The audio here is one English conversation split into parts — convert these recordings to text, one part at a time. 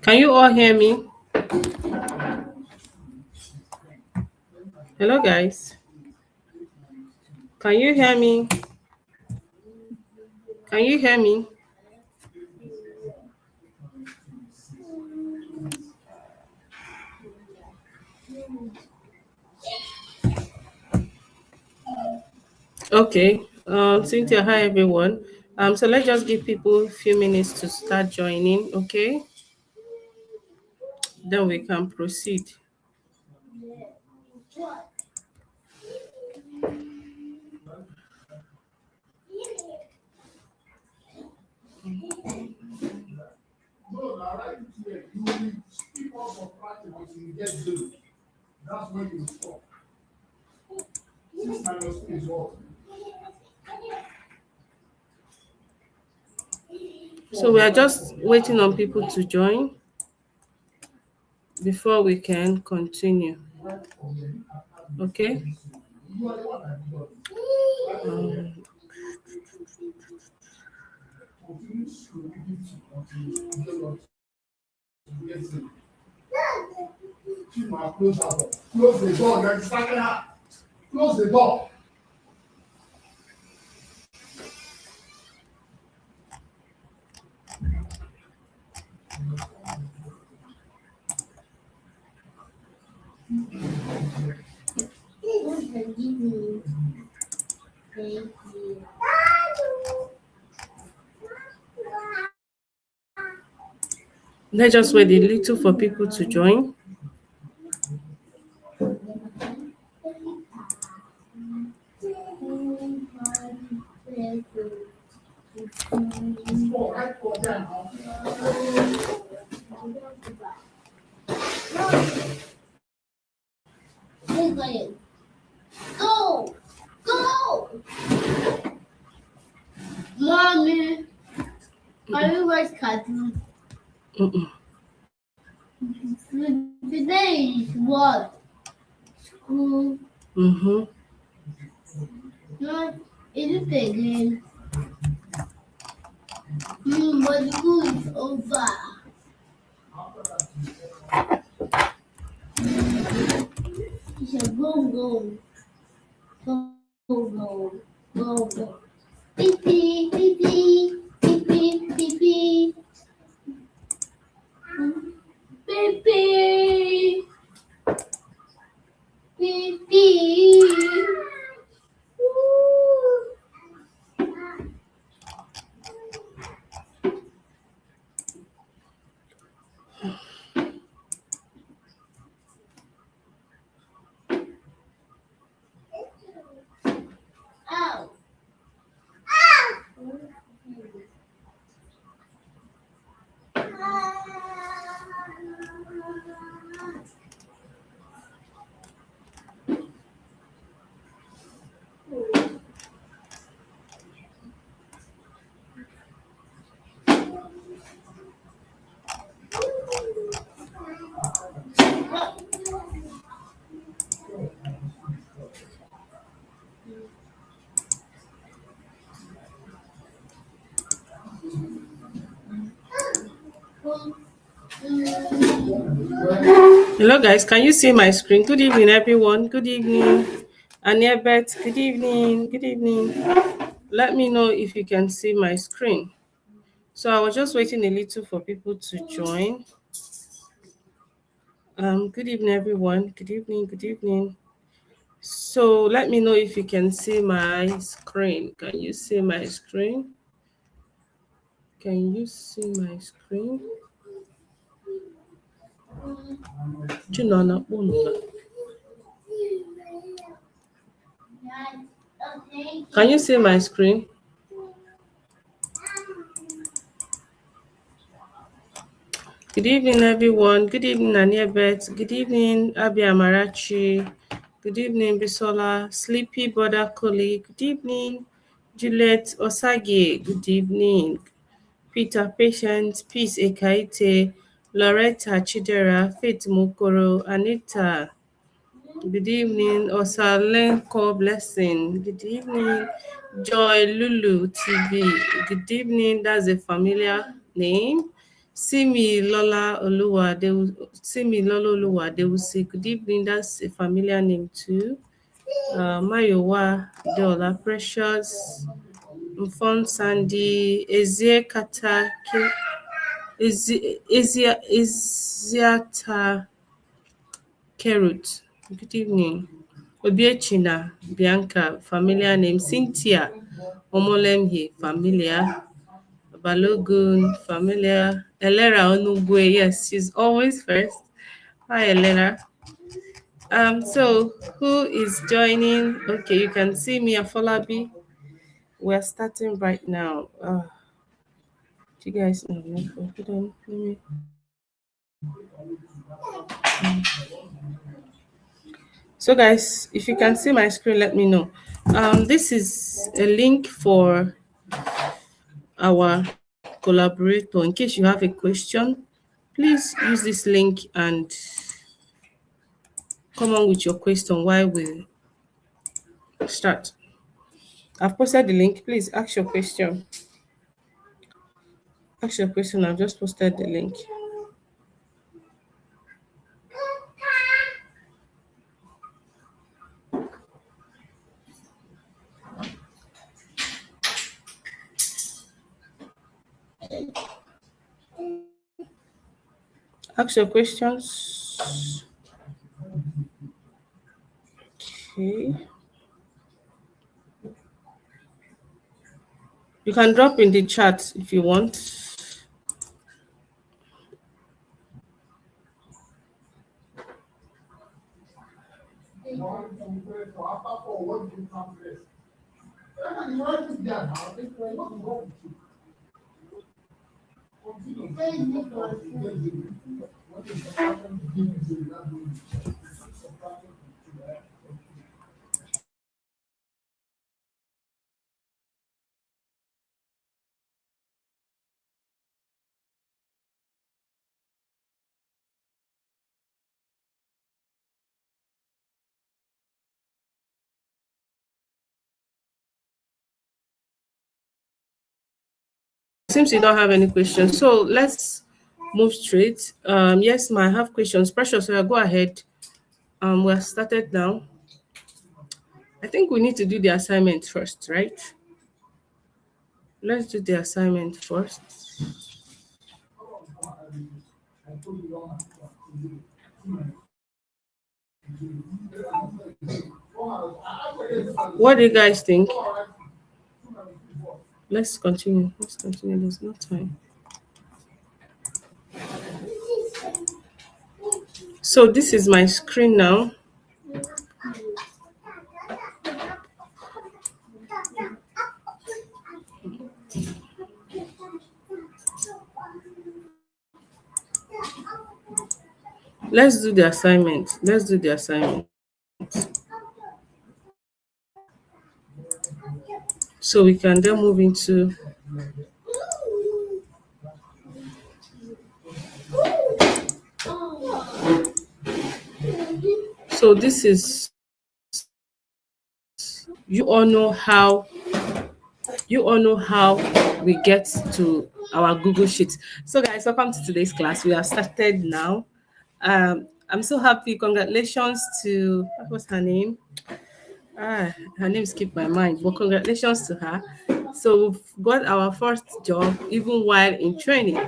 Can you all hear me? Hello, guys. Can you hear me? Can you hear me? Okay. Cynthia, hi everyone. So let's just give people a few minutes to start joining, okay? Then we can proceed. No, now right here, you will speak up for practice until you get zero. That's when you stop. 6 - 2 is what? So we are just waiting on people to join before we can continue. Okay. Um, Continue to repeat until you get zero. Chima, close that door. Close the door, you're distracting her. Close the door. let's just wait a little for people to join. Go, right, go down. Go! Go! Mommy, are you guys cartoon? Mm-mm. Today is what? School. Mm-hmm. Not, is it again? But school is over. It's a go, go. Go, go. Go, go. Pee, pee, pee, pee. Pee, pee, pee, pee. Pee, pee. Pee, pee. Woo. Ow. Hello, guys. Can you see my screen? Good evening, everyone. Good evening. Aniabet, good evening. Good evening. Let me know if you can see my screen. So I was just waiting a little for people to join. Good evening, everyone. Good evening. Good evening. So let me know if you can see my screen. Can you see my screen? Can you see my screen? Chinona, can you see my screen? Good evening, everyone. Good evening, Aniebet. Good evening, Abi Amarachi. Good evening, Bisola. Sleepy Border Collie. Good evening, Juliet Osage. Good evening, Peter Patience, Peace Ekaite, Loretta Chidera, Faith Mukoro, Anita. Good evening, Osalenko Blessing. Good evening, Joy Lulu TV. Good evening, that's a familiar name. Simi Lola Oluwa, Simi Lola Oluwa, they will say good evening. That's a familiar name too. Mayowa Deola Precious, Mfon Sandy, Ezie Kata, Eziata Kerut. Good evening. Obiechina Bianca, familiar name. Cynthia Omolemhi, familiar. Balogun, familiar. Elera Onugwe, yes, she's always first. Hi, Elena. So who is joining? Okay, you can see me, Afolabi. We're starting right now. Do you guys know? Hold on, let me. So, guys, if you can see my screen, let me know. This is a link for our collaborator. In case you have a question, please use this link and come on with your question while we start. I've posted the link. Please ask your question. Ask your question. I've just posted the link. Ask your questions. Okay. You can drop in the chat if you want. After 4, what do you come first? You write it down now. What's wrong with you? Continue. What is the problem? You're not doing it. Seems you don't have any questions. So let's move straight. Yes, ma, I have questions. Precious, so go ahead. We're started now. I think we need to do the assignment first, right? Let's do the assignment first. What do you guys think? Let's continue. Let's continue. There's no time. So this is my screen now. Let's do the assignment. Let's do the assignment. So we can then move into. So this is, you all know how we get to our Google Sheet. So guys, welcome to today's class. We have started now. I'm so happy. Congratulations to, what was her name? Her name skipped my mind, but congratulations to her. So we've got our first job even while in training.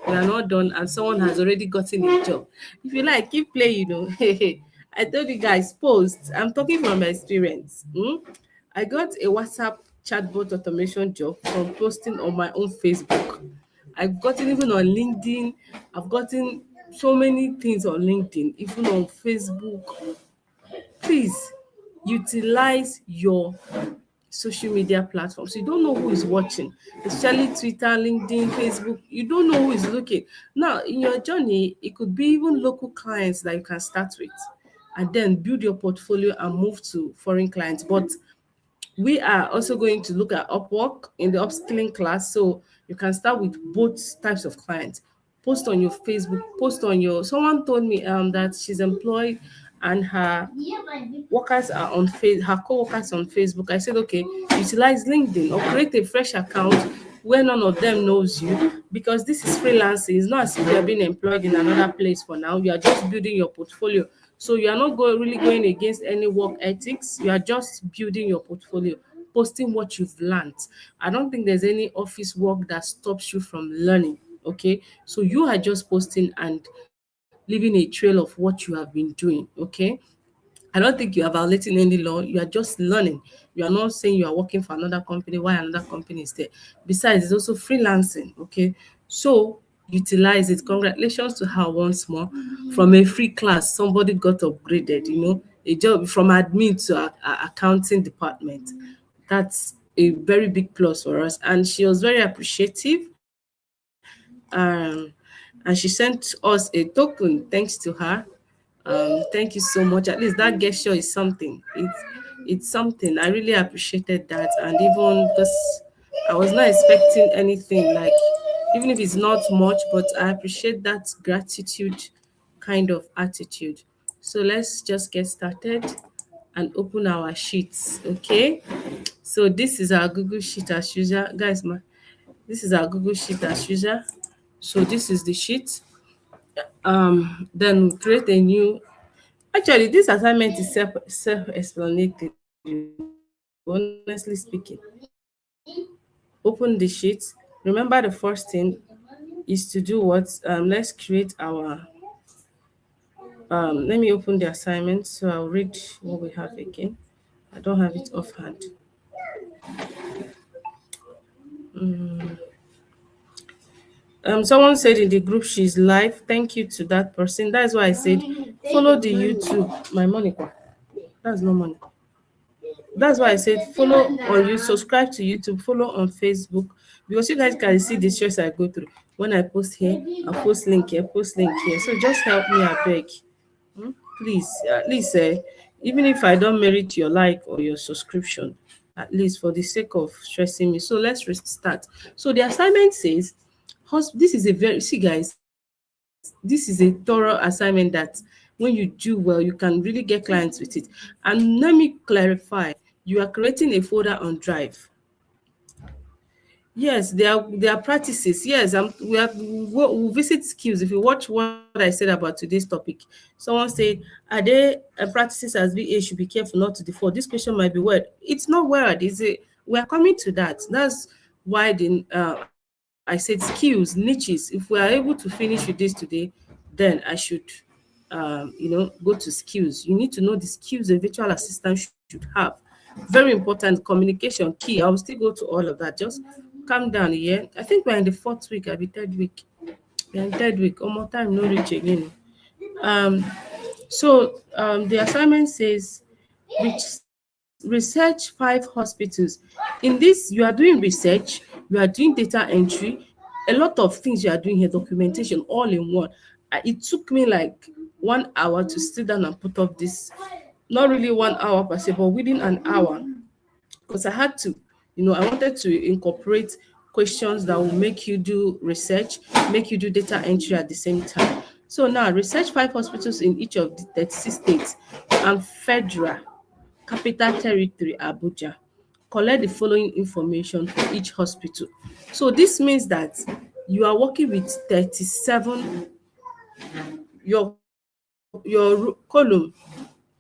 We are not done, and someone has already gotten a job. If you like, keep playing, I told you guys, post. I'm talking from my experience. I got a WhatsApp chatbot automation job from posting on my own Facebook. I've gotten even on LinkedIn. I've gotten so many things on LinkedIn, even on Facebook. Please utilize your social media platforms. You don't know who is watching, especially Twitter, LinkedIn, Facebook. You don't know who is looking. Now, in your journey, it could be even local clients that you can start with and then build your portfolio and move to foreign clients. But we are also going to look at Upwork in the upskilling class. So you can start with both types of clients. Post on your Facebook, post on your, someone told me that she's employed and her workers are her co-workers on Facebook. I said, okay, utilize LinkedIn or create a fresh account where none of them knows you, because this is freelancing. It's not as if you're being employed in another place for now. You are just building your portfolio. So you are not really going against any work ethics. You are just building your portfolio, posting what you've learned. I don't think there's any office work that stops you from learning. Okay. So you are just posting and leaving a trail of what you have been doing. Okay. I don't think you are violating any law. You are just learning. You are not saying you are working for another company while another company is there. Besides, it's also freelancing. Okay. So utilize it. Congratulations to her once more. From a free class, somebody got upgraded, a job from admin to accounting department. That's a very big plus for us. And she was very appreciative. And she sent us a token thanks to her. Thank you so much. At least that gesture is something. It's something. I really appreciated that, and even because I was not expecting anything, like even if it's not much, but I appreciate that gratitude kind of attitude. So let's just get started and open our sheets. Okay. So this is our Google sheet as usual, guys. This is our Google sheet as usual. So this is the sheet. Then we create a new. Actually, this assignment is self-explanatory, honestly speaking. Open the sheet. Remember, the first thing is to do what? Let's create our. Let me open the assignment so I'll read what we have again. I don't have it offhand. Someone said in the group she's live. Thank you to that person. That's why I said follow the YouTube. My money. That's no money. That's why I said follow on you, subscribe to YouTube, follow on Facebook, because you guys can see the stress I go through. When I post here, I post link here, post link here. So just help me, I beg. Please, at least even if I don't merit your like or your subscription, at least for the sake of stressing me. So let's restart. So the assignment says, this is a very, see guys, this is a thorough assignment that when you do well, you can really get clients with it. And let me clarify, you are creating a folder on Drive. Yes, there are practices. Yes, we'll visit skills. If you watch what I said about today's topic, someone said, "Are there practices as VA should be careful not to default?" This question might be word. It's not word. Is it? We are coming to that. That's why I said skills, niches. If we are able to finish with this today, then I should, go to skills. You need to know the skills a virtual assistant should have. Very important. Communication key. I will still go to all of that. Just calm down here. I think we're in the fourth week. I'll be third week. We're in third week. One more time, no reach again. Um, the assignment says research 5 hospitals. In this, you are doing research, you are doing data entry, a lot of things you are doing here, documentation all in one. It took me like 1 hour to sit down and put up this. Not really 1 hour per se, but within an hour, because I had to, I wanted to incorporate questions that will make you do research, make you do data entry at the same time. So now, research 5 hospitals in each of the 36 states and federal capital territory, Abuja. Collect the following information for each hospital. So this means that you are working with 37, your column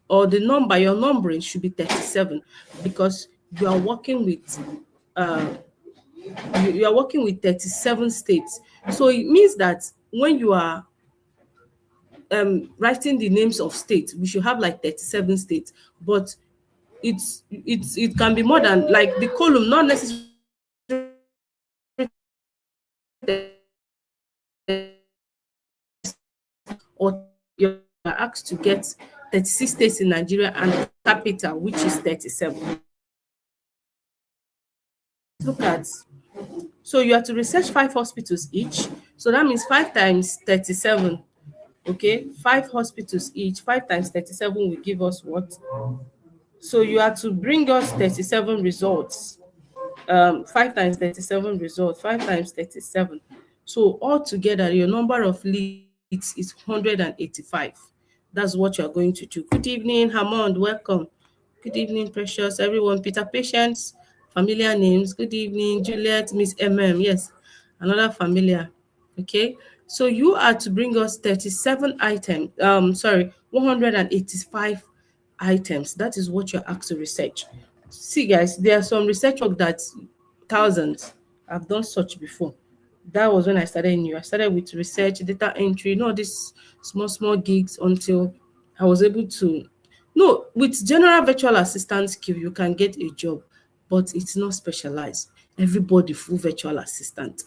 or the number, your numbering should be 37, because you are working with uh, you are working with 37 states. So it means that when you are writing the names of states, we should have like 37 states, but it can be more than, like, the column, not necessarily 37 states, or you're asked to get 36 states in Nigeria and capital, which is 37. Let's look at, so you have to research 5 hospitals each. So that means 5 times 37. Okay, 5 hospitals each. 5 times 37 will give us what? So you have to bring us 37 results. 5 times 37 results, 5 times 37. So altogether, your number of leads is 185. That's what you're going to do. Good evening, Hammond. Welcome. Good evening, precious everyone. Peter Patience, familiar names. Good evening, Juliet, Miss Yes, another familiar. Okay, so you are to bring us 37 items. Sorry, 185 items. That is what you're asked to research. See, guys, there are some research work that thousands. I've done such before. That was when I started new. I started with research, data entry, these small gigs until I was able to. No, with general virtual assistant skill, you can get a job, but it's not specialized. Everybody full virtual assistant.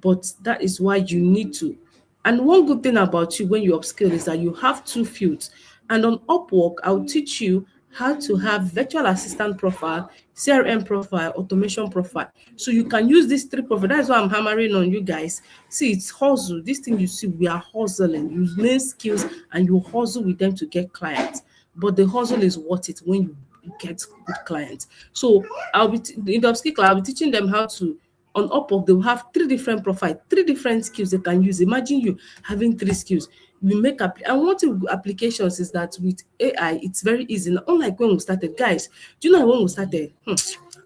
But that is why you need to. And one good thing about you when you upskill is that you have two fields. And on Upwork, I'll teach you how to have virtual assistant profile, CRM profile, automation profile. So you can use these three profiles. That's why I'm hammering on you guys. See, it's hustle. This thing you see, we are hustling. You learn skills and you hustle with them to get clients. But the hustle is worth it when you get good clients. So in the upskill class, I'll be teaching them how to on Upwork, they'll have three different profiles, three different skills they can use. Imagine you having three skills. You make up, and one thing with applications is that with AI, it's very easy. Now, unlike when we started, guys, do you know when we started? I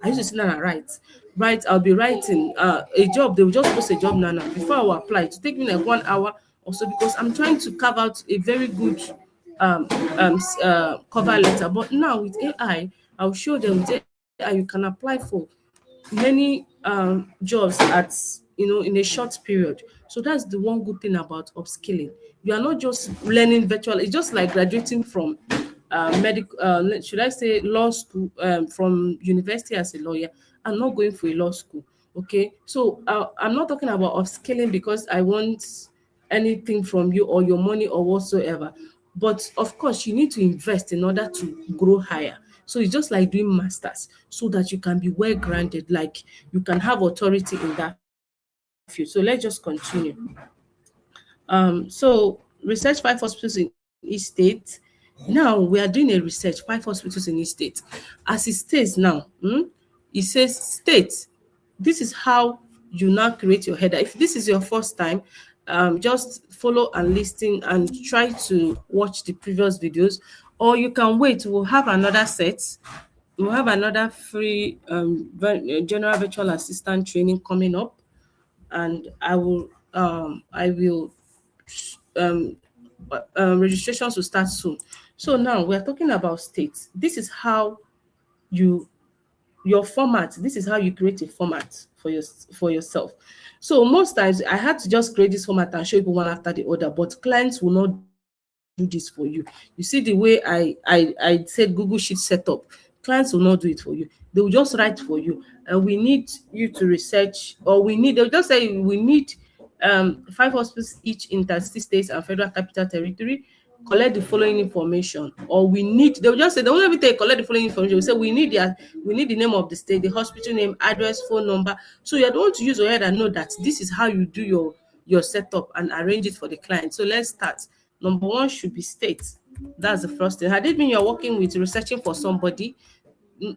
used to sit down and write. I'll be writing a job. They will just post a job now. Before I will apply, it will take me like 1 hour or so because I'm trying to carve out a very good cover letter. But now with AI, I'll show them with AI you can apply for many jobs at in a short period. So that's the one good thing about upskilling. You are not just learning virtual. It's just like graduating from medical, should I say law school, from university as a lawyer and not going for a law school. Okay, so I'm not talking about upskilling because I want anything from you or your money or whatsoever. But of course, you need to invest in order to grow higher. So it's just like doing masters so that you can be well grounded, like you can have authority in that field. So let's just continue. So research 5 hospitals in each state. Now we are doing a research 5 hospitals in each state. As it states now, it says state. This is how you now create your header. If this is your first time, just follow and listen and try to watch the previous videos, or you can wait. We'll have another set. We'll have another free general virtual assistant training coming up, and I will um, registrations will start soon. So now we're talking about states. This is how you your format. This is how you create a format for yourself. So most times I had to just create this format and show people one after the other, but clients will not do this for you. You see the way I said Google Sheet setup, clients will not do it for you. They will just write for you. We need you to research, or they'll just say we need 5 hospitals each in 36 states and federal capital territory. Collect the following information, or they'll just say, they won't even collect the following information. We say we need the name of the state, the hospital name, address, phone number. So you don't want to use your head and know that this is how you do your setup and arrange it for the client. So let's start. Number one should be state. That's the first thing. Had it been you're working with researching for somebody,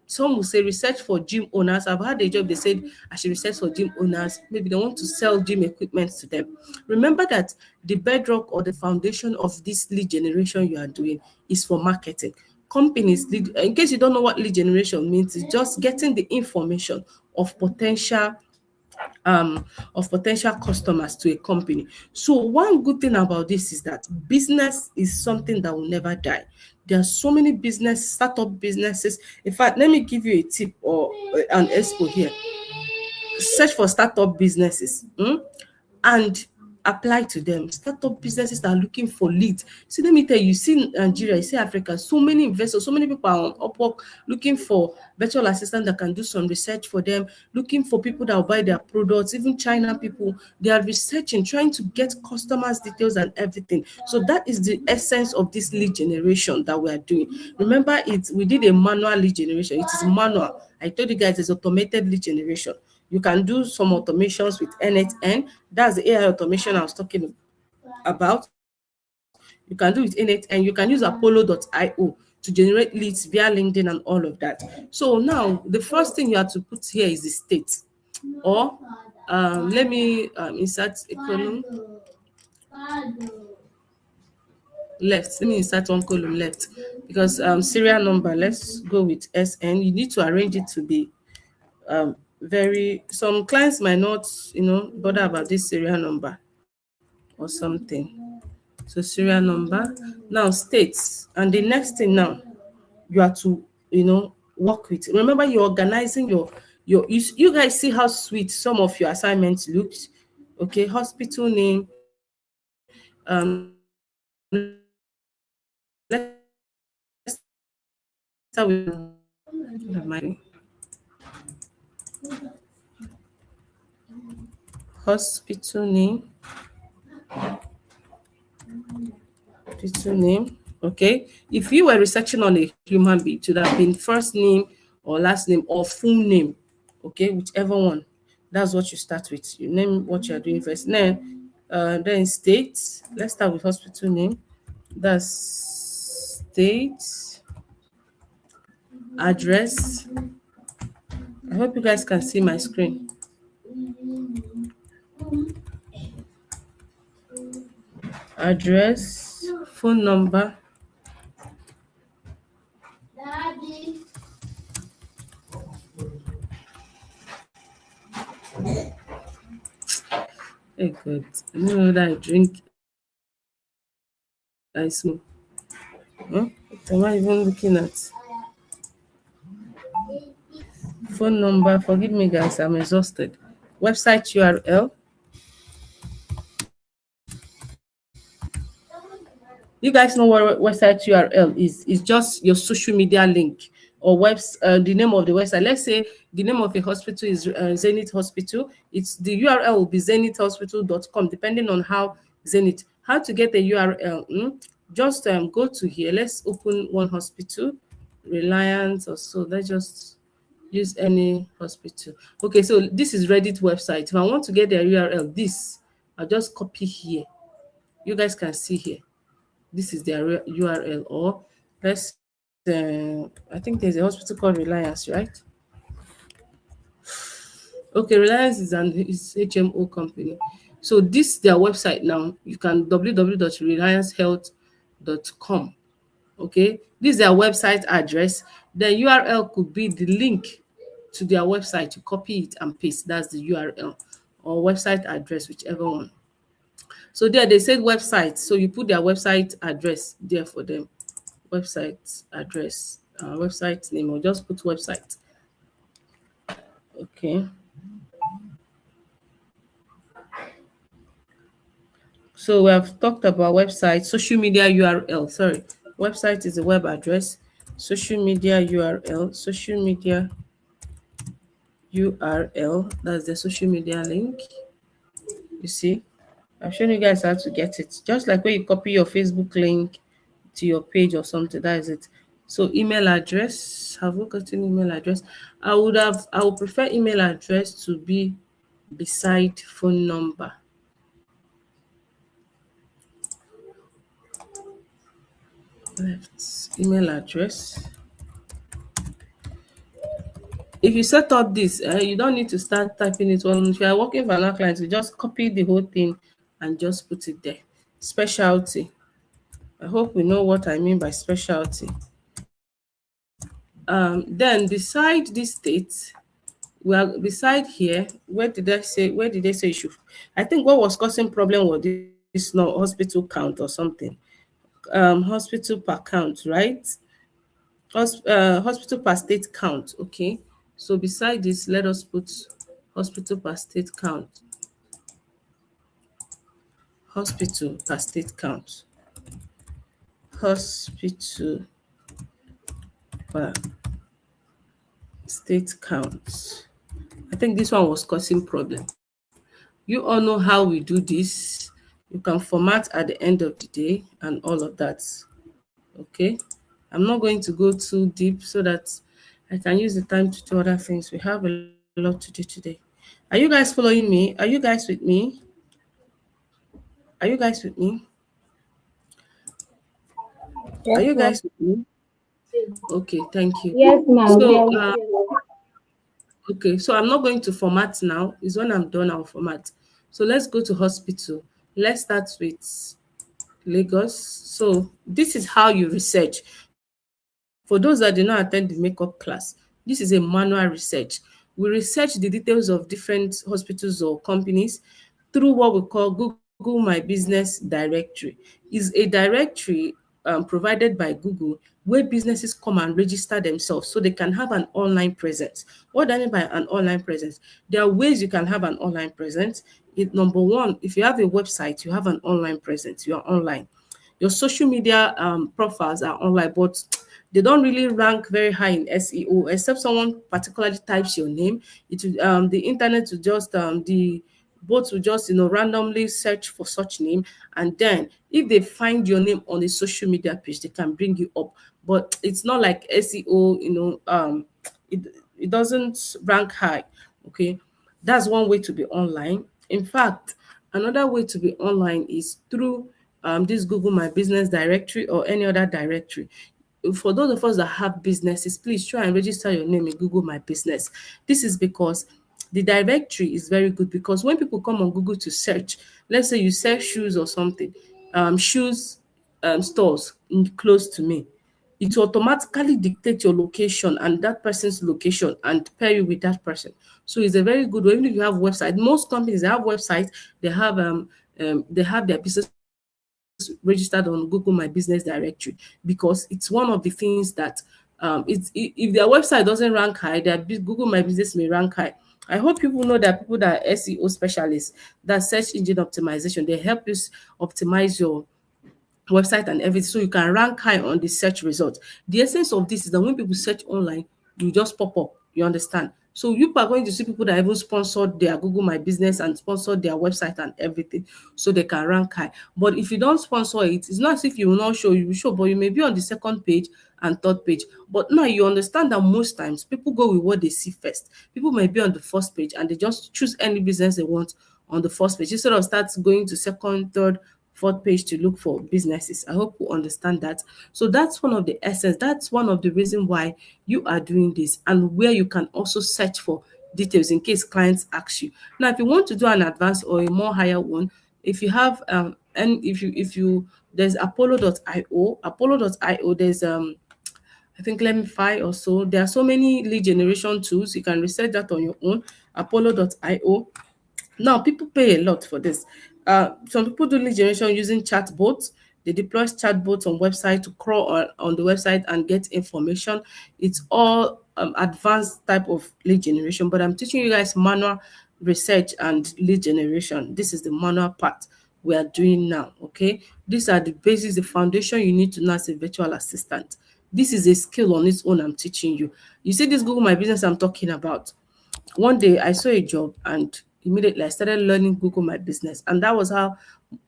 some will say research for gym owners. I've had a job, they said I should research for gym owners. Maybe they want to sell gym equipment to them. Remember that the bedrock or the foundation of this lead generation you are doing is for marketing. Companies, in case you don't know what lead generation means, it's just getting the information of potential customers to a company. So one good thing about this is that business is something that will never die. There are so many startup businesses. In fact, let me give you a tip or an expo here. Search for startup businesses, and apply to them. Startup businesses that are looking for leads. See, let me tell you, see Nigeria, you see Africa, so many investors, so many people are on Upwork looking for virtual assistants that can do some research for them, looking for people that will buy their products. Even China people, they are researching, trying to get customers' details and everything. So that is the essence of this lead generation that we are doing. Remember, we did a manual lead generation. It is manual. I told you guys it's automated lead generation. You can do some automations with N8N. That's the AI automation I was talking about. You can do with N8N. You can use Apollo.io to generate leads via LinkedIn and all of that. So now the first thing you have to put here is the state. Or let me insert a column left. Let me insert one column left because serial number. Let's go with SN. You need to arrange it to be very, some clients might not, bother about this serial number or something. So serial number, now states, and the next thing now, you are to, work with. Remember, you're organizing you guys see how sweet some of your assignments looked. Okay, hospital name. Let's start with what am I doing? Hospital name, hospital name. Okay, if you were researching on a human being, it would have been first name or last name or full name. Okay, whichever one. That's what you start with. You name what you are doing first. Then state. Let's start with hospital name. That's state, address. I hope you guys can see my screen. Address, phone number. Daddy. Hey God, I don't know that I drink, I smoke. Huh? What am I even looking at? Phone number. Forgive me, guys. I'm exhausted. Website URL. You guys know what website URL is? It's just your social media link or the name of the website. Let's say the name of a hospital is Zenith Hospital. It's the URL will be zenithhospital.com, depending on how Zenith. How to get the URL? Just go to here. Let's open one hospital, Reliance or so. Let's just use any hospital. Okay, so this is Reddit website. If I want to get their URL, I'll just copy here. You guys can see here. This is their URL, or let's I think there's a hospital called Reliance, right? Okay, Reliance is HMO company. So this their website now. You can www.reliancehealth.com. Okay, this is their website address. The URL could be the link to their website. You copy it and paste. That's the URL or website address, whichever one. So there they said website. So you put their website address there for them. Website address, website name, or just put website. Okay. So we have talked about website, social media URL. Sorry, website is a web address. Social media URL, social media URL. That's the social media link. You see, I've shown you guys how to get it. Just like when you copy your Facebook link to your page or something, that is it. So email address. Have we got an email address? I would prefer email address to be beside phone number. Left email address. If you set up this, you don't need to start typing it. Well, if you are working for another client, you just copy the whole thing and just put it there. Specialty. I hope we know what I mean by specialty. Then beside this state, well, beside here, where did they say you should? I think what was causing problem was this no hospital count or something. Hospital per count, right? Hospital per state count. Okay. So beside this, let us put hospital per state count. Hospital per state count. Hospital per state count. I think this one was causing problem. You all know how we do this. You can format at the end of the day and all of that. Okay. I'm not going to go too deep so that I can use the time to do other things. We have a lot to do today. Are you guys following me? Are you guys with me? Are you guys with me? Are Yes, you ma'am. guys with me? Okay, thank you. Yes, ma'am. We So, are with you. okay, so I'm not going to format now. Is when I'm done, I'll format. So let's go to hospital. Let's start with Lagos. So this is how you research. For those that did not attend the makeup class, this is a manual research. We research the details of different hospitals or companies through what we call Google My Business Directory. Is a directory provided by Google where businesses come and register themselves so they can have an online presence. What do I mean by an online presence? There are ways you can have an online presence. Number one, if you have a website, you have an online presence. You are online. Your social media profiles are online, but they don't really rank very high in SEO, except someone particularly types your name. It will, the internet will just the bots will just randomly search for such name, and then if they find your name on a social media page, they can bring you up. But it's not like SEO, it it doesn't rank high. Okay, that's one way to be online. In fact, another way to be online is through this Google My Business directory or any other directory. For those of us that have businesses, please try and register your name in Google My Business. This is because the directory is very good, because when people come on Google to search, let's say you sell shoes or something, shoes stores close to me, it will automatically dictate your location and that person's location and pair you with that person. So it's a very good way. Even if you have website, most companies they have websites, they have their business registered on Google My Business Directory, because it's one of the things that if their website doesn't rank high, Google My Business may rank high. I hope people know that people that are SEO specialists, that search engine optimization, they help you optimize your website and everything so you can rank high on the search results. The essence of this is that when people search online, you just pop up. You understand? So you are going to see people that even sponsored their Google My Business and sponsored their website and everything so they can rank high. But if you don't sponsor it, it's not as if you will not show, you will show, but you may be on the second page and third page. But now you understand that most times people go with what they see first. People may be on the first page and they just choose any business they want on the first page instead of start going to second, third, fourth page to look for businesses. I hope you understand that. So that's one of the essence. That's one of the reason why you are doing this, and where you can also search for details in case clients ask you. Now, if you want to do an advanced or a more higher one, if you have and if you there's apollo.io, there's I think let me find also. There are so many lead generation tools. You can research that on your own. Apollo.io. Now, people pay a lot for this. Some people do lead generation using chatbots. They deploy chatbots on website to crawl on the website and get information. It's all advanced type of lead generation, but I'm teaching you guys manual research and lead generation. This is the manual part we are doing now. Okay, these are the basics, the foundation you need to know as a virtual assistant. This is a skill on its own I'm teaching you. You see this Google My Business I'm talking about. One day I saw a job and immediately I started learning Google My Business, and that was how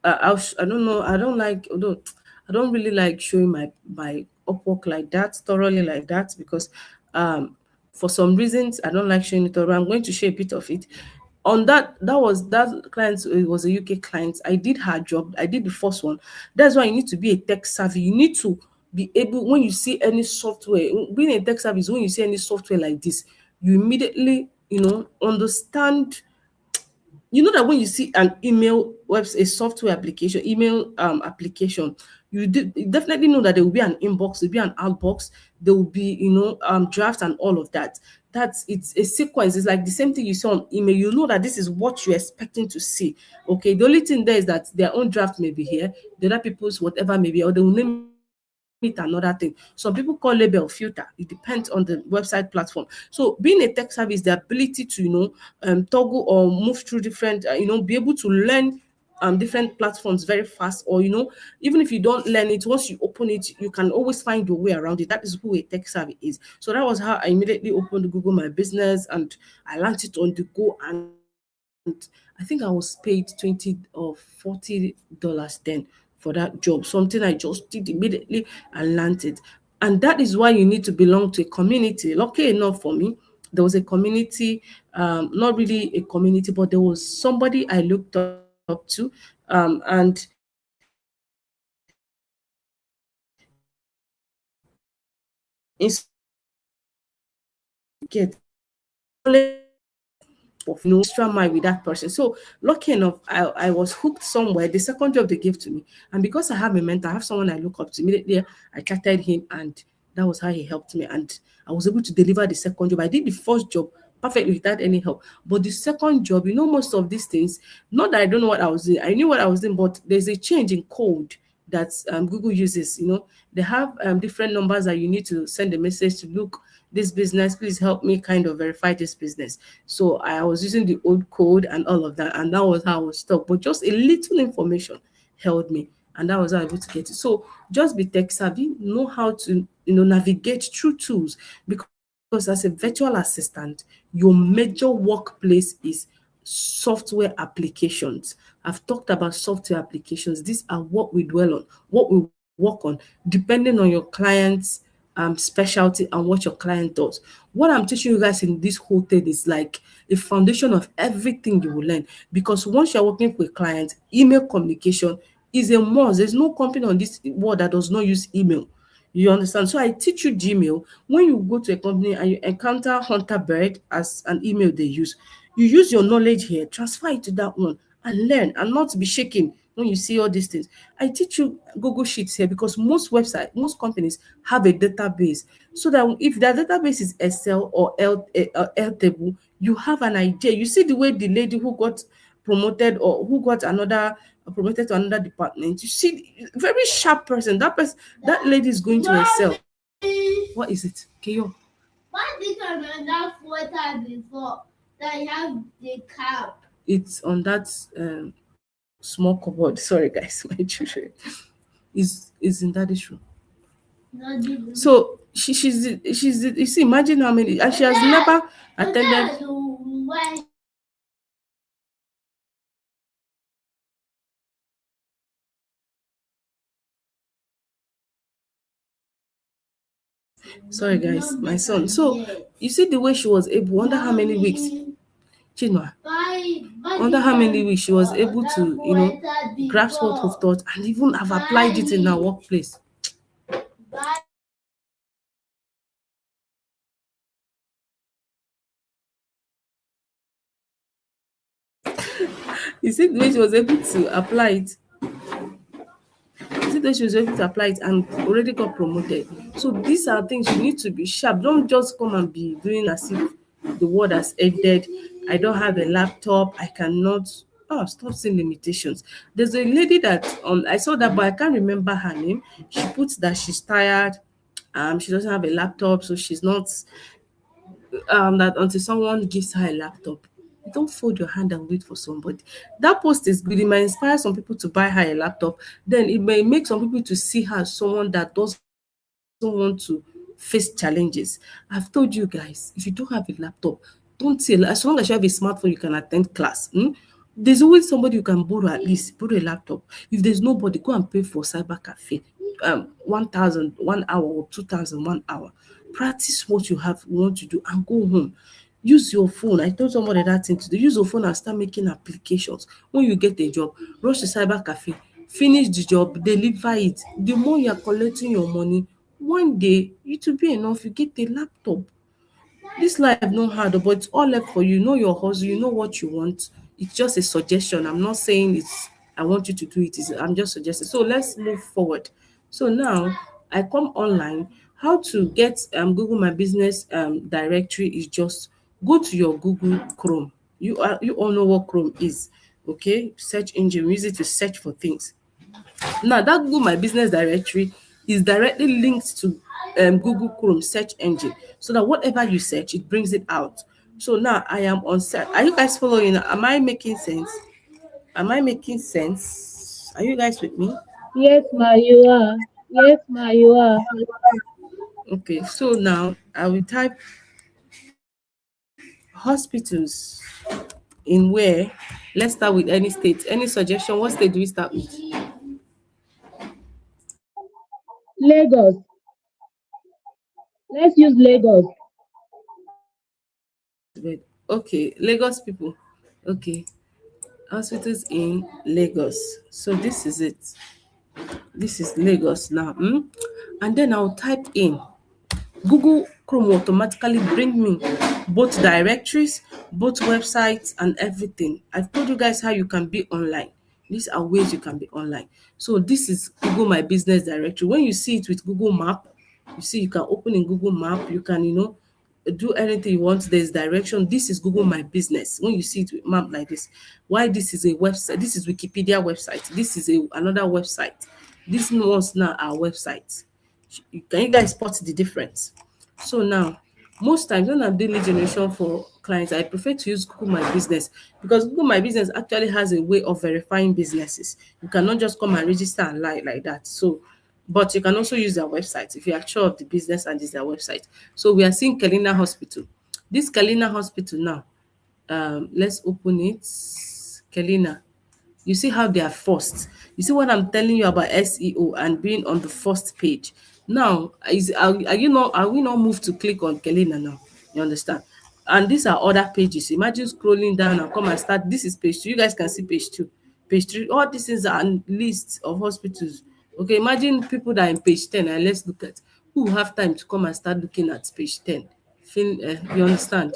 I don't know. I don't like, although I don't really like showing my Upwork like that, thoroughly like that, because for some reasons I don't like showing it thoroughly. I'm going to show a bit of it. On that client, it was a UK client. I did her job. I did the first one. That's why you need to be a tech savvy. You need to be able, when you see any software, being a tech savvy is when you see any software like this, you immediately understand. You know that when you see an email website, a software application, email application, you definitely know that there will be an inbox, there will be an outbox, there will be drafts and all of that. It's a sequence. It's like the same thing you see on email. You know that this is what you're expecting to see. Okay, the only thing there is that their own draft may be here, the other people's whatever may be, or they will name it another thing. Some people call label filter. It depends on the website platform. So being a tech savvy is the ability to toggle or move through different be able to learn different platforms very fast, or even if you don't learn it, once you open it, you can always find your way around it. That is who a tech savvy is. So that was how I immediately opened Google My Business, and I launched it on the go, and I think I was paid 20 or $40 then for that job, something I just did immediately and learned it. And that is why you need to belong to a community. Lucky enough for me, there was a community, not really a community, but there was somebody I looked up to, and instead of get of extra mile with that person. So lucky enough, I was hooked somewhere. The second job they gave to me, and because I have a mentor, I have someone I look up to. Immediately, I chatted him, and that was how he helped me, and I was able to deliver the second job. I did the first job perfectly without any help. But the second job, most of these things, not that I don't know what I was doing, I knew what I was doing, but there's a change in code that Google uses. They have different numbers that you need to send a message to, look, this business, please help me kind of verify this business. So I was using the old code and all of that, and that was how I was stuck. But just a little information held me, and that was how I was able to get it. So just be tech savvy, know how to navigate through tools, because as a virtual assistant, your major workplace is software applications. I've talked about software applications. These are what we dwell on, what we work on, depending on your client's specialty and what your client does. What I'm teaching you guys in this whole thing is like a foundation of everything you will learn. Because once you're working with clients, email communication is a must. There's no company on this world that does not use email. You understand? So I teach you Gmail. When you go to a company and you encounter Hunter Bird as an email they use, you use your knowledge here, transfer it to that one, and learn, and not be shaking when you see all these things. I teach you Google Sheets here because most companies have a database, so that if their database is Excel or L table, you have an idea. You see the way the lady who got promoted, or who got another promoted to another department. You see, very sharp person. That lady is going to excel. What is it? Keyo? Why did I know that water before? That you have the cap. It's on that small cupboard. Sorry, guys, my children is in daddy's room. So you see, imagine how many, and she has never attended. Sorry, guys, my son. So you see the way she was able, under how many weeks, Chinua, under how many weeks she was able to, grasp what we've taught and even have applied it in her workplace. You see the way she was able to apply it. You see the way she was able to apply it and already got promoted. So these are things you need to be sharp. Don't just come and be doing as if the world has ended. I don't have a laptop. I cannot. Oh, stop seeing limitations. There's a lady that I saw that, but I can't remember her name. She puts that she's tired. She doesn't have a laptop, so she's not that until someone gives her a laptop. You don't fold your hand and wait for somebody. That post is good. It might inspire some people to buy her a laptop. Then it may make some people to see her as someone that doesn't want to face challenges. I've told you guys, if you don't have a laptop, don't say, as long as you have a smartphone, you can attend class. There's always somebody you can borrow, at least borrow a laptop. If there's nobody, go and pay for cyber cafe. 1,000 1 hour or 2,000 1 hour. Practice what you have want to do and go home. Use your phone. I told somebody that thing today. Use your phone and start making applications. When you get a job, rush to cyber cafe, finish the job, deliver it. The more you are collecting your money, one day it will be enough. You get a laptop. This life no hard, but it's all left for you. You know your hustle, you know what you want. It's just a suggestion. I'm not saying it's I want you to do it. I'm just suggesting. So let's move forward. So now I come online. How to get Google My Business directory is just go to your Google Chrome. You all know what Chrome is. Okay, search engine, we use it to search for things. Now that Google My Business directory is directly linked to Google Chrome search engine, so that whatever you search, it brings it out. So now I am on set. Are you guys following? Am I making sense? Am I making sense? Are you guys with me? Yes, ma, you are. Yes, ma, you are. Okay, so now I will type hospitals in where. Let's start with any state. Any suggestion? What state do we start with? Lagos. Let's use Lagos. Wait, okay, Lagos people. Okay, hospitals in Lagos. So this is it. This is Lagos now. And then I'll type in Google Chrome will automatically bring me both directories, both websites, and everything. I've told you guys how you can be online. These are ways you can be online. So this is Google My Business directory. When you see it with Google Map, you see you can open in Google Map. You can, do anything you want. There's direction. This is Google My Business. When you see it mapped like this, why this is a website? This is Wikipedia website. This is another website. These ones now are websites. Can you guys spot the difference? So now, most times when I'm doing lead generation for clients, I prefer to use Google My Business, because Google My Business actually has a way of verifying businesses. You cannot just come and register and lie like that. So, but you can also use their website if you are sure of the business and it's their website. So we are seeing Kelina Hospital. This Kelina Hospital now, let's open it. Kelina. You see how they are first. You see what I'm telling you about SEO and being on the first page. Now, are you not, are we not moved to click on Kelina now? You understand? And these are other pages. Imagine scrolling down and come and start. This is page 2. You guys can see page 2. Page 3. All these things are lists of hospitals. Okay, imagine people that are in page 10, and let's look at who have time to come and start looking at page 10. You understand?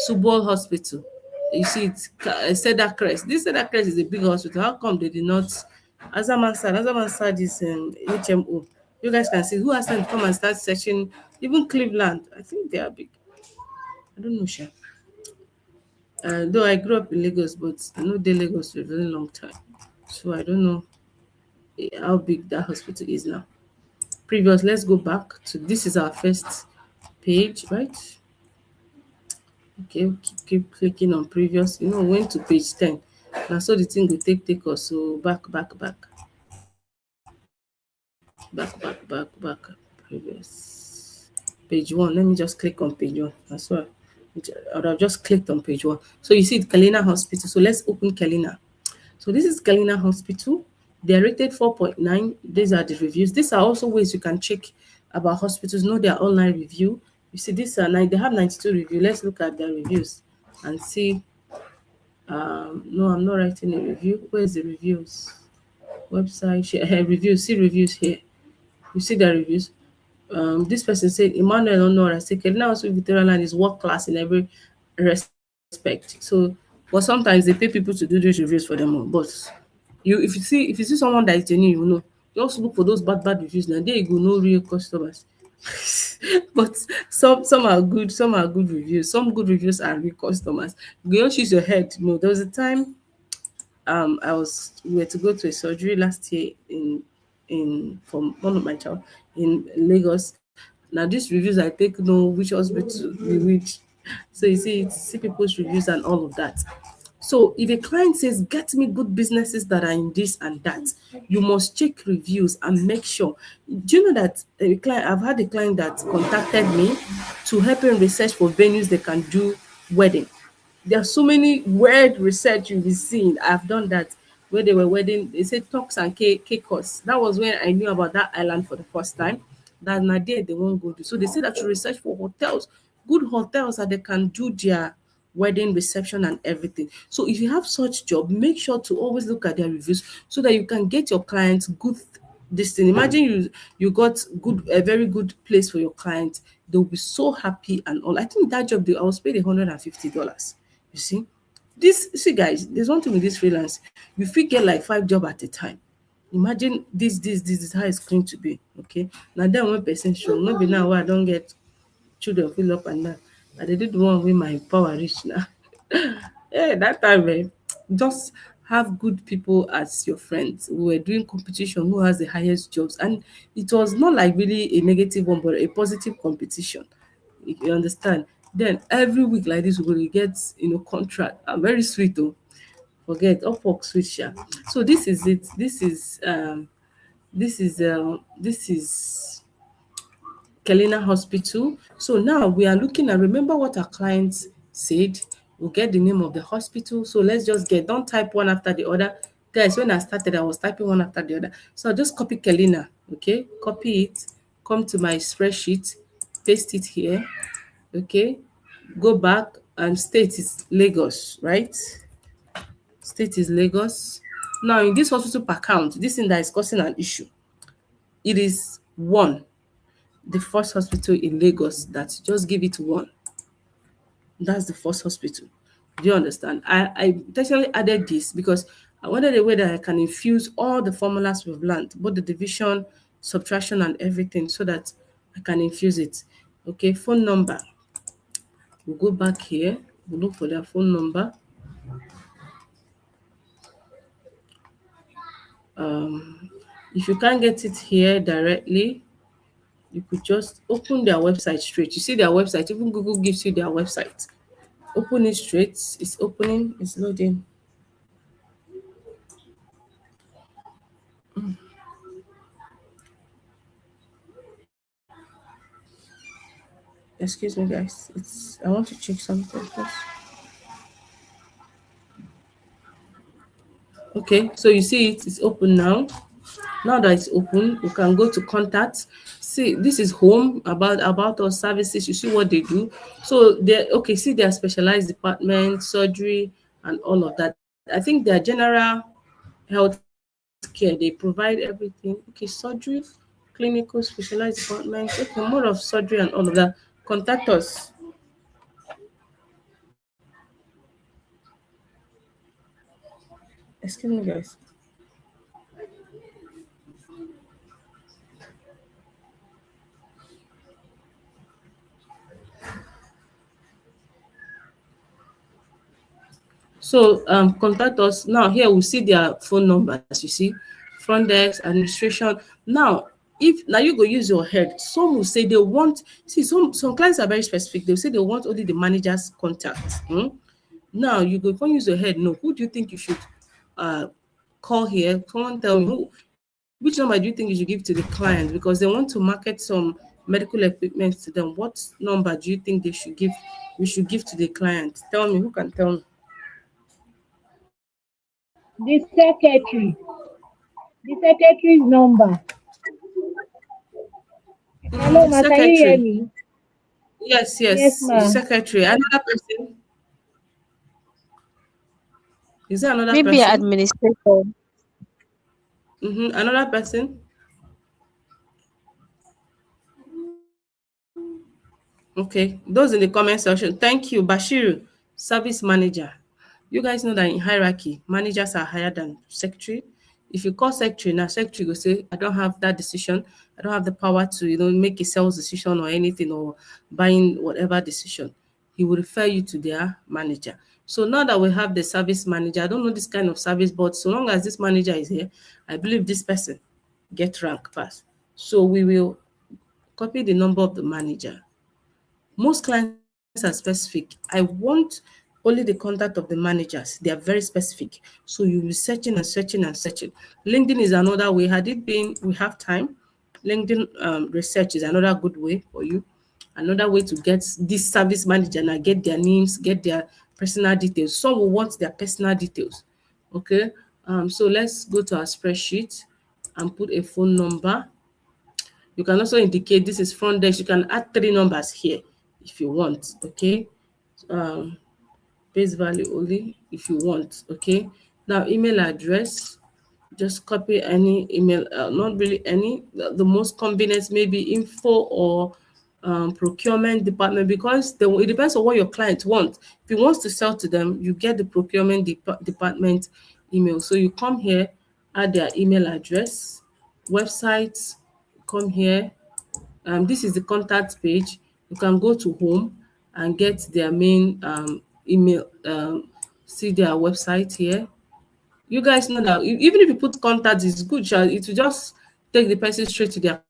Subol Hospital. You see it, Cedar Crest. This Cedar Crest is a big hospital. How come they did not? Azamansard is HMO. You guys can see who has time to come and start searching. Even Cleveland, I think they are big. I don't know, Sha. Though I grew up in Lagos, but I know they Lagos for a very long time. So I don't know how big that hospital is now. Previous, let's go back to this is our first page, right? Okay, keep clicking on previous. You know, went to page 10. Now, so the thing will take us. So back. Previous. Page 1. Let me just click on page 1. That's why I would have just clicked on page 1. So you see Kalina Hospital. So let's open Kalina. So this is Kalina Hospital. They are rated 4.9. These are the reviews. These are also ways you can check about hospitals, know their online review. You see, these are they have 92 reviews. Let's look at their reviews and see. No, I'm not writing a review. Where's the reviews? Website share reviews. See reviews here. You see the reviews. This person said Emmanuel Honora said Kelina Hospital Victoria Land is world class in every respect. So, but sometimes they pay people to do these reviews for them. But if you see someone that is genuine, you know, you also look for those bad reviews. Now there you go, no real customers. But some are good, some are good reviews. Some good reviews are real customers. You don't use your head. No, there was a time we were to go to a surgery last year in from one of my child in Lagos. Now these reviews I take know which hospital we reach. So you see people's reviews and all of that. So if a client says, get me good businesses that are in this and that, you must check reviews and make sure. Do you know that a client, I've had a client that contacted me to help him research for venues they can do wedding. There are so many weird research you'll be seeing. I've done that where they were wedding. They said Turks and Caicos. That was when I knew about that island for the first time. That na there they won't go to. So they said that you research for hotels, good hotels that they can do their wedding reception and everything. So if you have such job, make sure to always look at their reviews so that you can get your clients good this thing. Imagine you got a very good place for your clients. They'll be so happy and all. I think that job I was paid $150. You see guys, there's one thing with this freelance. You fit get like 5 jobs at a time. Imagine this is how it's going to be. Okay. Now then one person show, no be now where I don't get children fill up and down. I dey do the one wey my power reach now. Yeah, that time just have good people as your friends. We were doing competition who has the highest jobs, and it was not like really a negative one but a positive competition. You understand. Then every week like this we will get contract. Very sweet though. Forget Upwork sweet sha. So this is it. This is Kelina Hospital. So now we are looking at, remember what our clients said. We'll get the name of the hospital. So let's just don't type one after the other. Guys, when I started, I was typing one after the other. So I'll just copy Kelina, okay? Copy it, come to my spreadsheet, paste it here, okay? Go back and state is Lagos, right? State is Lagos. Now in this hospital per count, this thing that is causing an issue, it is 1. The first hospital in Lagos, that just give it 1. That's the first hospital. Do you understand? I intentionally added this because I wanted a way that I can infuse all the formulas we've learned, both the division, subtraction, and everything, so that I can infuse it. Okay, phone number. We'll go back here. We'll look for their phone number. Um, if you can't get it here directly, you could just open their website straight. You see their website, even Google gives you their website. Open it straight. It's opening, it's loading. Excuse me, guys. It's I want to check something first. Okay, so you see it's open now. Now that it's open, you can go to contact. See, this is home about our services. You see what they do. So they okay. See their specialized department, surgery, and all of that. I think their general healthcare they provide everything. Okay, surgery, clinical specialized department. Okay, more of surgery and all of that. Contact us. Excuse me, guys. So contact us now. Here we see their phone numbers. You see, front desk, administration. Now, if now you go use your head, some will say they want. See, some clients are very specific. They'll say they want only the manager's contact. Now you go come use your head. No, who do you think you should uh call here? Someone tell me which number do you think you should give to the client because they want to market some medical equipment to them. What number do you think they should give? We should give to the client. Tell me who can tell me. The secretary. The secretary's number. Hello, The ma. Can you hear secretary. me? Yes, Yes, yes, the ma. secretary. Another person. Is there another Maybe person? administrator. Another person. Okay, those in the comment section. Thank you, Bashiru, service manager. You guys know that in hierarchy, managers are higher than secretary. If you call secretary now, secretary will say, I don't have that decision. I don't have the power to, make a sales decision or anything or buying whatever decision. He will refer you to their manager. So now that we have the service manager, I don't know this kind of service, but so long as this manager is here, I believe this person get rank pass. So we will copy the number of the manager. Most clients are specific. I want only the contact of the managers. They are very specific. So you'll be searching and searching and searching. LinkedIn is another way. Had it been we have time, LinkedIn research is another good way for you. Another way to get this service manager and get their names, get their personal details. Some will want their personal details. Okay. So let's go to our spreadsheet and put a phone number. You can also indicate this is front desk. You can add 3 numbers here if you want. Okay. Um, Base value only if you want. Okay. Now, email address. Just copy any email, not really any. The most convenient maybe info or procurement department because it depends on what your client wants. If he wants to sell to them, you get the procurement department email. So you come here, add their email address, website, come here. This is the contact page. You can go to home and get their main email. See their website here. You guys know that even if you put contact, it's good. It will just take the person straight to their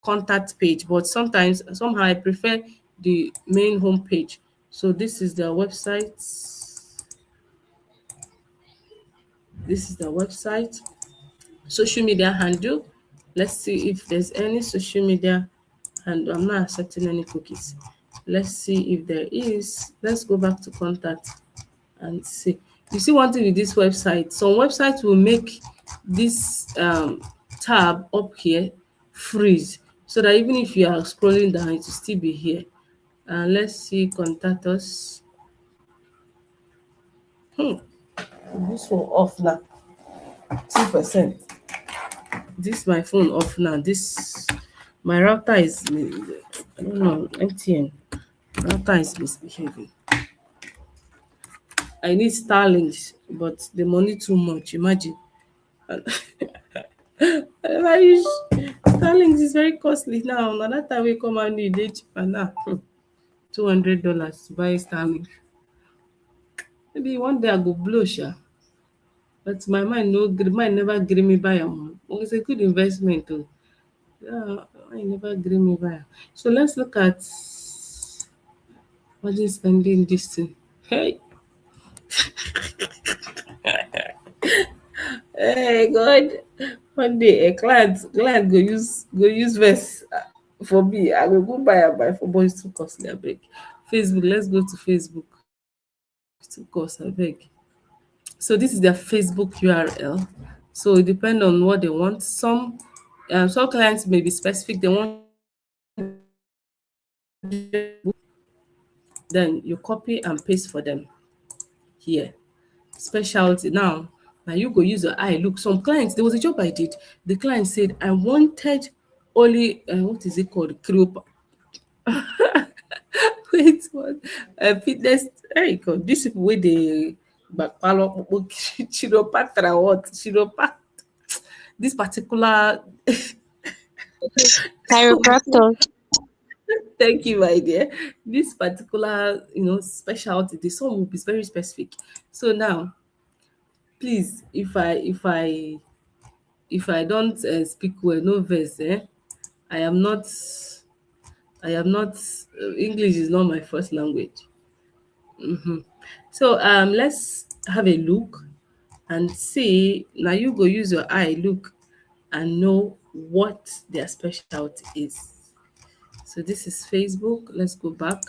contact page. But somehow I prefer the main home page. So this is their website. This is their website. Social media handle. Let's see if there's any social media handle. I'm not accepting any cookies. Let's see if there is. Let's go back to contact and see. You see one thing with this website, some websites will make this tab up here freeze so that even if you are scrolling down, it will still be here. Let's see, contact us. This one off now, 2%. This my phone off now. This my router is I don't know MTN router is misbehaving. I need Starlinks, but the money too much. Imagine. I use Starlinks is very costly now. Now that time we come and need it cheaper now. $200 to buy Starlink. Maybe one day I go blow sha. But my mind no gree, mind never gree me buy am. It's a good investment too. Yeah, I never gree me buy am. So let's look at margin spending this thing. Hey, hey God. One day a client go use verse for me. I will go buy am buy for boys too costly abeg. Facebook, let's go to Facebook. Too cost abeg. So this is their Facebook URL. So it depends on what they want. Some clients may be specific. They want then you copy and paste for them here. Specialty now you go use your eye look. Some clients, there was a job I did. The client said I wanted only what is it called? Creop wait what fitness there you go. These people wey dey gbapalo chiropatra what chiropath this particular Chiropractor. thank you, my dear. This particular, specialty, the song will be very specific. So now, please, if I don't speak well, no verse, I am not, I am not. English is not my first language. So let's have a look and see. Now you go use your eye, look, and know what their specialty is. So this is Facebook. Let's go back.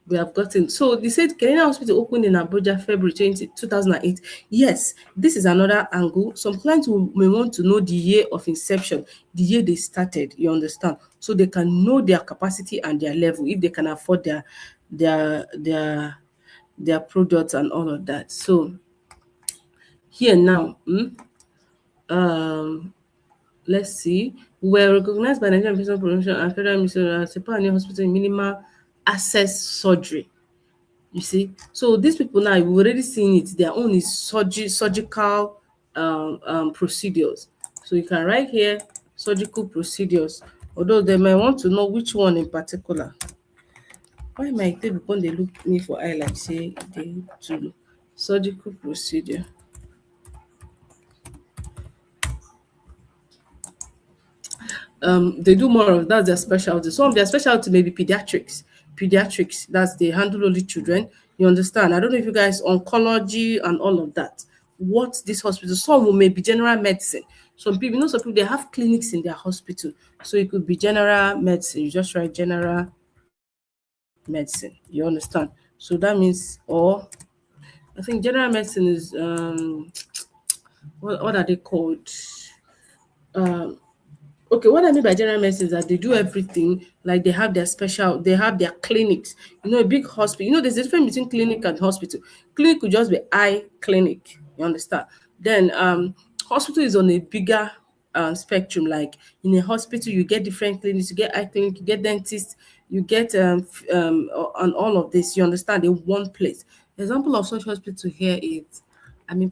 We have gotten. So they said Canadian Hospital opened in Abuja February 2008. Yes, this is another angle. Some clients may want to know the year of inception, the year they started. You understand? So they can know their capacity and their level if they can afford their their their products and all of that. So here now, um, let's see. We were recognized by Nigerian Personal Promotion and Federal Ministry as a pioneer hospital in minimal access surgery. You see, so these people now we've already seen it. Their own is surgical procedures. So you can write here surgical procedures. Although they might want to know which one in particular. Why might they become they look me for eye like say they to surgical procedure? They do more of that's their specialty. Some of their specialty may be pediatrics. Pediatrics, that's they handle only children. You understand? I don't know if you guys oncology and all of that. What this hospital, some will may be general medicine. Some people, some people they have clinics in their hospital. So it could be general medicine. You just write general medicine. You understand? So that means I think general medicine is what are they called? Um Okay, what I mean by general medicine is that they do everything. Like they have their clinics. A big hospital. There's a difference between clinic and hospital. Clinic could just be eye clinic. You understand? Then hospital is on a bigger spectrum. Like in a hospital, you get different clinics. You get eye clinic. You get dentist. You get and all of this. You understand? In one place. Example of such hospital here is,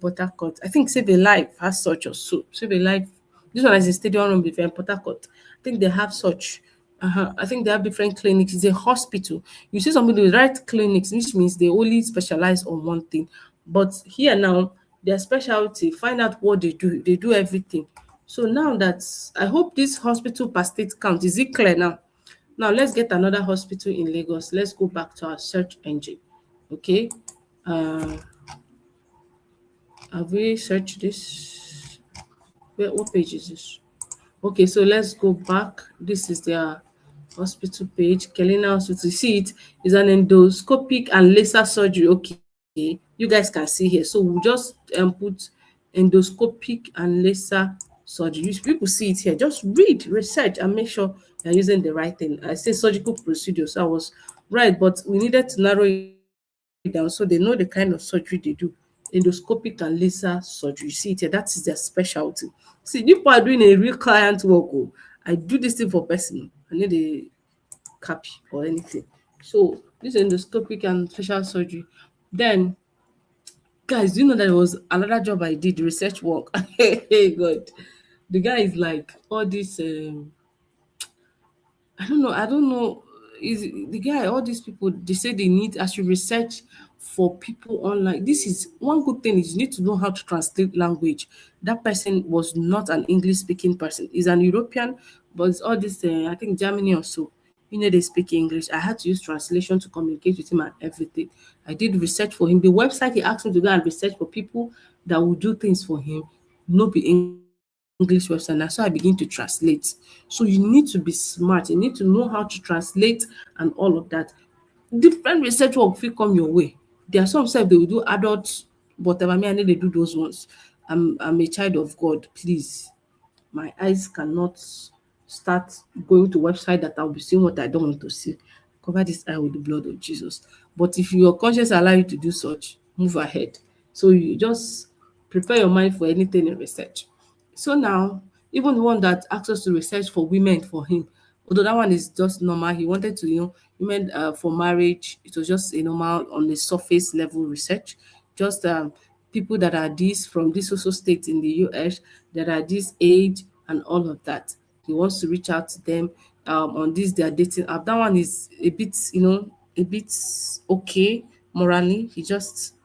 Port Harcourt. I think Save a Life has such also. Save a Life this one is a stadium room before in Port Harcourt. I think they have such. I think they have different clinics. It's a hospital. You see somebody with right clinics, which means they only specialize on one thing. But here now, their specialty, find out what they do. They do everything. So now I hope this hospital per state count. Is it clear now? Now let's get another hospital in Lagos. Let's go back to our search engine. Okay. Uh, have we searched this? What page is this? Okay, so let's go back. This is their hospital page. Kelina Hospital. You see it is an endoscopic and laser surgery. Okay, you guys can see here. So we'll just put endoscopic and laser surgery. People see it here. Just read, research, and make sure you're using the right thing. I say surgical procedure, so I was right, but we needed to narrow it down so they know the kind of surgery they do. Endoscopic and laser surgery. You see it here. That is their specialty. See, if people are doing a real client work, I do this thing for person. I need a copy or anything. So this endoscopic and facial surgery. Then, guys, do you know that there was another job I did, research work? Hey, God, the guy is like all this. I don't know. is the guy, all these people, they say they need, as you research for people online, this is one good thing, is you need to know how to translate language. That person was not an English speaking person, he's an European, but it's all this I think Germany or so, they speak English. I had to use translation to communicate with him and everything. I did research for him. The website he asked me to go and research for people that will do things for him, no be English website. That's why I begin to translate. So you need to be smart. You need to know how to translate and all of that. Different research work will come your way. There are some self they will do adult whatever. Me, I know they do those ones. I'm a child of God, please. My eyes cannot start going to website that I'll be seeing what I don't want to see. Cover this eye with the blood of Jesus. But if your conscience allow you to do such, move ahead. So you just prepare your mind for anything in research. So now, even the one that asked us to research for women for him, although that one is just normal, he wanted to, women for marriage. It was just a normal on the surface level research. Just people that are this from this social state in the US, that are this age and all of that. He wants to reach out to them on this their dating app. That one is a bit, a bit okay morally. He just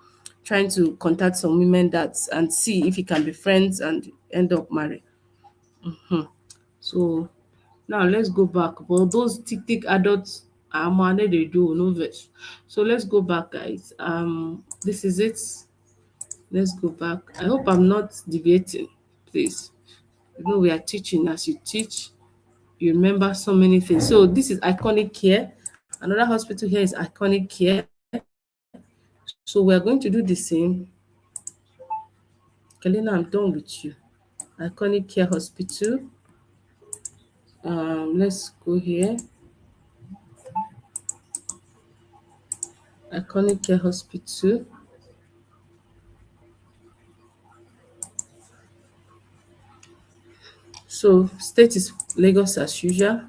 trying to contact some women that and see if he can be friends and end up married. So now let's go back. But those tick adults money they do no vex. So let's go back, guys. This is it. Let's go back. I hope I'm not deviating, please. We are teaching. As you teach, you remember so many things. So this is iconic care. Another hospital here is iconic care. So we're going to do the same. Kalina, I'm done with you. Iconic care hospital. Let's go here. Iconic care hospital. So state is Lagos as usual.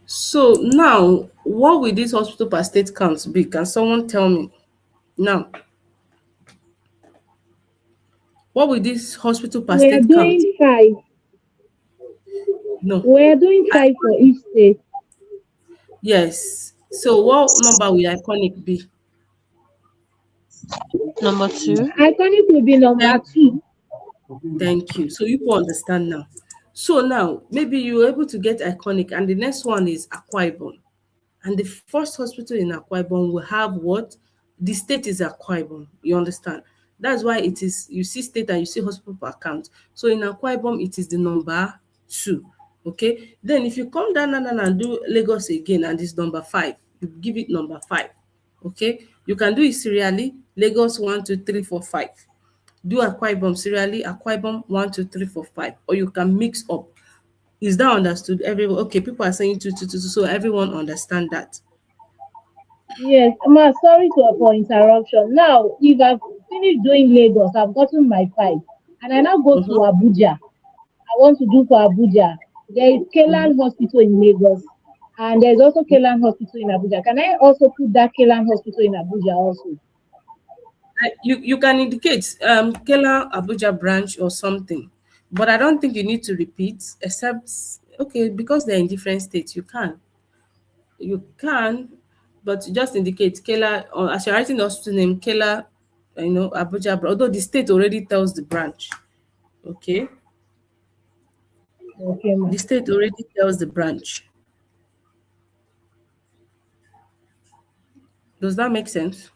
So now, what will this hospital per state count be? Can someone tell me? Now, what will this hospital per We're state count? doing five. No. We're doing I, five for each state. yes. So what number will iconic be? Number two. Iconic will be number Thank, two. thank you. So you will understand now. So now, maybe you're able to get iconic, and the next one is Akwa Ibom. And the first hospital in Akwa Ibom will have what? The state is Akwa Ibom. You understand? That's why it is, you see state and you see hospital per account. So in Akwa Ibom, it is the number 2. Okay. Then if you come down and do Lagos again, and it's number 5, you give it number 5. Okay. You can do it serially. Lagos 1, 2, 3, 4, 5. Do Akwa Ibom serially. Akwa Ibom 1, 2, 3, 4, 5. Or you can mix up. Is that understood? Everyone, okay, people are saying 2, 2, 2, 2, so everyone understand that. Yes, Ma, sorry for interruption. Now, if I've finished doing Lagos, I've gotten my five, and I now go to Mhm, Abuja. I want to do for Abuja. There is mhm. Kelan Hospital in Lagos, and there's also Kelan Hospital in Abuja. Can I also put that Kelan Hospital in Abuja also? You can indicate Kela Abuja branch or something, but I don't think you need to repeat, except okay, because they're in different states. You can, but just indicate Kela, or as you're writing the hospital name, Kela, Abuja. Although the state already tells the branch. Okay, Okay, Ma. the state already tells the branch. Does that make sense?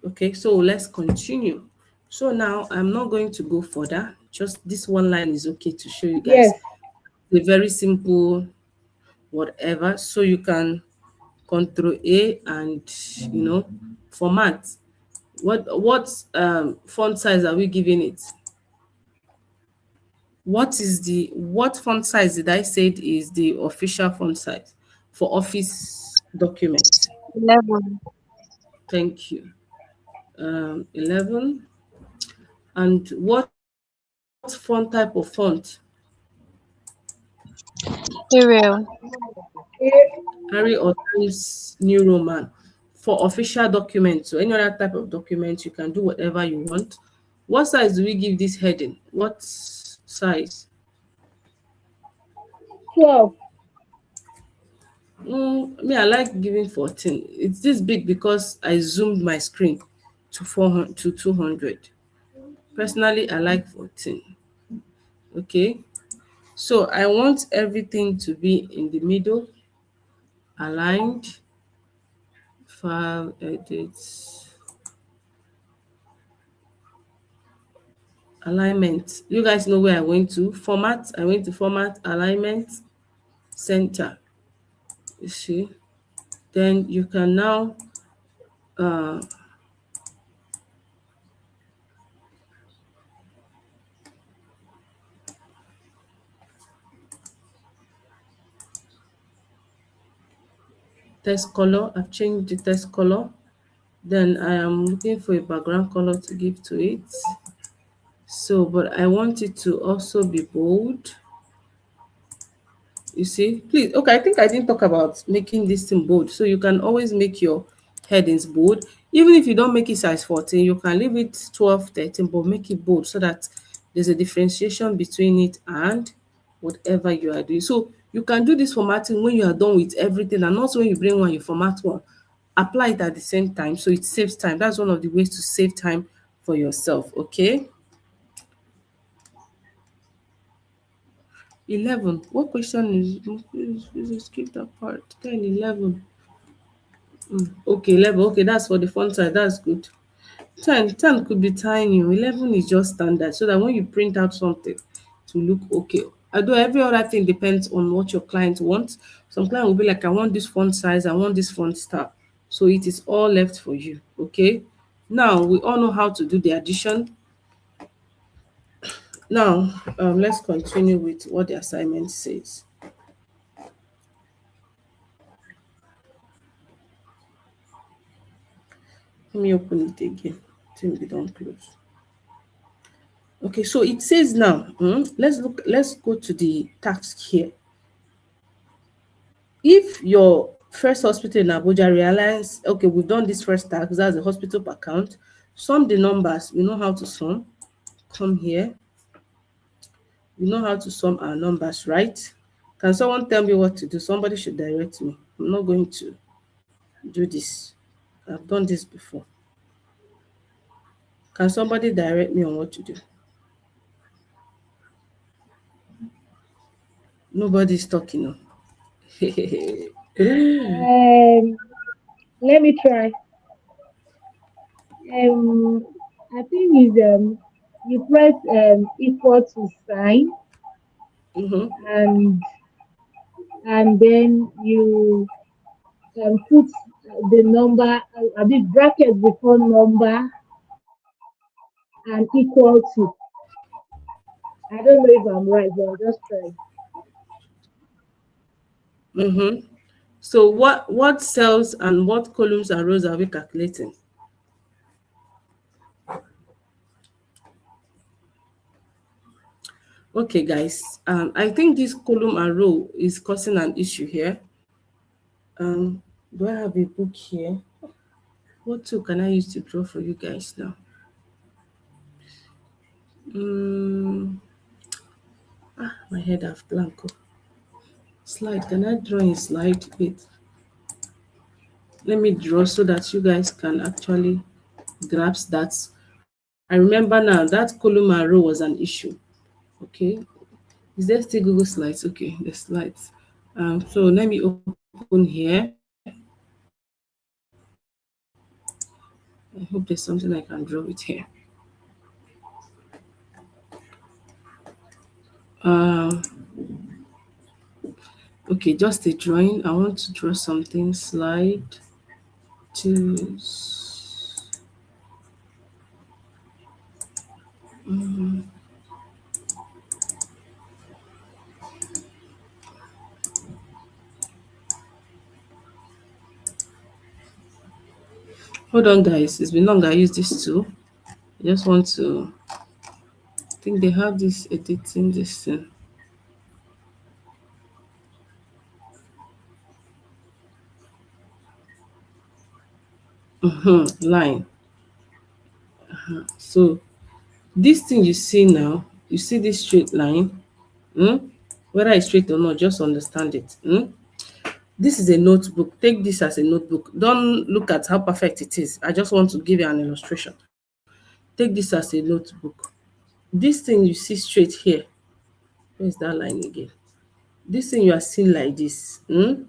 Okay, so let's continue. So now I'm not going to go further. Just this one line is okay to show you guys Yes, the very simple whatever. So you can control A and format. What font size are we giving it? What font size did I say is the official font size for office document? 11. Thank you. 11. And what font type of font? Arial. Harry or Times New Roman. For official documents or any other type of document, you can do whatever you want. What size do we give this heading? What size? 12. Me, I like giving 14. It's this big because I zoomed my screen to 400 to 200. Personally, I like 14. Okay. So I want everything to be in the middle, aligned, file, edit, alignment. You guys know where I went to? Format. I went to format, alignment, center. You see? Then you can now uh, text color. I've changed the text color. Then I am looking for a background color to give to it. So, but I want it to also be bold. You see, please. Okay, I think I didn't talk about making this thing bold. So you can always make your headings bold. Even if you don't make it size 14, you can leave it 12, 13, but make it bold so that there's a differentiation between it and whatever you are doing. So you can do this formatting when you are done with everything, and not when you bring one, you format one. Apply it at the same time so it saves time. That's one of the ways to save time for yourself. Okay. 11. What question is, please skip that part. 10, 11. Okay, 11. Okay, that's for the font size. That's good. 10 could be tiny. 11 is just standard so that when you print out something to look okay. Although every other thing depends on what your client wants. Some client will be like, I want this font size, I want this font style. So it is all left for you. Okay. Now we all know how to do the addition. Now let's continue with what the assignment says. Let me open it again. Till we don't close. Okay, so it says now, let's go to the task here. If your first hospital in Abuja realize, okay, we've done this first task, that's the hospital per account, sum the numbers, we know how to sum. Come here, we know how to sum our numbers, right? Can someone tell me what to do? Somebody should direct me. I'm not going to do this. I've done this before. Can somebody direct me on what to do? Nobody's talking now. Um, Let me try. Um, I think is you press equal to sign, Mm-hmm. and then you put the number, a big bracket before number and equal to. I don't know if I'm right, but I'll just try. Mm-hmm. So what cells and what columns and rows are we calculating? Okay, guys. I think this column and row is causing an issue here. Do I have a book here? What tool can I use to draw for you guys now? My head have blanco. Slide. Can I draw in slide? Wait. Let me draw so that you guys can actually grasp that. I remember now that column and row was an issue. Okay. Is there still Google Slides? Okay, the slides. So let me open here. I hope there's something I can draw with here. Um, okay, just a drawing. I want to draw something. Slide to. Hold on, guys. It's been long. I use this tool. I just want to. I think they have this editing this thing. Line. So this thing you see now, you see this straight line. Hmm? Whether it's straight or not, just understand it. This is a notebook. Take this as a notebook. Don't look at how perfect it is. I just want to give you an illustration. Take this as a notebook. This thing you see straight here, where's that line again? This thing you are seeing like this, this thing you are seeing like this,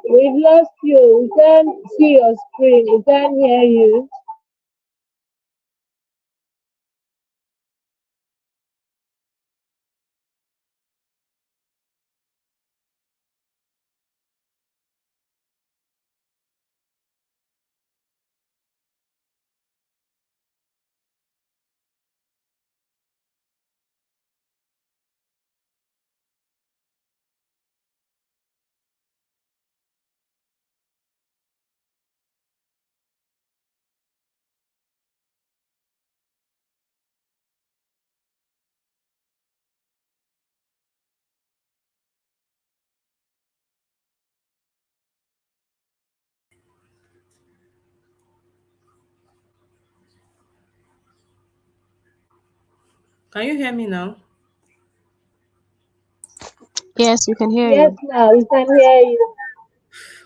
We've lost you. We can't see your screen. We can't hear you. Can you hear me now? Yes, we can hear Yes, you. now we can hear you.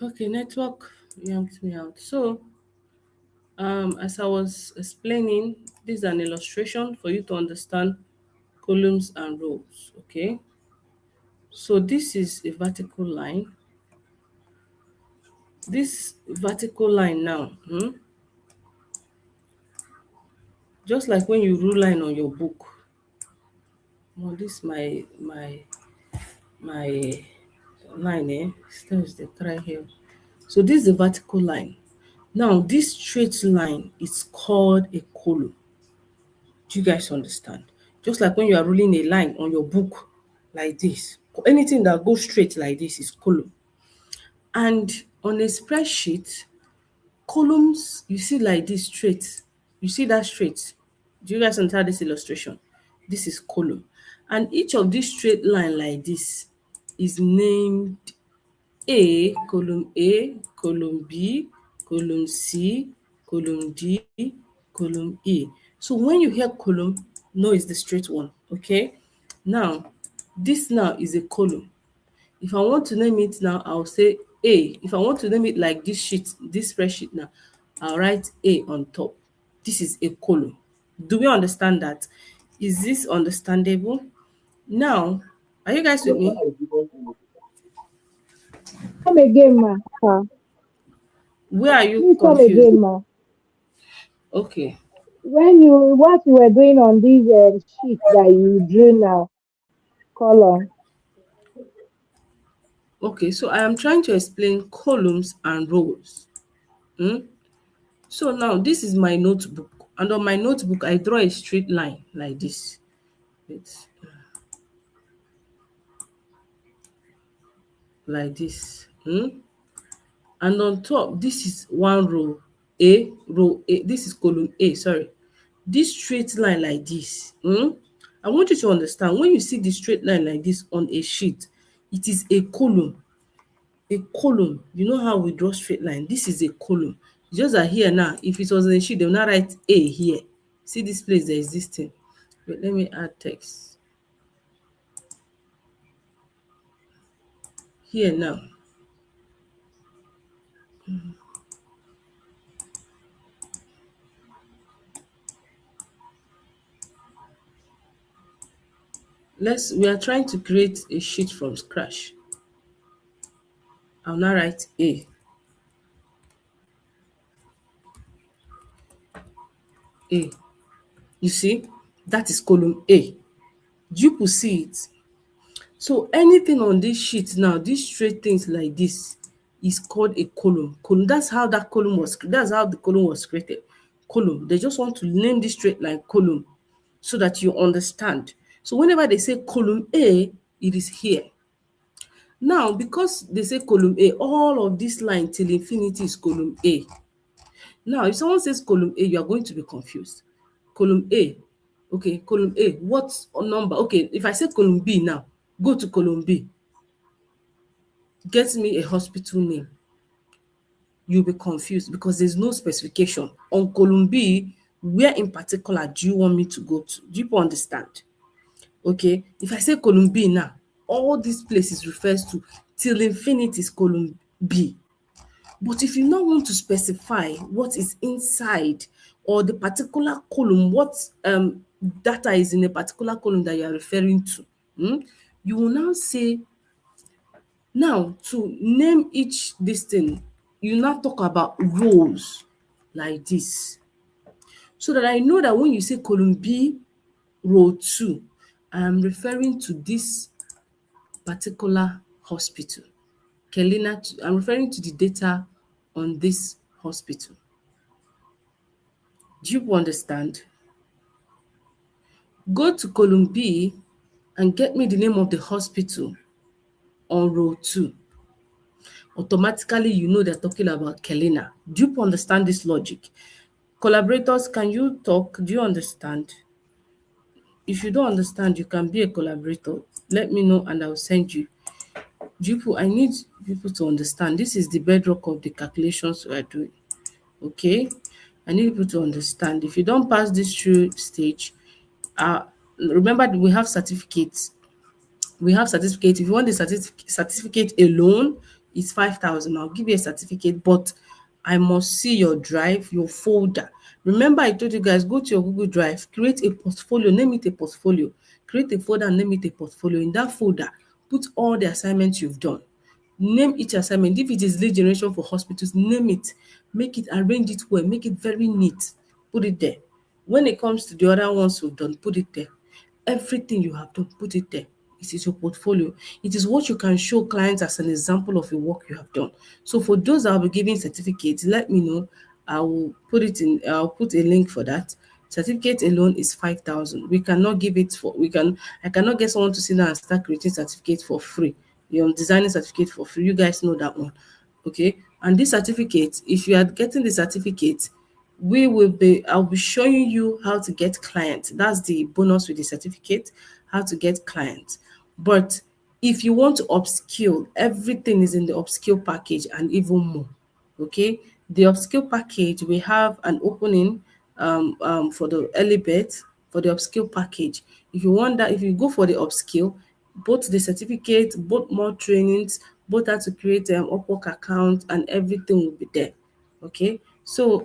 Okay, network yanked me out. So, as I was explaining, this is an illustration for you to understand columns and rows. Okay, so this is a vertical line. This vertical line now, just like when you rule line on your book. Oh, this my line, still is the try here. So this is the vertical line. Now this straight line is called a column. Do you guys understand? Just like when you are ruling a line on your book like this, anything that goes straight like this is column. And on a spreadsheet, columns you see like this straight. You see that straight. Do you guys understand this illustration? This is column. And each of these straight line like this is named A, column B, column C, column D, column E. So when you hear column, know it's the straight one, okay? Now, this now is a column. If I want to name it now, I'll say A. If I want to name it like this sheet, this spreadsheet now, I'll write A on top. This is a column. Do we understand that? Is this understandable? Now, are you guys with me? Come again, ma. Where are you Please come confused? again, ma. Okay. When you what you were doing on this sheet that you drew now, column. Okay, so I am trying to explain columns and rows. Hmm? So now this is my notebook, and on my notebook I draw a straight line like this. Wait, like this. And on top, this is one row A, this is column A, sorry. This straight line like this, I want you to understand, when you see the straight line like this on a sheet, it is a column. A column, you know how we draw straight line? This is a column. Just that here now, if it was in a sheet, they will not write A here. See this place, there is this thing. Wait, let me add text. Here now, we are trying to create a sheet from scratch. I'll now write A. A. You see, that is column A. Do you see it? So anything on this sheet now, these straight things like this is called a column. Column. That's how that column was. That's how the column was created. Column. They just want to name this straight line column so that you understand. So whenever they say column A, it is here. Now, because they say column A, all of this line till infinity is column A. Now, if someone says column A, you are going to be confused. Column A, okay, column A, what number? Okay, if I say column B now, go to column B, get me a hospital name. You'll be confused because there's no specification. On column B, where in particular do you want me to go to? Do you understand? Okay, if I say column B now, all these places refers to till infinity is column B. But if you now want to specify what is inside or the particular column, what data is in a particular column that you are referring to, you will now say, now to name each this thing, you now talk about rows like this. So that I know that when you say column B, row 2, I am referring to this particular hospital. Kelina, I'm referring to the data on this hospital. Do you understand? Go to column B and get me the name of the hospital on row 2. Automatically, you know they're talking about Kelina. Do you understand this logic? Collaborators, can you talk? Do you understand? If you don't understand, you can be a collaborator. Let me know and I'll send you. I need people to understand. This is the bedrock of the calculations we are doing. Okay? I need people to understand. If you don't pass this through stage, uh, remember we have certificates. If you want the certificate alone, it's 5,000. I'll give you a certificate, but I must see your drive, your folder. Remember, I told you guys, go to your Google Drive, create a portfolio, name it a portfolio. Create a folder and name it a portfolio. In that folder, put all the assignments you've done. Name each assignment. If it is lead generation for hospitals, name it. Make it, arrange it well, make it very neat. Put it there. When it comes to the other ones you've done, put it there. Everything you have done, put it there. It is your portfolio. It is what you can show clients as an example of the work you have done. So for those that will be giving certificates, let me know. I'll put a link for that. Certificate alone is 5,000. We cannot give it for I cannot get someone to sit down and start creating certificates for free. You're designing certificate for free. You guys know that one. Okay. And this certificate, if you are getting the certificate, I'll be showing you how to get clients. That's the bonus with the certificate, how to get clients. But if you want to upskill, everything is in the upskill package and even more. Okay, the upskill package, we have an opening for the early bird for the upskill package. If you want that, if you go for the upskill, both the certificate, both more trainings, both how to create an Upwork account and everything will be there. Okay, so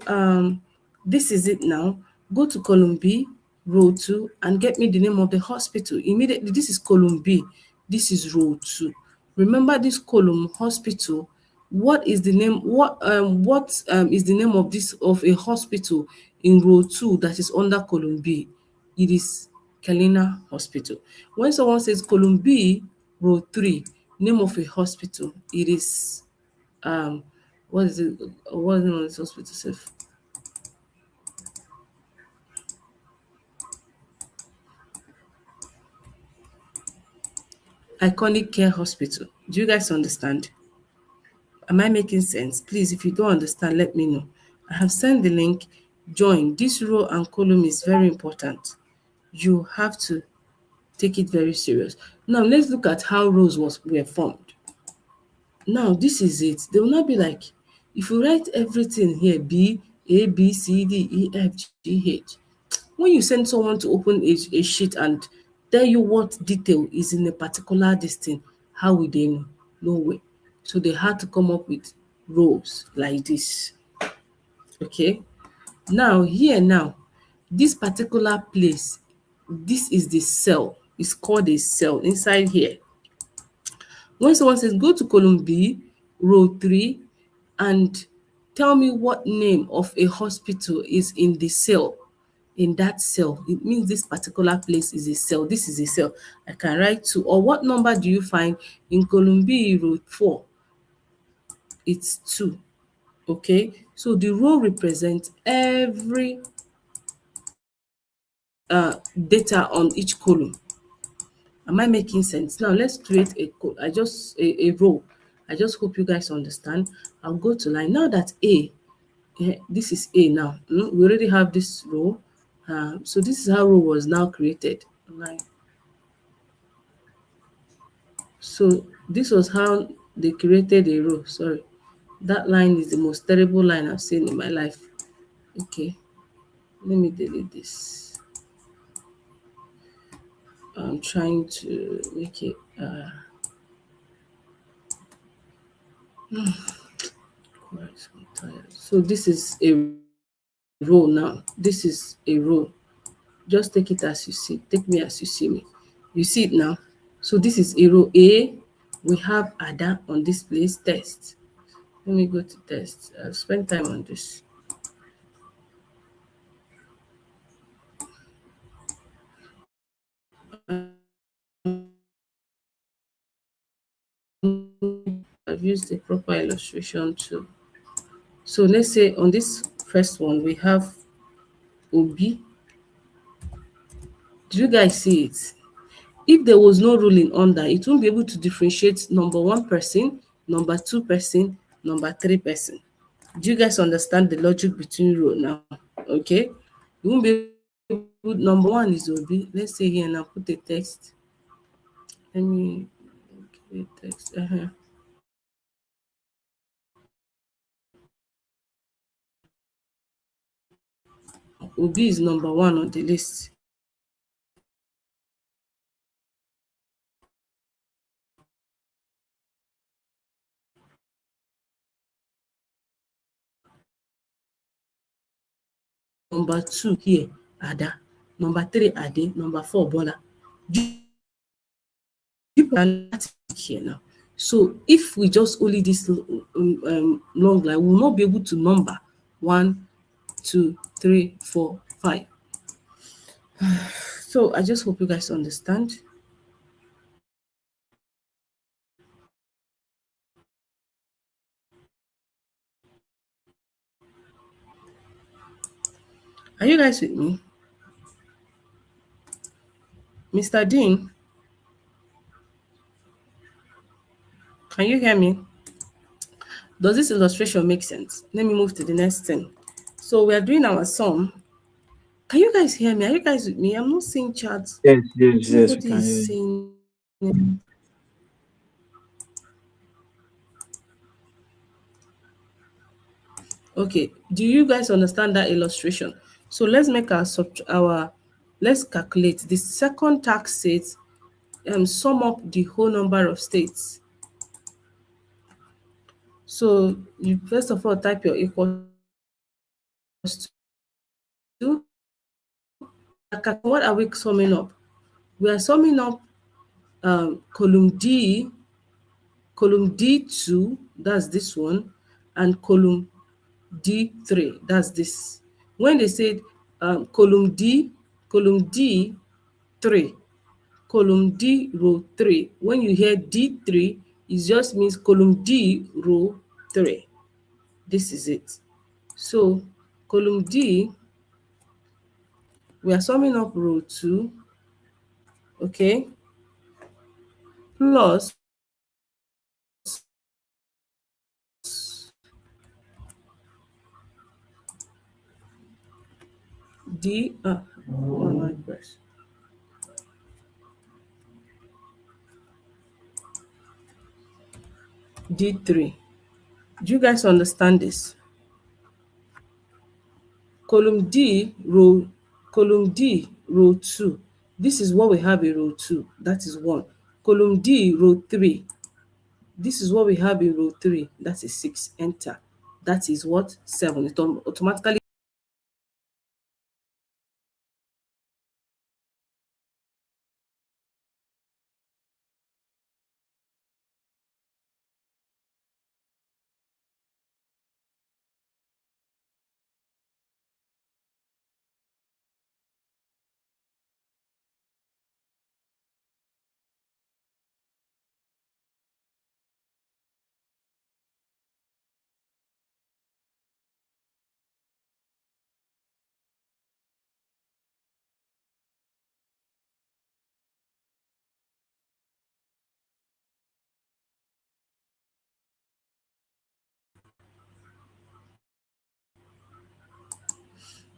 this is it now. Go to column B, row 2, and get me the name of the hospital. Immediately, this is column B, this is row 2. Remember this column, hospital. What is the name? What is the name of this of a hospital in row 2 that is under column B? It is Kelina Hospital. When someone says column B, row 3, Name of a hospital. It is um what is it? What is the name of this hospital self? Iconic Care Hospital. Do you guys understand? Am I making sense? Please, if you don't understand, let me know. I have sent the link. Join. This row and column is very important. You have to take it very serious. Now let's look at how rows were formed. Now this is it. They will not be like, if you write everything here, B, A, B, C, D, E, F, G, H. When you send someone to open a sheet and tell you what detail is in a particular this thing, how will they know? No way. So they had to come up with rows like this. Okay. Now here now, this particular place, this is the cell. It's called a cell inside here. When someone says go to column B, row 3, and tell me what name of a hospital is in the cell, in that cell, it means this particular place is a cell. This is a cell. I can write 2. Or what number do you find in column B, row 4? It's 2. Okay, so the row represents every data on each column. Am I making sense? Now let's create a row. I just hope you guys understand. I'll go to line. Now that A, this is A now. We already have this row. So this is how row was now created. Line. So this was how they created a row. Sorry. That line is the most terrible line I've seen in my life. Okay. Let me delete this. I'm trying to make it Christ, I'm tired. So this is a row now. This is a row. Just take it as you see. Take me as you see me. You see it now. So this is a row A. We have Ada on this place. Test. Let me go to test. I've spent time on this. I've used a proper illustration too. So let's say on this first one we have Obi. Do you guys see it? If there was no ruling under, it won't be able to differentiate number 1 person, number 2 person, number 3 person. Do you guys understand the logic between row now? Okay. You won't be able, number 1 is Obi. Let's say here now, put a text. Let me create text. Obi is number 1 on the list. Number 2 here, Ada. Number 3, Ade. Number 4, Bola. And here now. So if we just only this long line, we will not be able to number 1, 2, 3, 4, 5. So I just hope you guys understand. Are you guys with me? Mr. Dean, can you hear me? Does this illustration make sense? Let me move to the next thing. So we are doing our sum. Can you guys hear me? Are you guys with me? I'm not seeing chats. Yes, yes, yes, we Nobody can hear is you. saying. Okay, do you guys understand that illustration? So let's make let's calculate the second tax state and sum up the whole number of states. So you first of all type your equals to. What are we summing up? We are summing up column D2, that's this one, and column D3, that's this. When they said column D3, column D row 3, when you hear D3, It just means column D, row 3. This is it. So column D, we are summing up row 2, okay, plus what am I press? D3. Do you guys understand this? Column D, row 2. This is what we have in row 2. That is 1. Column D, row 3. This is what we have in row 3. That is 6. Enter. That is what? 7. It automatically.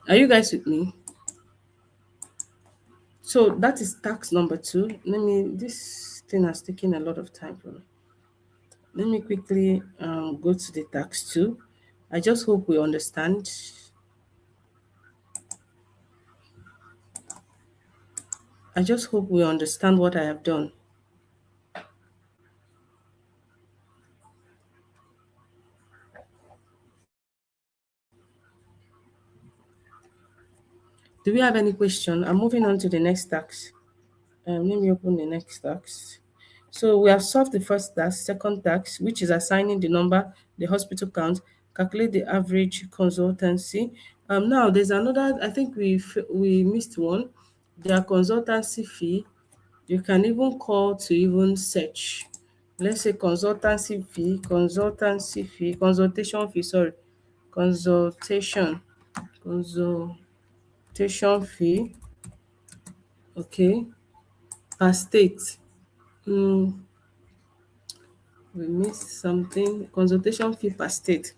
Are you guys with me? So that is tax number 2. This thing has taken a lot of time for me. Let me quickly go to the tax 2. I just hope we understand. I just hope we understand what I have done. Do we have any question? I'm moving on to the next tax. Let me open the next tax. So we have solved the first tax, second tax, which is assigning the number, the hospital count, calculate the average consultancy. Now there's another. I think we missed one. Their consultancy fee. You can even call to even search. Let's say consultation fee. Sorry, consultation, consultation fee. Okay, per state. Mm, we missed something. Consultation fee per state.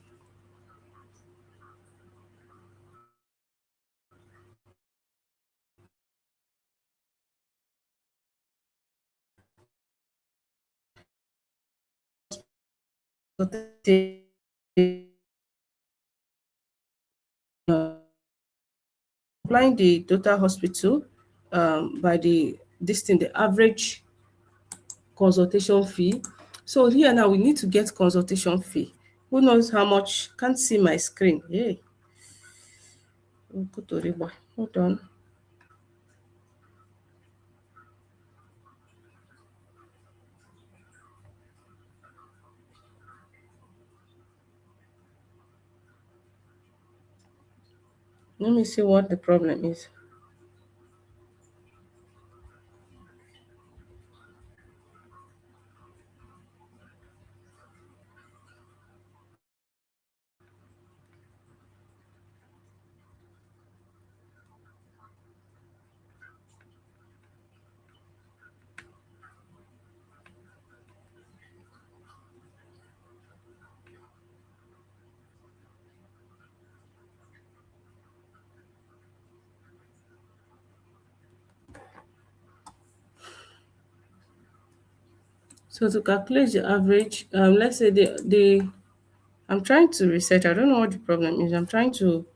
Applying the total hospital by the average consultation fee. So here now we need to get consultation fee. Who knows how much? Can't see my screen. Hey, hold on. Let me see what the problem is. So to calculate the average, let's say I'm trying to reset. I don't know what the problem is. I'm trying to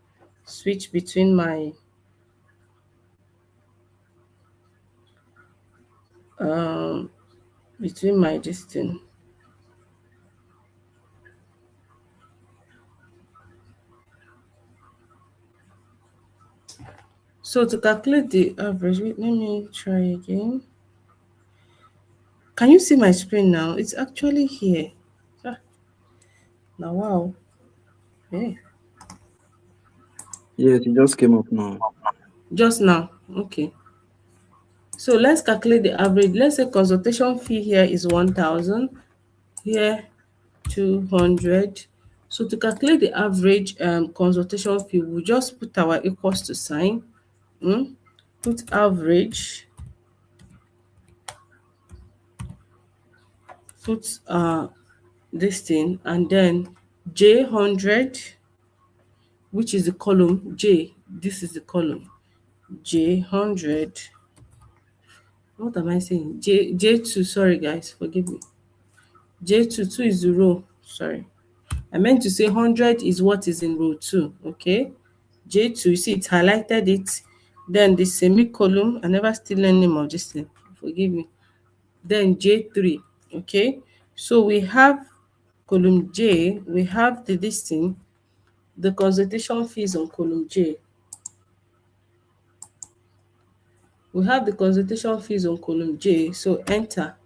switch um between my distance. So to calculate the average, wait, let me try again. Can you see my screen now? It's actually here. Ah, now wow. Hey, Yes, it just came up now. just now. Okay. So let's calculate the average. Let's say consultation fee here is 1,000. here 200. So to calculate the average consultation fee, we just put our equals to sign. mm, Put average, put this thing, and then J100, which is the column J. This is the column J100. What am I saying? J2. Sorry, guys, forgive me. J2, two is the row. Sorry, I meant to say 100 is what is in row 2. Okay, J2. You see, it highlighted it. Then the semicolon. I never still learn name of this thing. Forgive me. Then J3. Okay, so we have column J. We have the this thing. The consultation fees on column J. We have the consultation fees on column J. So enter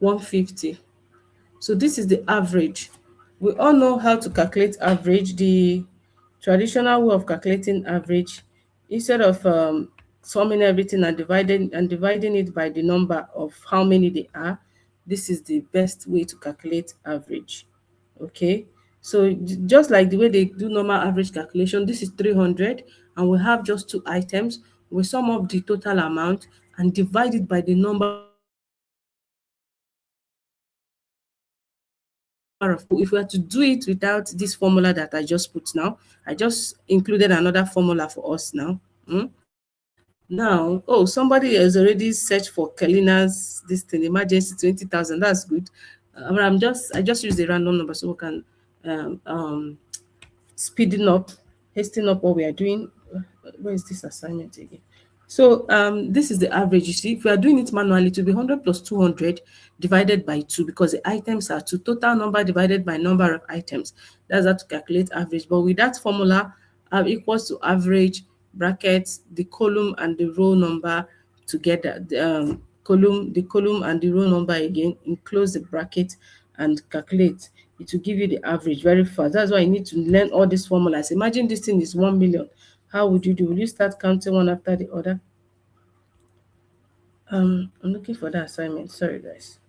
150. So this is the average. We all know how to calculate average. The traditional way of calculating average, instead of summing everything and dividing it by the number of how many they are, this is the best way to calculate average. Okay, so just like the way they do normal average calculation, this is 300, and we have just two items. We sum up the total amount and divide it by the number of people. If we are to do it without this formula that I just put now, I just included another formula for us now. Now, oh, somebody has already searched for Kalina's this thing, emergency 20,000. That's good. I just use a random number so we can speeding up, hastening up what we are doing. Where is this assignment again? So this is the average. You see, if we are doing it manually, it will be 100 plus 200 divided by 2, because the items are 2. Total number divided by number of items. That's how to calculate average. But with that formula, equals to average brackets, the column and the row number together. The column and the row number again, enclose the bracket and calculate. It will give you the average very fast. That's why you need to learn all these formulas. Imagine this thing is 1 million. How would you do? Will you start counting one after the other? I'm looking for that assignment. Sorry, guys.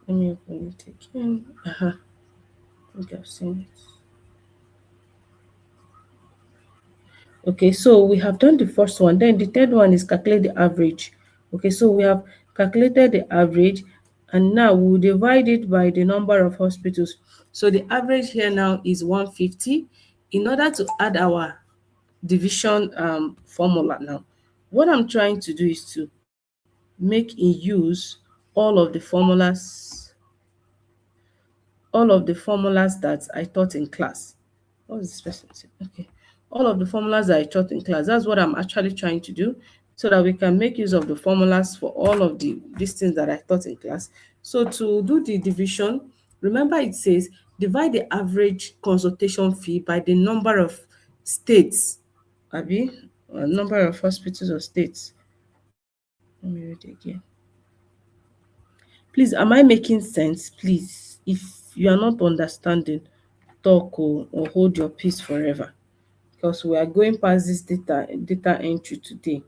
Let me open it again. I think I've seen it. Okay, so we have done the first one. Then the third one is calculate the average. Okay, so we have calculated the average, and now we'll divide it by the number of hospitals. So the average here now is 150. In order to add our division formula now, what I'm trying to do is to make in use all of the formulas that I taught in class. What was this person saying? Okay. All of the formulas that I taught in class. That's what I'm actually trying to do, so that we can make use of the formulas for all of these things that I taught in class. So to do the division, remember it says divide the average consultation fee by the number of states, Abi, number of hospitals or states. Let me read it again. Please, am I making sense? Please, if you are not understanding, talk or hold your peace forever, because we are going past this data entry today.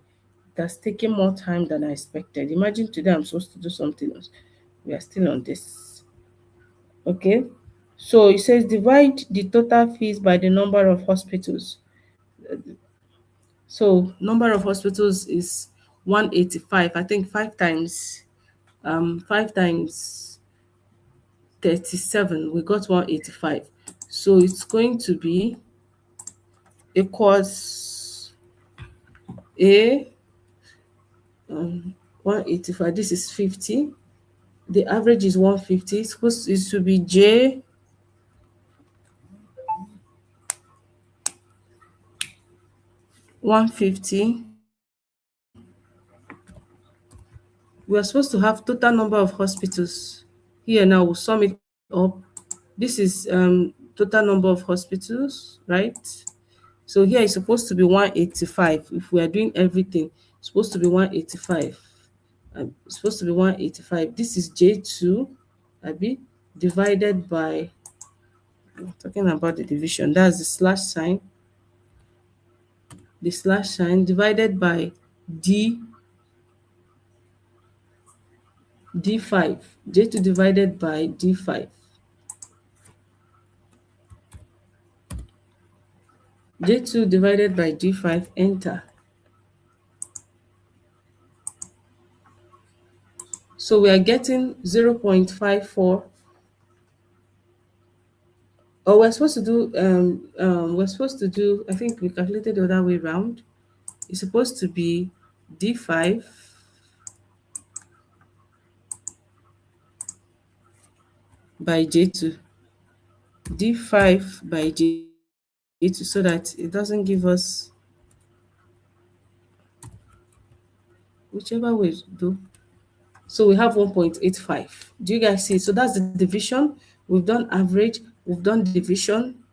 It has taken more time than I expected. Imagine today I'm supposed to do something else. We are still on this. Okay. So it says divide the total fees by the number of hospitals. So number of hospitals is 185. I think five times 37, we got 185. So it's going to be equals a 185. This is 50. The average is 150. It should be J 150. We are supposed to have total number of hospitals. Here now we'll sum it up. This is total number of hospitals, right? So here it's supposed to be 185. If we are doing everything, it's supposed to be 185. It's supposed to be 185. This is J2, Abi, divided by, I'm talking about the division. That's the slash sign divided by D5, J2 divided by D5. J2 divided by D5, enter. So we are getting 0.54, or we're supposed to do, I think we calculated the other way around. It's supposed to be D5 by J2. D5 by J2 so that it doesn't give us whichever way though. So we have 1.85. Do you guys see? So that's the division. We've done average, we've done division.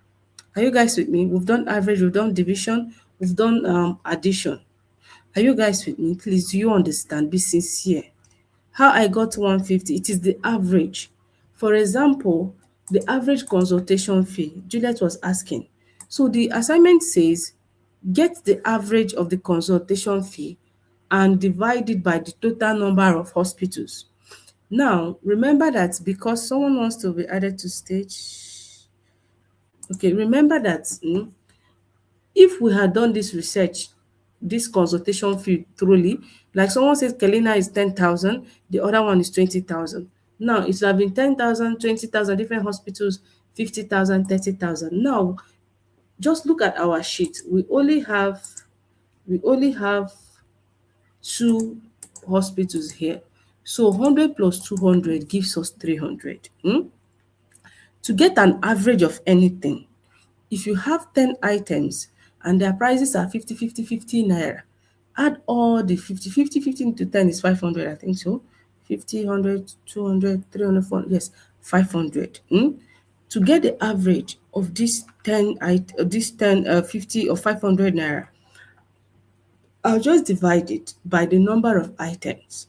Are you guys with me? We've done average, we've done division, we've done addition. Are you guys with me? Please, do you understand? Be sincere. How I got 150, it is the average. For example, the average consultation fee, Juliet was asking. So the assignment says, get the average of the consultation fee and divide it by the total number of hospitals. Now, remember that because someone wants to be added to stage. Okay, remember that if we had done this research, this consultation fee truly, like someone says Kelina is 10,000, the other one is 20,000. Now it's have been 10,000, 20,000, different hospitals, 50,000, 30,000. Now just look at our sheet. We only have two hospitals here. So 100 plus 200 gives us 300. To get an average of anything, if you have 10 items and their prices are 50, 50, 50 naira, add all the 50, 50, 50 into 10 is 500, I think so. 50, 100, 200, 300, 400, yes, 500. To get the average of this 10, 50 or 500 naira, I'll just divide it by the number of items.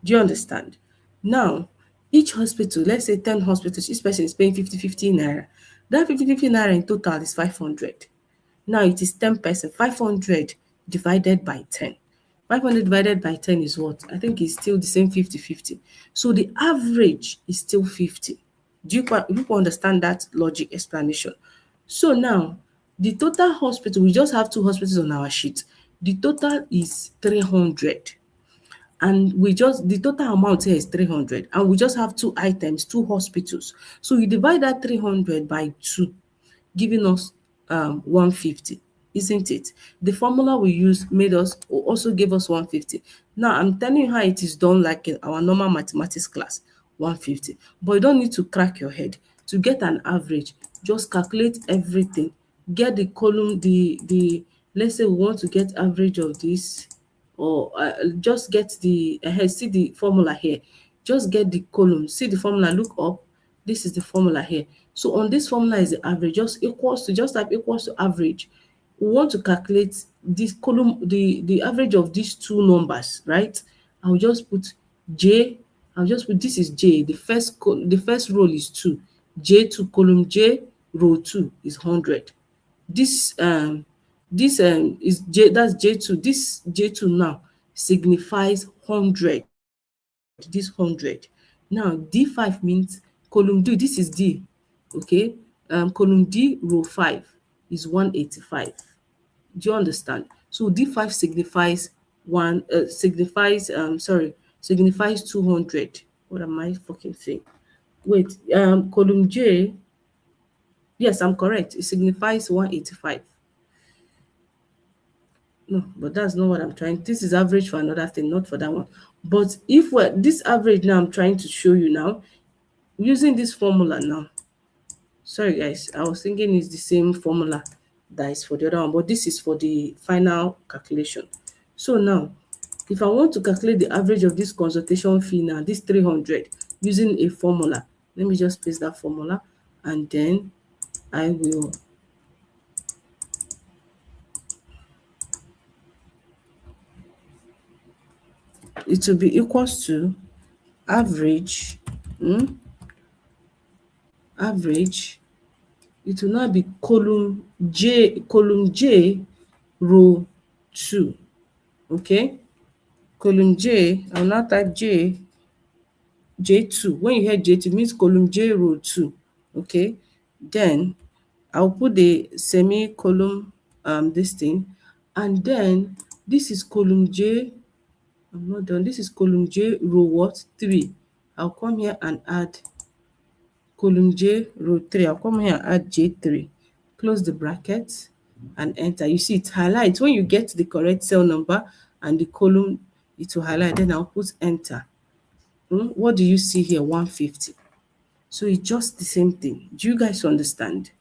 Do you understand? Now, each hospital, let's say 10 hospitals, each person is paying 50, 50 naira. That 50, 50 naira in total is 500. Now it is 10%, 500 divided by 10. 500 divided by 10 is what? I think it's still the same 50, 50. So the average is still 50. Do you understand that logic explanation? So now, the total hospital, we just have two hospitals on our sheet. The total is 300, and the total amount here is 300, and we just have two items, two hospitals. So you divide that 300 by 2, giving us 150, isn't it? The formula we used also gave us 150. Now I'm telling you how it is done, like in our normal mathematics class. 150, but you don't need to crack your head. To get an average, just calculate everything, get the column, the let's say we want to get average of this, or just get the see the formula here. Just get the column, see the formula, look up. This is the formula here. So on this formula is the average, just type equals to average. We want to calculate this column, the average of these two numbers, right? I'll just put J. I'll just put, this is J. The first row is 2. J2, column J, row 2 is 100. This is J, that's J2. This J2 now signifies 100. This 100. Now D5 means column D, this is D. Okay. Column D, row 5 is 185. Do you understand? So D5 signifies 200. What am I fucking saying? Wait, column J, yes, I'm correct. It signifies 185. No, but that's not what I'm trying. This is average for another thing, not for that one. But if this average now, I'm trying to show you now, using this formula now. Sorry guys, I was thinking it's the same formula that is for the other one, but this is for the final calculation. So now, if I want to calculate the average of this consultation fee now, this 300, using a formula, let me just paste that formula, and then I will it will be equals to average, average, it will now be column J, row 2. Okay, column J, I'll now type J, J2. When you hear J2, it means column J, row 2. Okay. Then I'll put the semicolon this thing. And then this is column J. I'm not done. This is column J, row what? 3. I'll come here and add column J, row 3. I'll come here and add J3. Close the bracket and enter. You see it highlights. When you get the correct cell number and the column, it will highlight. Then I'll put enter. What do you see here? 150. So it's just the same thing. Do you guys understand?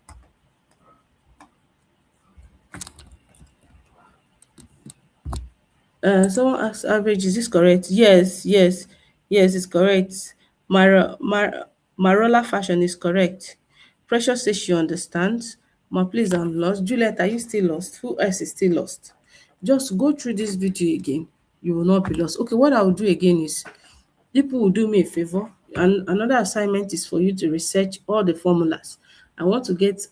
Someone asked average, is this correct? Yes, yes, yes, it's correct. Marola fashion is correct. Precious says she understands. Ma, please, I'm lost. Juliet, are you still lost? Who else is still lost? Just go through this video again. You will not be lost. Okay, what I'll do again is people will do me a favor. And another assignment is for you to research all the formulas. I want to get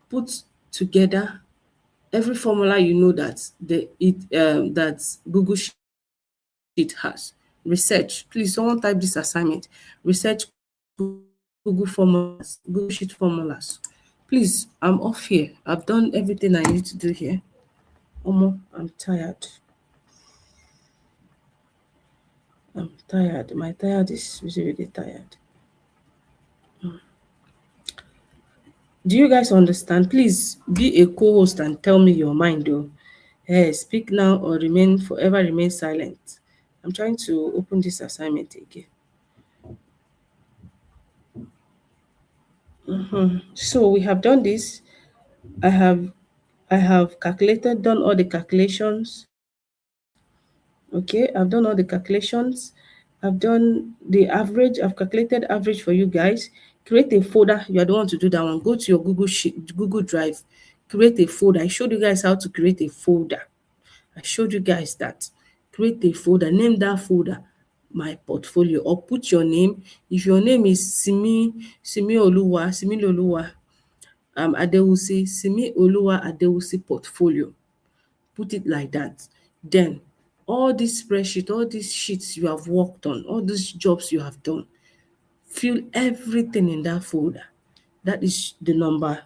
put together every formula you know that that Google Sheet has. Research. Please, someone type this assignment. Research Google formulas, Google Sheet formulas. Please, I'm off here. I've done everything I need to do here. Omo, I'm tired. I'm tired. My tired is really, really tired. Do you guys understand? Please be a co-host and tell me your mind though. Hey, speak now or forever remain silent. I'm trying to open this assignment again. So we have done this. I have I have done all the calculations. Okay, I've done all the calculations. I've done the average. I've calculated average for you guys. Create a folder. You are the one to do that one. Go to your Google Sheet, Google Drive. Create a folder. I showed you guys how to create a folder. I showed you guys that. Create a folder. Name that folder my portfolio or put your name. If your name is Simi Oluwa Adewusi, Simi Oluwa Adewusi portfolio. Put it like that. Then all these spreadsheet, all these sheets you have worked on, all these jobs you have done, fill everything in that folder. That is the number.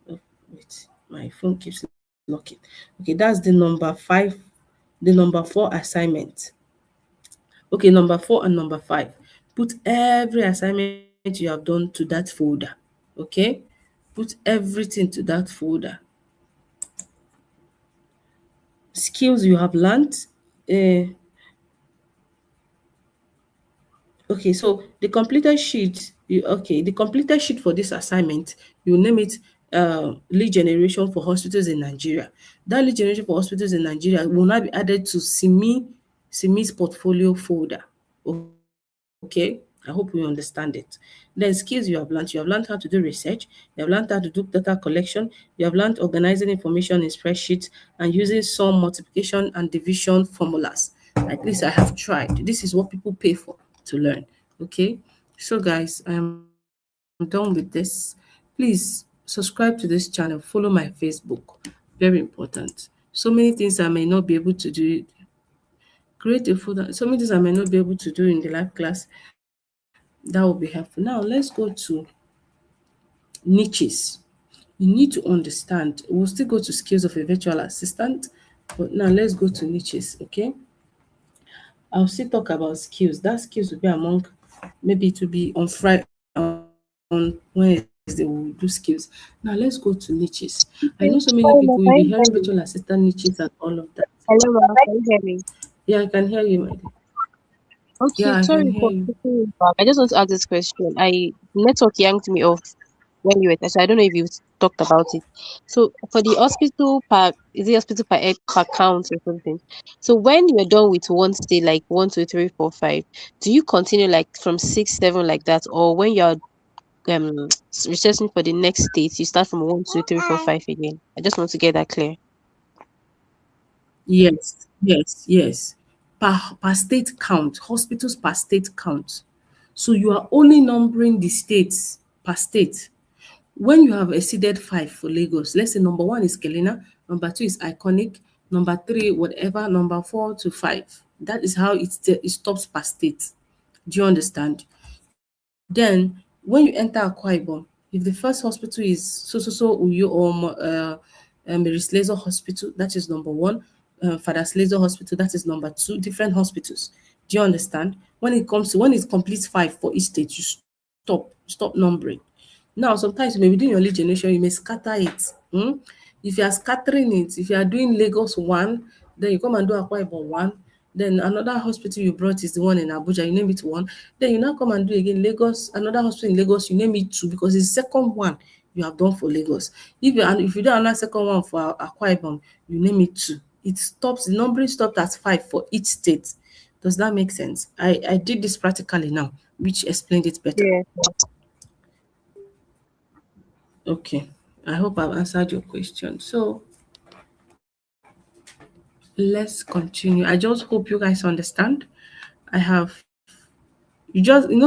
Oh, wait, my phone keeps locking. Okay, that's the number 5, the number 4 assignment. Okay, number 4 and number 5. Put every assignment you have done to that folder. Okay, put everything to that folder. Skills you have learned. Uh, Okay, so the completed sheet for this assignment, you name it lead generation for hospitals in Nigeria. That lead generation for hospitals in Nigeria will now be added to Simi's portfolio folder. Okay, I hope you understand it. Then skills you have learned how to do research, you have learned how to do data collection, you have learned organizing information in spreadsheets and using sum, multiplication, and division formulas. At least I have tried. This is what people pay for to learn. Okay. So guys, I am done with this. Please subscribe to this channel, follow my Facebook. Very important. So many things I may not be able to do. Create a folder. So many things I may not be able to do in the live class. That will be helpful. Now let's go to niches. You need to understand. We'll still go to skills of a virtual assistant, but now let's go to niches. Okay. I'll still talk about skills. That skills will be among, maybe it will be on Friday, on Wednesday, we'll do skills. Now let's go to niches. I know so many people, you'll be hearing Sorry, ma, virtual can you hear assistant me? niches and all of that. Hello, ma, can you hear me? Yeah, I can hear you, my dear. Okay, Yeah, I can sorry hear for you. putting you back. I just want to ask this question. I network yanked me off when you were touching. I don't know if you talked about it. So for the hospital per, is it hospital per count or something? So when you're done with one state, like 1, 2, 3, 4, 5, do you continue like from 6, 7 like that, or when you're um researching for the next state, you start from 1, 2, 3, 4, 5 again? I just want to get that clear. Yes, yes, yes. Per state count, hospitals per state count. So you are only numbering the states per state. When you have exceeded 5 for Lagos, let's say number 1 is Kelena, number 2 is Iconic, number 3 whatever, number 4 to 5. That is how it stops per state. Do you understand? Then when you enter Akwa Ibom, if the first hospital is Uyo or Mary Slessor Hospital, that is number one. Father Slessor Hospital, that is number two. Different hospitals. Do you understand? When it completes five for each state, you stop numbering. Now, sometimes maybe within your lead generation, you may scatter it. If you are scattering it, if you are doing Lagos one, then you come and do Akwa Ibom one, then another hospital you brought is the one in Abuja, you name it one. Then you now come and do again Lagos, another hospital in Lagos, you name it two because it's the second one you have done for Lagos. If you do another second one for Akwa Ibom, you name it two. It stops, the numbering stopped at five for each state. Does that make sense? I did this practically now, which explained it better. Yeah. Okay. I hope I've answered your question. So let's continue. I just hope you guys understand. I have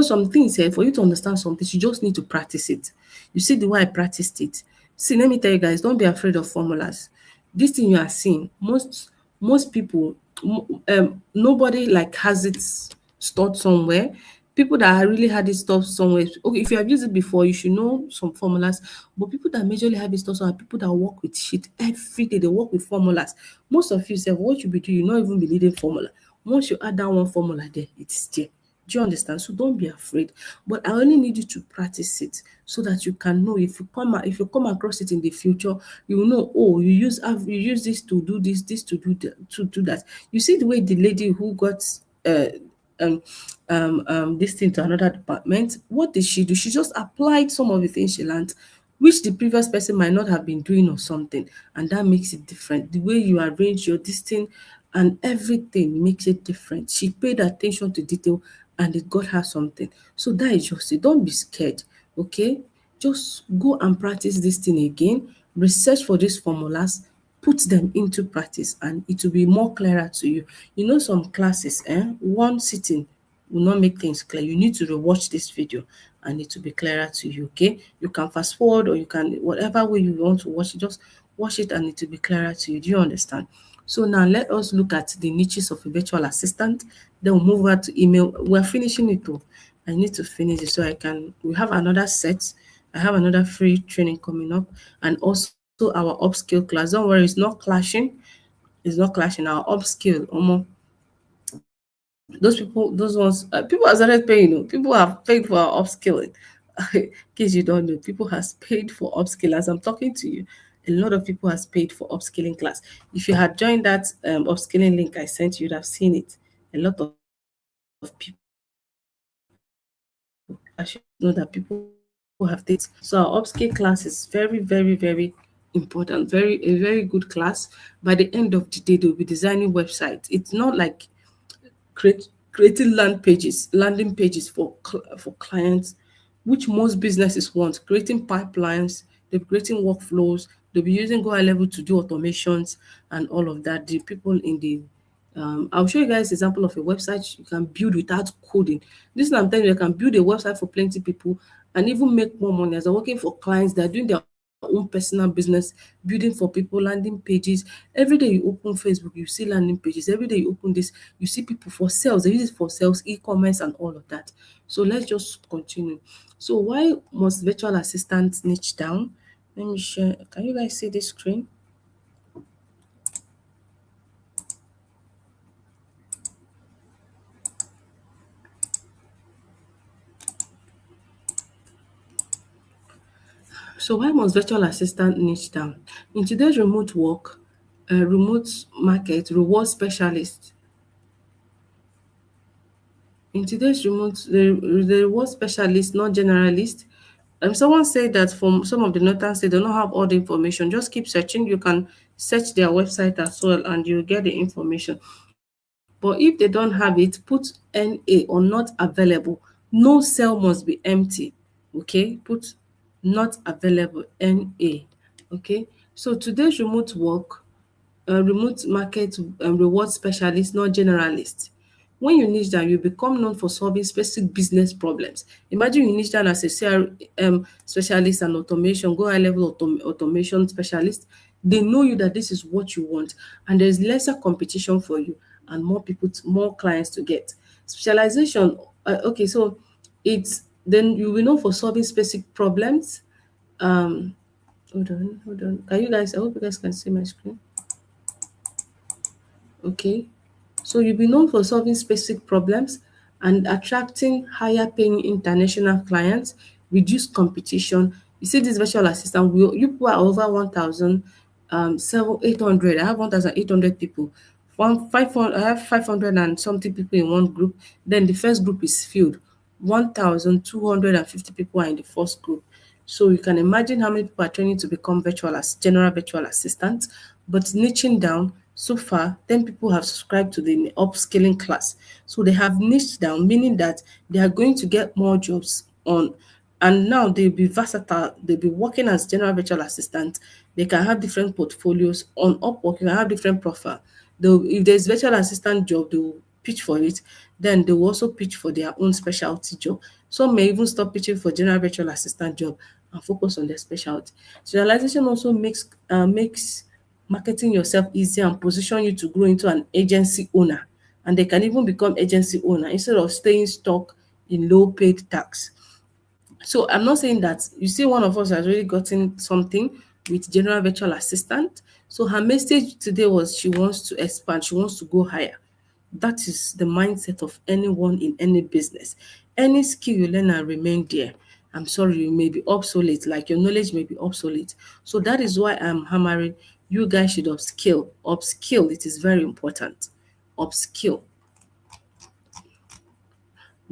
some things here for you to understand some things, you just need to practice it. You see the way I practiced it. See, let me tell you guys, don't be afraid of formulas. This thing you are seeing, most people, nobody like has it stored somewhere. People that really had it stored somewhere, okay, if you have used it before, you should know some formulas. But people that majorly have it stored somewhere are people that work with shit every day. They work with formulas. Most of you say what you be doing, you not even be needing formula. Once you add that one formula there, it is there. Do you understand? So don't be afraid. But I only need you to practice it so that you can know if you come across it in the future, you will know, oh, you use this to do this to do that, to do that. You see the way the lady who got uh um this thing to another department, what did she do? She just applied some of the things she learned, which the previous person might not have been doing or something, and that makes it different. The way you arrange your this thing and everything makes it different. She paid attention to detail and it got her something. So that is just it. Don't be scared, okay? Just go and practice this thing again. Research for these formulas, put them into practice, and it will be more clearer to you. You know, some classes, one sitting will not make things clear. You need to rewatch this video and it will be clearer to you, okay? You can fast forward or you can, whatever way you want to watch it, just watch it and it will be clearer to you. Do you understand? So now let us look at the niches of a virtual assistant. Then we'll move over to email. We're finishing it though. I need to finish it so we have another set. I have another free training coming up and also our upskill class. Don't worry, it's not clashing. It's not clashing. Our upskill, those ones, people have started paying. People have paid for our upskilling. In case you don't know, people has paid for upskill. As I'm talking to you, a lot of people has paid for upskilling class. If you had joined that upskilling link I sent you, you'd have seen it. A lot of people. I should know that people have paid. So our upskill class is very, very, very important. A very good class. By the end of the day, they'll be designing websites. It's not like creating landing pages for clients, which most businesses want. Creating pipelines, they'll be creating workflows, they'll be using Go High Level to do automations and all of that. The people in the I'll show you guys example of a website you can build without coding. This is what I'm telling you, you can build a website for plenty people and even make more money as they're working for clients. They're doing their own personal business, building for people, landing pages. Every day you open Facebook, you see landing pages. Every day you open this, you see people for sales. They use it for sales, e-commerce, and all of that. So let's just continue. So why must virtual assistants niche down? Let me share. Can you guys see this screen? So why must virtual assistant niche down? In today's remote work, remote market reward specialists. In today's remote, the reward specialists, not generalists. Someone said that from some of the notations, they do not have all the information. Just keep searching. You can search their website as well, and you get the information. But if they don't have it, put NA or not available. No cell must be empty. Okay, put not available NA. Okay, so today's remote market reward specialist, not generalist. When you niche down, you become known for solving specific business problems. Imagine you niche down as a CRM specialist and automation, go high level automation specialist. They know you that this is what you want, and there's lesser competition for you and more people, more clients to get. Specialization Okay, so it's then you will know for solving specific problems. Hold on, hold on. Can you guys? I hope you guys can see my screen. Okay. So you'll be known for solving specific problems and attracting higher paying international clients, reduce competition. You see this virtual assistant, you people are over 1,000, 800. I have 1,800 people. 500, I have 500 and something people in one group. Then the first group is filled. 1,250 people are in the first group. So you can imagine how many people are training to become general virtual assistants. But niching down, so far, 10 people have subscribed to the upskilling class. So they have niched down, meaning that they are going to get more jobs on. And now they'll be versatile. They'll be working as general virtual assistants. They can have different portfolios on Upwork. You can have different profile. If there's virtual assistant job, they will pitch for it. Then they will also pitch for their own specialty job. Some may even stop pitching for general virtual assistant job and focus on their specialty. Specialization also makes marketing yourself easier and position you to grow into an agency owner. And they can even become agency owner instead of staying stuck in low paid tasks. So I'm not saying that you see one of us has already gotten something with general virtual assistant. So her message today was she wants to expand, she wants to go higher. That is the mindset of anyone in any business. Any skill you learn and remain there. I'm sorry, you may be obsolete, like your knowledge may be obsolete. So that is why I'm hammering you guys should upskill. Upskill, it is very important. Upskill.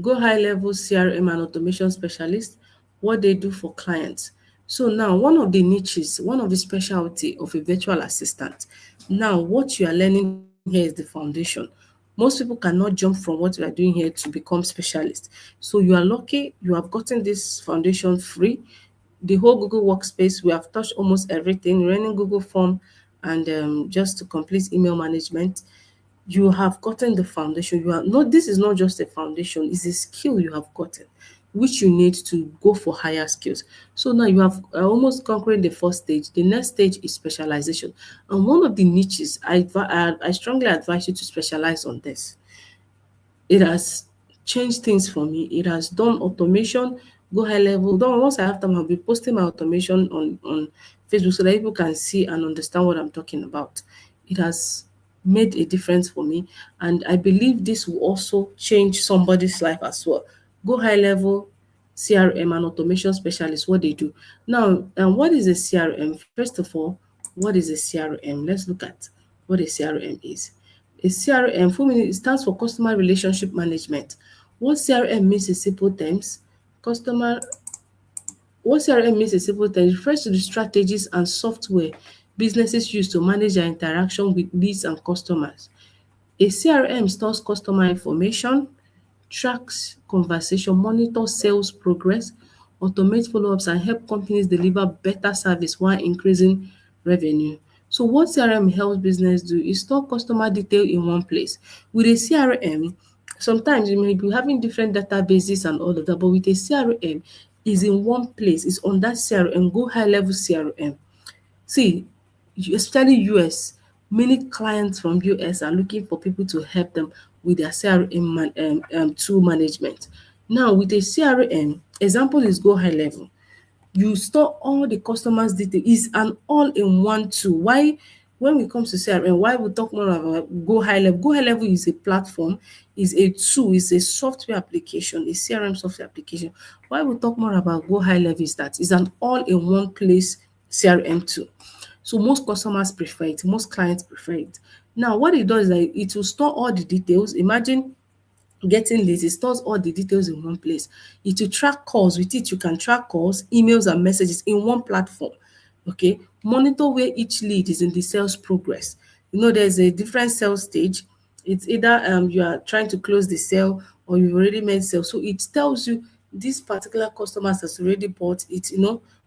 Go high level CRM and automation specialist, what they do for clients. So now one of the niches, one of the specialty of a virtual assistant. Now what you are learning here is the foundation. Most people cannot jump from what we are doing here to become specialists. So you are lucky you have gotten this foundation free. The whole Google Workspace, we have touched almost everything, running Google Form and just to complete email management. You have gotten the foundation. You are not, this is not just a foundation, it's a skill you have gotten, which you need to go for higher skills. So now you have almost conquering the first stage. The next stage is specialization. And one of the niches, I strongly advise you to specialize on this. It has changed things for me. It has done automation, go high level. Then once I have time, I'll be posting my automation on Facebook so that people can see and understand what I'm talking about. It has made a difference for me, and I believe this will also change somebody's life as well. Go high level CRM and automation specialist, what they do. Now, what is a CRM? First of all, what is a CRM? Let's look at what a CRM is. A CRM, full meaning, it stands for Customer Relationship Management. What CRM means in simple terms, customer what CRM means in simple terms refers to the strategies and software businesses use to manage their interaction with leads and customers. A CRM stores customer information, tracks conversation, monitors sales progress, automate follow-ups and help companies deliver better service while increasing revenue. So what CRM helps business do is store customer detail in one place. With a CRM, sometimes you may be having different databases and all of that, but with a CRM, is in one place, is on that CRM, go high level CRM. See, especially US, many clients from US are looking for people to help them with their CRM tool management. Now, with a CRM, example is go high level. You store all the customers' detail. Is an all-in-one tool. Why, when it comes to CRM, why we talk more about go high level? Go high level is a platform, is a tool, is a software application, a CRM software application. Why we talk more about go high level is that it's an all-in-one place CRM tool. So most customers prefer it, most clients prefer it. Now, what it does is that it will store all the details. Imagine getting leads, it stores all the details in one place. It will track calls. With it, you can track calls, emails, and messages in one platform. Okay, monitor where each lead is in the sales progress. You know, there's a different sales stage. It's either you are trying to close the sale or you've already made sale. So it tells you this particular customers has already bought it,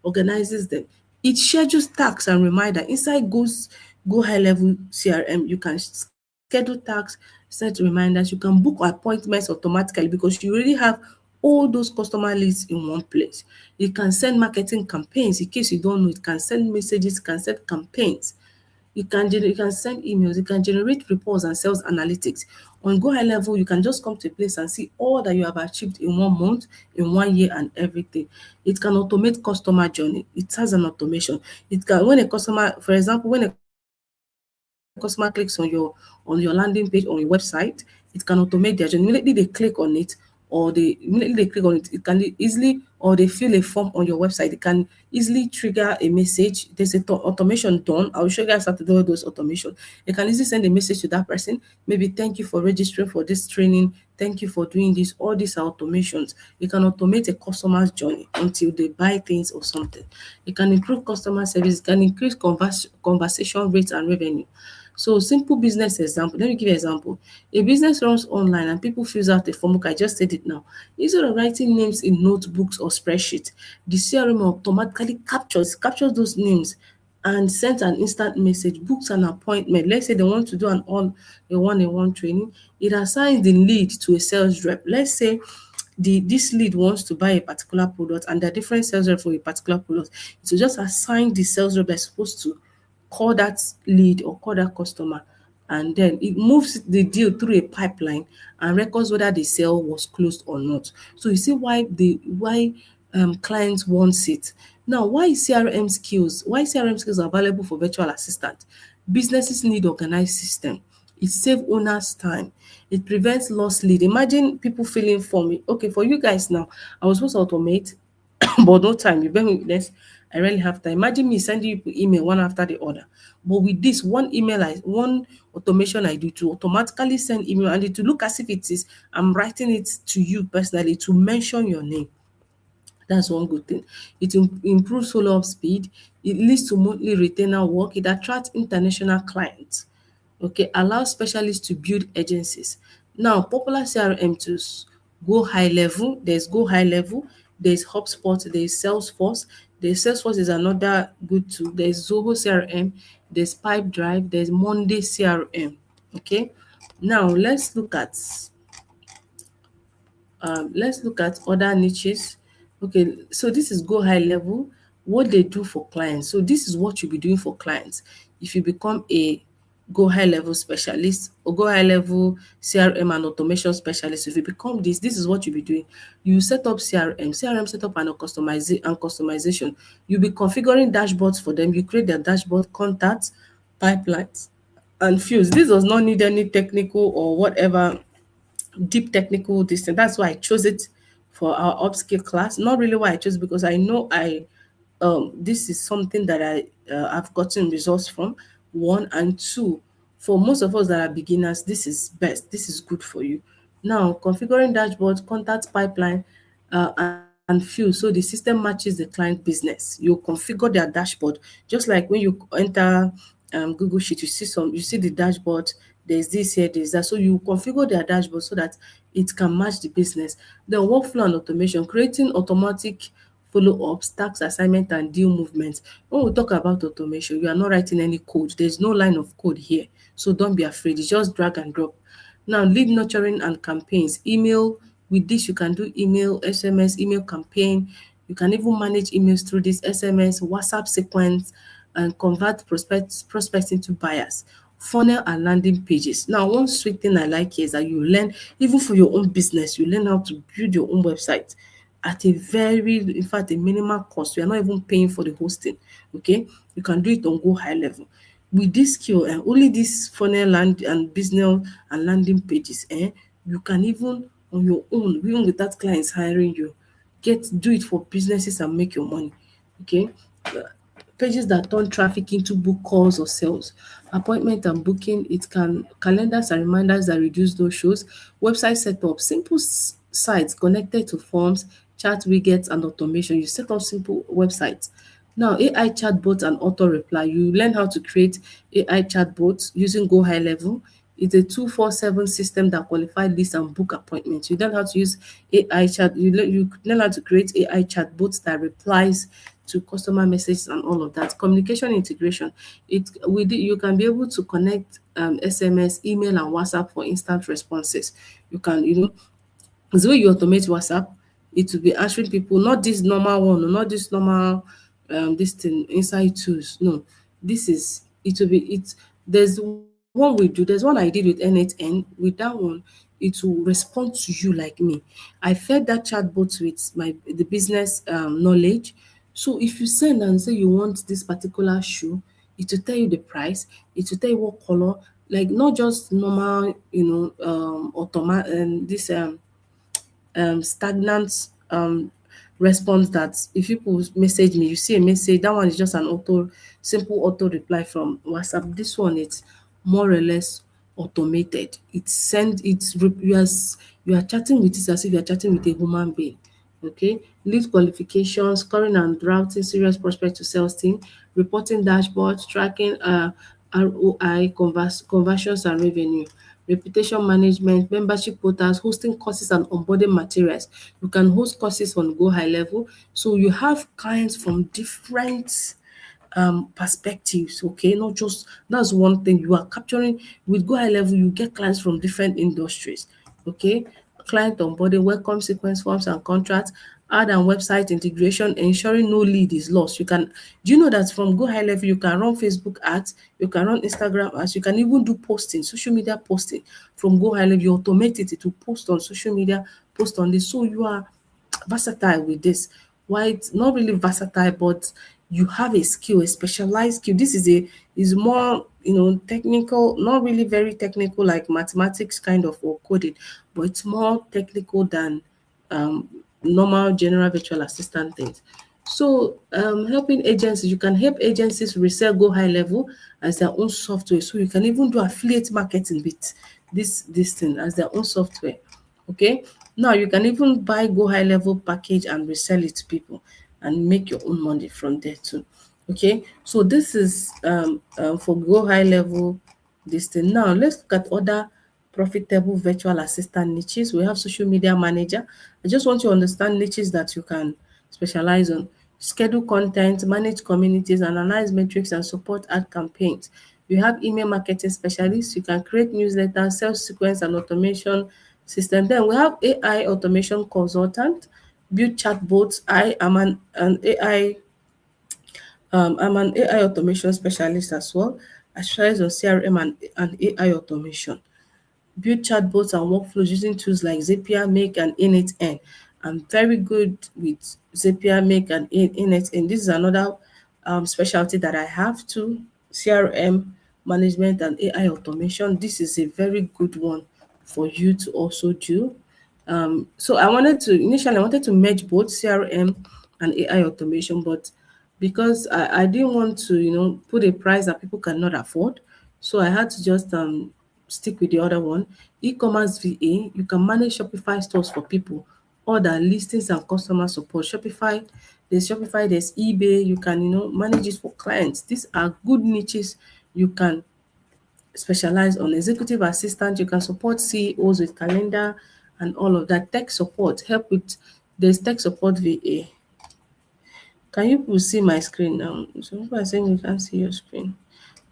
organizes them. It schedules tasks and reminder. Inside go high level CRM, you can schedule tasks, set reminders, you can book appointments automatically because you already have all those customer leads in one place. You can send marketing campaigns in case you don't know, it can send messages, can send campaigns. You can send emails, you can generate reports and sales analytics. On Go High Level, you can just come to a place and see all that you have achieved in 1 month, in 1 year, and everything. It can automate customer journey. It has an automation. It can, when a customer, for example, when a customer clicks on your landing page on your website, it can automate their journey. Immediately they click on it, it can easily, or they fill a form on your website, it can easily trigger a message. There's a automation done. I'll show you guys how to do all those automation. You can easily send a message to that person. Maybe, thank you for registering for this training. Thank you for doing this. All these are automations. You can automate a customer's journey until they buy things or something. You can improve customer service. It can increase conversation rates and revenue. So simple business example. Let me give you an example. A business runs online and people fills out a form. Okay, I just said it now. Instead of writing names in notebooks or spreadsheets, the CRM automatically captures those names and sends an instant message, books an appointment. Let's say they want to do a one-on-one training. It assigns the lead to a sales rep. Let's say this lead wants to buy a particular product and there are different sales rep for a particular product. So just assign the sales rep that's supposed to call that lead or call that customer, and then it moves the deal through a pipeline and records whether the sale was closed or not. So you see why clients want it. Now, why CRM skills are valuable for virtual assistant? Businesses need organized system. It saves owners time. It prevents lost lead. Imagine people filling form. Okay, for you guys now, I was supposed to automate, but no time. You bear me witness. I really have time. Imagine me sending you email one after the other. But with this one automation I do to automatically send email and it to look as if it is I'm writing it to you personally to mention your name. That's one good thing. It improves follow-up speed. It leads to monthly retainer work. It attracts international clients. Okay, allows specialists to build agencies. Now, popular CRM tools, Go High Level, there's HubSpot, there's Salesforce. There's Salesforce is another good tool. There's Zoho CRM, there's Pipedrive, there's Monday CRM. Okay, now let's look at other niches. Okay, so this is Go High Level, what they do for clients. So this is what you'll be doing for clients. If you become a Go High Level specialist or Go High Level CRM and automation specialist, if you become this is what you'll be doing. You set up CRM setup and customization. You'll be configuring dashboards for them. You create their dashboard, contacts, pipelines, and fields. This does not need any technical or whatever deep technical distance. That's why I chose it for our upskill class. Not really why I chose, because I know this is something that I've gotten results from. One and two, for most of us that are beginners, this is best. This is good for you. Now, configuring dashboard, contact pipeline, and field, so the system matches the client business. You configure their dashboard, just like when you enter Google Sheet, you see the dashboard. There's this here, there's that. So you configure their dashboard so that it can match the business. Then workflow and automation, creating automatic follow-ups, task assignment, and deal movement. When we talk about automation, you are not writing any code. There's no line of code here. So don't be afraid. It's just drag and drop. Now, lead nurturing and campaigns. Email, with this, you can do email, SMS, email campaign. You can even manage emails through this SMS, WhatsApp sequence, and convert prospects into buyers. Funnel and landing pages. Now, one sweet thing I like here is that you learn, even for your own business, you learn how to build your own website at in fact, a minimal cost. You are not even paying for the hosting. Okay, you can do it on Go High Level. With this skill, only this funnel and business and landing pages, you can even on your own, even without clients hiring you, do it for businesses and make your money. Okay, pages that turn traffic into book calls or sales. Appointment and booking, it can calendars and reminders that reduce those shows. Website setup, simple sites connected to forms, chat widgets and automation. You set up simple websites. Now, AI chatbot and auto reply. You learn how to create AI chatbots using Go High Level. It's a 247 system that qualifies lists and book appointments. You learn how to use AI chat. You learn how to create AI chatbots that replies to customer messages and all of that. Communication integration. You can be able to connect SMS, email, and WhatsApp for instant responses. You can, the way you automate WhatsApp, it will be answering people, not this normal one, or not this normal this thing inside tools. No, this is it will be it there's one we do, there's one I did with N8N. With that one, it will respond to you like me. I fed that chatbot with the business knowledge. So if you send and say you want this particular shoe, it will tell you the price, it will tell you what color, like not just normal, automatic this stagnant response that if people message me, you see a message, that one is just an simple auto reply from WhatsApp. This one, it's more or less automated. It's send it's re- you are chatting with it as if you are chatting with a human being. Okay, lead qualifications, scoring and routing serious prospect to sales team, reporting dashboards, tracking ROI, conversions and revenue, reputation management, membership quotas, hosting courses and onboarding materials. You can host courses on Go High Level. So you have clients from different perspectives, okay? Not just that's one thing you are capturing with Go High Level, you get clients from different industries, okay? Client onboarding, welcome sequence forms and contracts, ad and website integration, ensuring no lead is lost. Do you know that from Go High Level, you can run Facebook ads, you can run Instagram ads, you can even do posting, social media posting from Go High Level. You automate it to post on social media, post on this. So you are versatile with this. Why it's not really versatile, but you have a skill, a specialized skill. This is more, technical, not really very technical like mathematics kind of or coding, but it's more technical than normal general virtual assistant things. So helping agencies, you can help agencies resell Go High Level as their own software. So you can even do affiliate marketing with this thing as their own software. Okay. Now you can even buy Go High Level package and resell it to people and make your own money from there too. Okay. So this is for Go High Level this thing. Now let's look at other profitable virtual assistant niches. We have social media manager. I just want you to understand niches that you can specialize on. Schedule content, manage communities, analyze metrics, and support ad campaigns. You have email marketing specialists. You can create newsletters, sales sequence, and automation system. Then we have AI automation consultant, build chatbots. I'm an AI automation specialist as well. I specialize on CRM and AI automation. Build chatbots and workflows using tools like Zapier, Make, and Init-N. I'm very good with Zapier, Make, and Init-N. This is another specialty that I have too, CRM management and AI automation. This is a very good one for you to also do. So I wanted to merge both CRM and AI automation, but because I didn't want to, put a price that people cannot afford, so I had to just stick with the other one. E-commerce VA, you can manage Shopify stores for people, order listings and customer support. Shopify, there's eBay, you can, manage it for clients. These are good niches you can specialize on. Executive assistant, you can support CEOs with calendar and all of that. Tech support, help with there's tech support VA. Can you people see my screen now? Some people are saying you can't see your screen.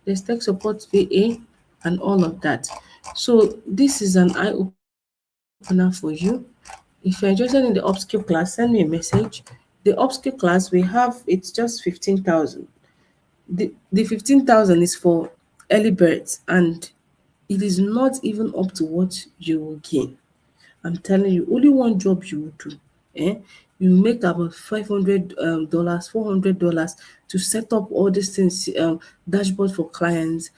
There's tech support VA and all of that. So this is an eye opener for you. If you're interested in the upskill class, send me a message. The upskill class we have, it's just 15,000. The 15,000 is for early birds, and it is not even up to what you will gain. I'm telling you, only one job you will do. Eh? You make about $500 $400 to set up all these things, dashboard for clients.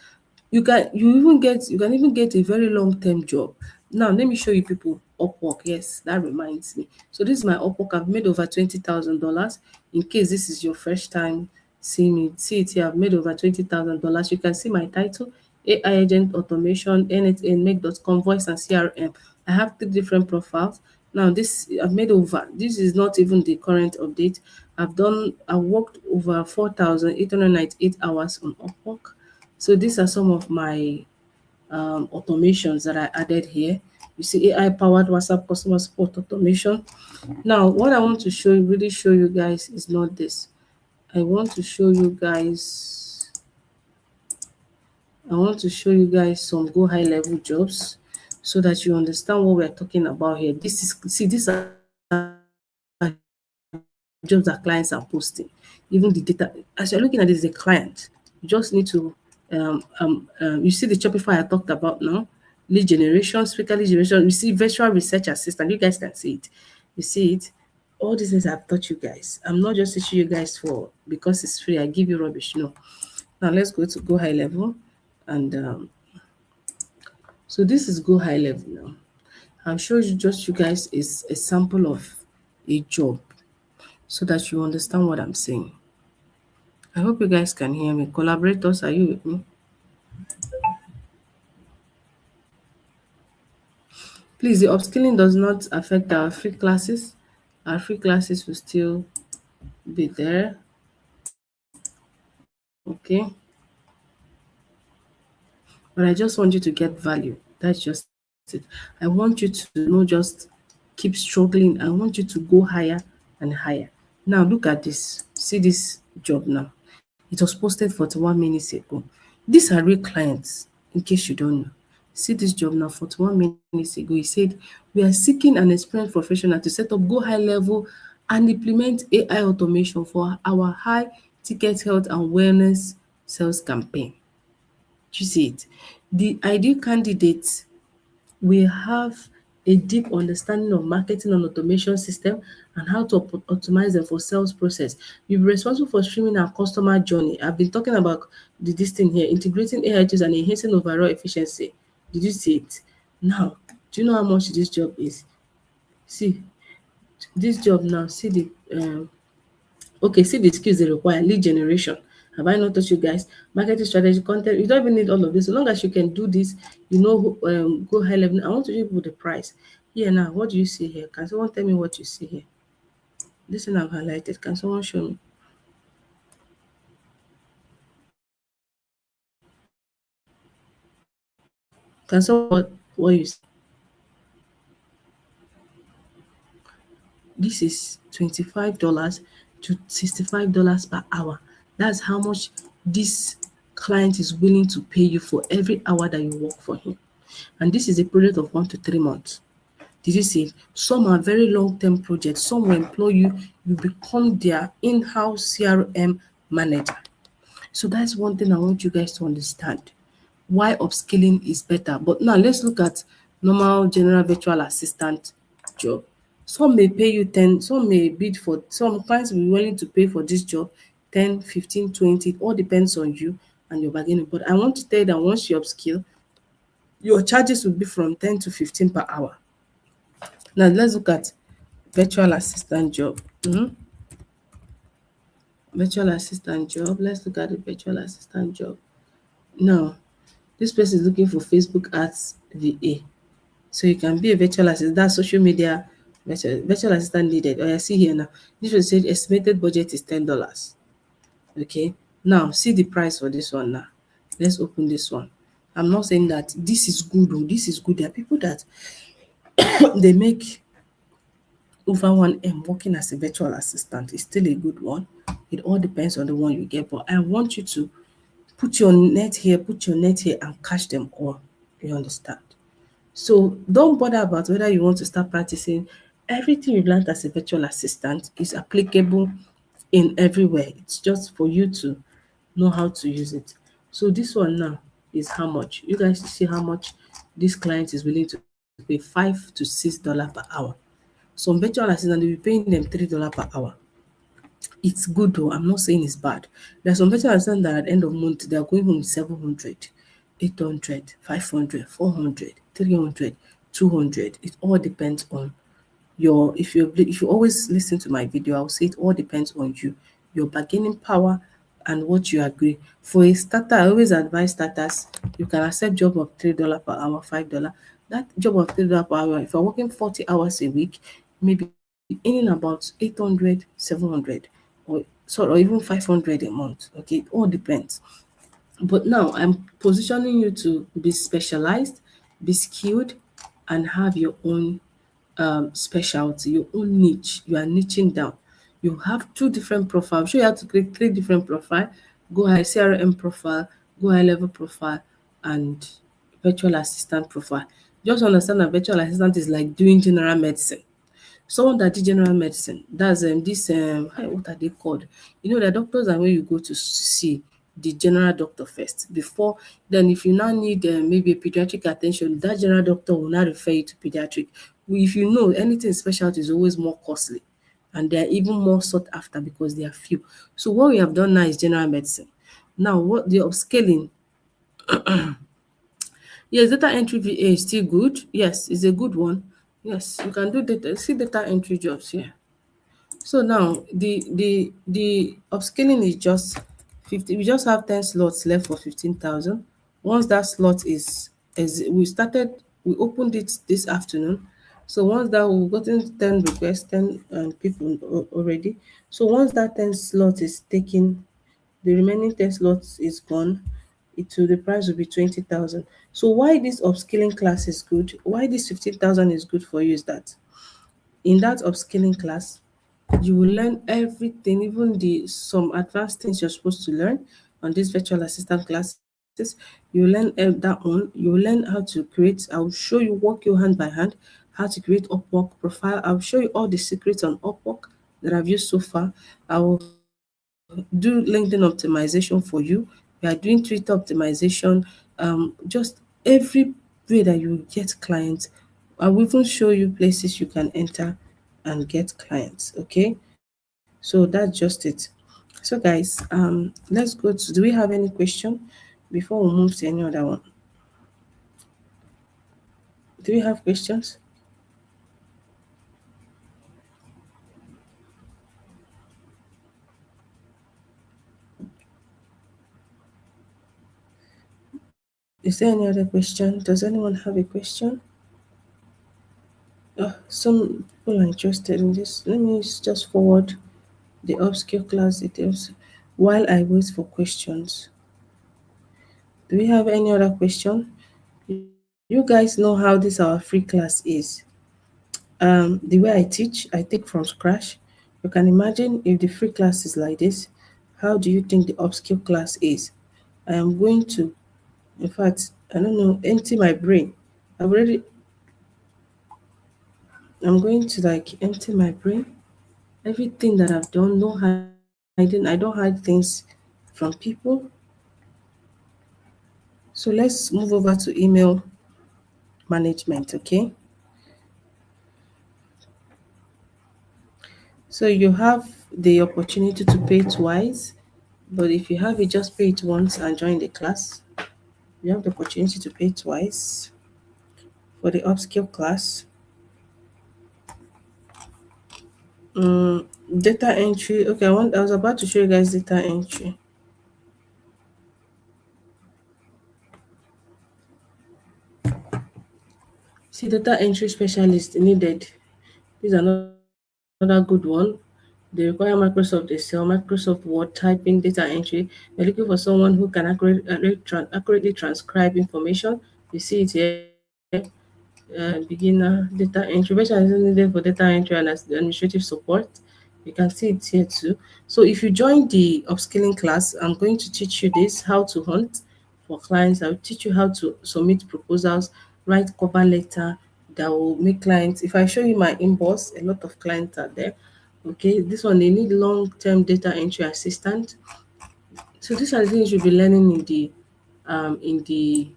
You can even get a very long term job. Now let me show you people Upwork. Yes, that reminds me. So this is my Upwork. I've made over $20,000. In case this is your first time seeing me, see it here. I've made over $20,000. You can see my title: AI agent automation, N8N, make.com, voice and CRM. I have 3 different profiles. Now this I've made over. This is not even the current update. I've worked over 4,898 hours on Upwork. So these are some of my automations that I added here. You see AI powered WhatsApp customer support automation. Now, what I want to really show you guys is not this. I want to show you guys, I want to show you guys some Go High Level jobs so that you understand what we're talking about here. These are jobs that clients are posting. Even the data, as you're looking at this, is a client. You just need to You see the Shopify I talked about now, lead generation, speaker lead generation. You see virtual research assistant. You guys can see it. You see it. All these things I've taught you guys. I'm not just teaching you guys for because it's free. I give you rubbish. No. Now let's go high level, and so this is go high level now. I'll show you just you guys is a sample of a job so that you understand what I'm saying. I hope you guys can hear me. Collaborators, are you with me? Please, the upskilling does not affect our free classes. Our free classes will still be there. Okay. But I just want you to get value. That's just it. I want you to not just keep struggling. I want you to go higher and higher. Now look at this. See this job now. It was posted 41 minutes ago. These are real clients, in case you don't know. See this job now, 41 minutes ago. He said, we are seeking an experienced professional to set up go high level and implement AI automation for our high ticket health and wellness sales campaign. Do you see it? The ideal candidate will have a deep understanding of marketing and automation system and how to optimize them for sales process. You'll be responsible for streaming our customer journey. I've been talking about this thing here, integrating AI tools and enhancing overall efficiency. Did you see it? Now, do you know how much this job is? See, this job now, see the okay, see the skills they require. Lead generation. Have I not taught you guys? Marketing strategy, content. You don't even need all of this. As long as you can do this, you know, go high level. I want to give you the price. Here now, what do you see here? Can someone tell me what you see here? This thing I've highlighted. Can someone show me? Can someone what you see? This is $25 to $65 per hour. That's how much this client is willing to pay you for every hour that you work for him. And this is a period of 1 to 3 months. Did you see? Some are very long-term projects. Some will employ you, you become their in-house CRM manager. So that's one thing I want you guys to understand. Why upskilling is better. But now let's look at normal general virtual assistant job. Some may pay you 10, some may bid for, some clients will be willing to pay for this job 10, 15, 20. It all depends on you and your bargaining. But I want to tell you that once you upskill, your charges will be from 10 to 15 per hour. Now let's look at virtual assistant job. Virtual assistant job. Let's look at the virtual assistant job. Now, this person is looking for Facebook ads VA. So you can be a virtual assistant. That's social media virtual assistant needed. Oh, I see here now. This one said estimated budget is $10. Okay. Now see the price for this one now. Let's open this one. I'm not saying that this is good or this is good. There are people that they make over 1M working as a virtual assistant is still a good one. It all depends on the one you get. But I want you to put your net here, and catch them all. You understand? So don't bother about whether you want to start practicing. Everything you've learned as a virtual assistant is applicable in everywhere. It's just for you to know how to use it. So this one now is how much? You guys see how much this client is willing to pay $5 to $6 per hour. Some virtual assistant will be paying them $3 per hour. It's good though. I'm not saying it's bad. There's some virtual assistant that at the end of the month they are going home with 700, 800, 500, 400, 300, 200. It all depends on your if you always listen to my video, I'll say it all depends on you, your bargaining power and what you agree. For a starter, I always advise starters, you can accept job of $3 per hour, $5. That job of $3 per hour, if you're working 40 hours a week, maybe earning about 800, 700, or even 500 a month. Okay, it all depends. But now I'm positioning you to be specialized, be skilled, and have your own specialty, your own niche. You are niching down. You have two different profiles. I'm sure you have to create three different profile. Go high CRM profile, go high level profile, and virtual assistant profile. Just understand that virtual assistant is like doing general medicine. Someone that did general medicine, that's this what are they called? You know, the doctors are where you go to see the general doctor first before. Then if you now need maybe a pediatric attention, that general doctor will now refer you to pediatric. If you know, anything specialty is always more costly, and they're even more sought after because they are few. So what we have done now is general medicine. Now what the upscaling, yes, data entry VA is still good. Yes, it's a good one. Yes, you can do data, see data entry jobs here. So now the upscaling is just 50. We just have 10 slots left for 15,000. Once that slot is we opened it this afternoon. So once that we've gotten 10 requests, 10 people already. So once that 10 slot is taken, the remaining 10 slots is gone. The price will be 20,000. So why this upskilling class is good? Why this 15,000 is good for you is that in that upskilling class, you will learn everything, even the some advanced things you're supposed to learn on these virtual assistant classes. You will learn that one. You will learn how to create. I will show you, walk you hand by hand, how to create Upwork profile. I'll show you all the secrets on Upwork that I've used so far. I will do LinkedIn optimization for you. We are doing Twitter optimization. Just every way that you get clients. I will even show you places you can enter and get clients. Okay, so that's just it. So guys, let's go to, do we have any question before we move to any other one? Do we have questions? Is there any other question? Does anyone have a question? Some people are interested in this. Let me just forward the upskill class details while I wait for questions. Do we have any other question? You guys know how this our free class is. The way I take from scratch. You can imagine if the free class is like this, how do you think the upskill class is? I am going to, in fact, I don't know, empty my brain. I've already, I'm going to like empty my brain. Everything that I've done, no hiding. I don't hide things from people. So let's move over to email management, okay? So you have the opportunity to pay twice, but if you have it, just pay it once and join the class. You have the opportunity to pay twice for the upskill class. Data entry. Okay, I was about to show you guys data entry. See, data entry specialist needed. This is another good one. They require Microsoft Excel, Microsoft Word, typing, data entry. They're looking for someone who can accurately transcribe information. You see it here. Beginner data entry. Special is needed for data entry and administrative support. You can see it here too. So if you join the upskilling class, I'm going to teach you this, how to hunt for clients. I'll teach you how to submit proposals, write cover letter that will make clients. If I show you my inbox, a lot of clients are there. Okay, this one they need long-term data entry assistant. So these are the things you'll be learning in the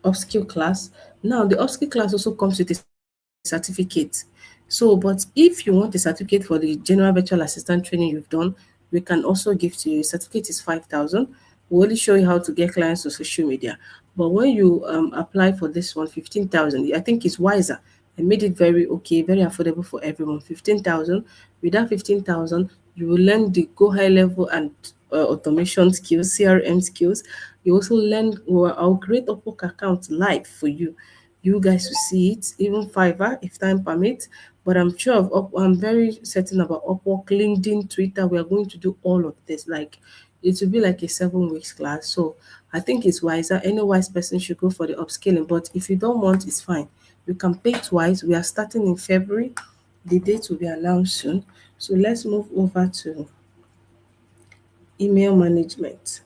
upskill class. Now, the upskill class also comes with a certificate. So, but if you want a certificate for the general virtual assistant training you've done, we can also give to you. A certificate is 5,000. We only show you how to get clients on social media. But when you apply for this one, 15,000, I think it's wiser. I made it very okay, very affordable for everyone. 15,000. With that 15,000, you will learn the go high level and automation skills, CRM skills. You also learn, well, I'll create a Upwork account live for you. You guys will see it, even Fiverr if time permits. But I'm very certain about Upwork, LinkedIn, Twitter. We are going to do all of this. Like it will be like a 7 weeks class. So I think it's wiser. Any wise person should go for the upscaling. But if you don't want, it's fine. You can pay twice. We are starting in February. The date will be announced soon. So let's move over to email management.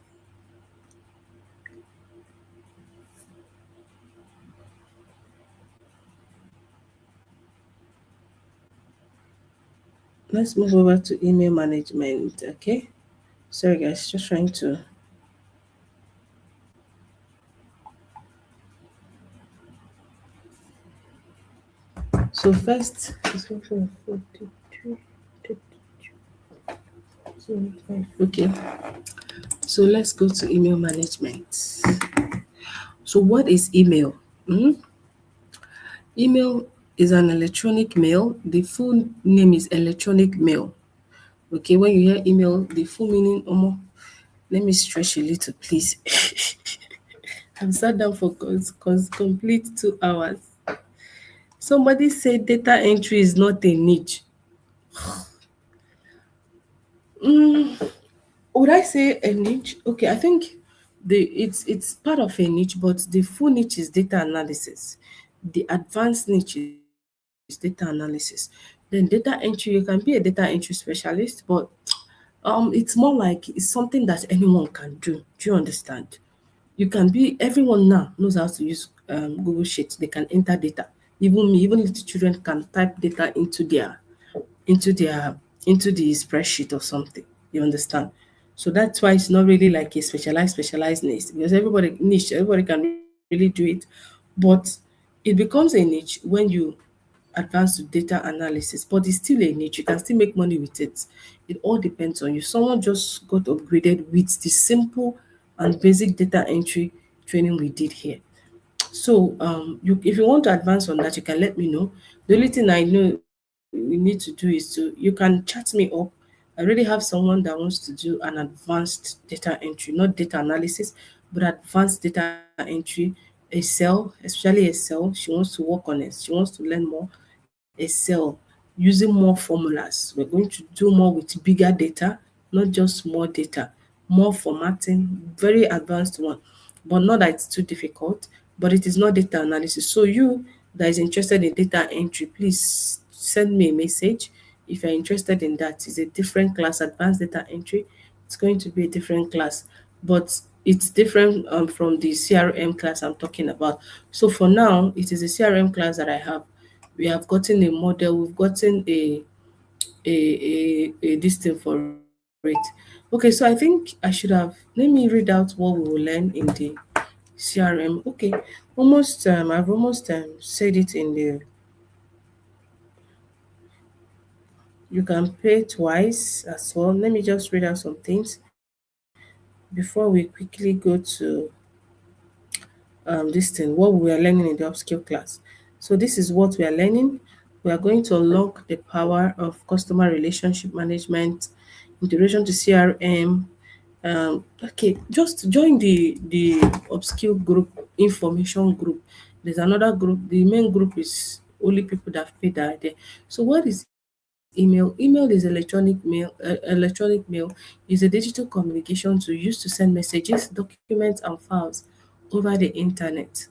Let's move over to email management. Okay. Sorry guys, just trying to So first, it's 42, okay. So let's go to email management. So what is email? Mhm. Email is an electronic mail. The full name is electronic mail. Okay, when you hear email, the full meaning, let me stretch a little, please. I've sat down for complete 2 hours. Somebody said data entry is not a niche. Would I say a niche? Okay, I think it's part of a niche, but the full niche is data analysis. The advanced niche is data analysis. Then data entry, you can be a data entry specialist, but it's more like it's something that anyone can do. Do you understand? You can be everyone now knows how to use Google Sheets. They can enter data. Even me, even little children can type data into their into the spreadsheet or something. You understand? So that's why it's not really like a specialized niche because everybody can really do it, but it becomes a niche when you advance to data analysis, but it's still a niche. You can still make money with it. It all depends on you. Someone just got upgraded with the simple and basic data entry training we did here. So if you want to advance on that, you can let me know. The only thing I know we need to do is you can chat me up. I already have someone that wants to do an advanced data entry, not data analysis, but advanced data entry, Excel, especially Excel. She wants to work on it. She wants to learn more Excel using more formulas. We're going to do more with bigger data, not just more data, more formatting, very advanced one. But not that it's too difficult, but it is not data analysis. So you that is interested in data entry, please send me a message. If you're interested in that, it's a different class, advanced data entry. It's going to be a different class, but it's different from the CRM class I'm talking about. So for now, it is a CRM class that I have. We have gotten a model, we've gotten a this thing for it. Okay, so I think I should have, let me read out what we will learn in the CRM. Okay, almost I've almost said it in the, you can pay twice as well. Let me just read out some things before we quickly go to this thing, what we are learning in the upskill class. So this is what we are learning. We are going to unlock the power of customer relationship management, integration to CRM. Okay, just join the upskill group, information group. There's another group. The main group is only people that pay that are there. So what is email? Email is electronic mail is a digital communication to use to send messages, documents, and files over the internet.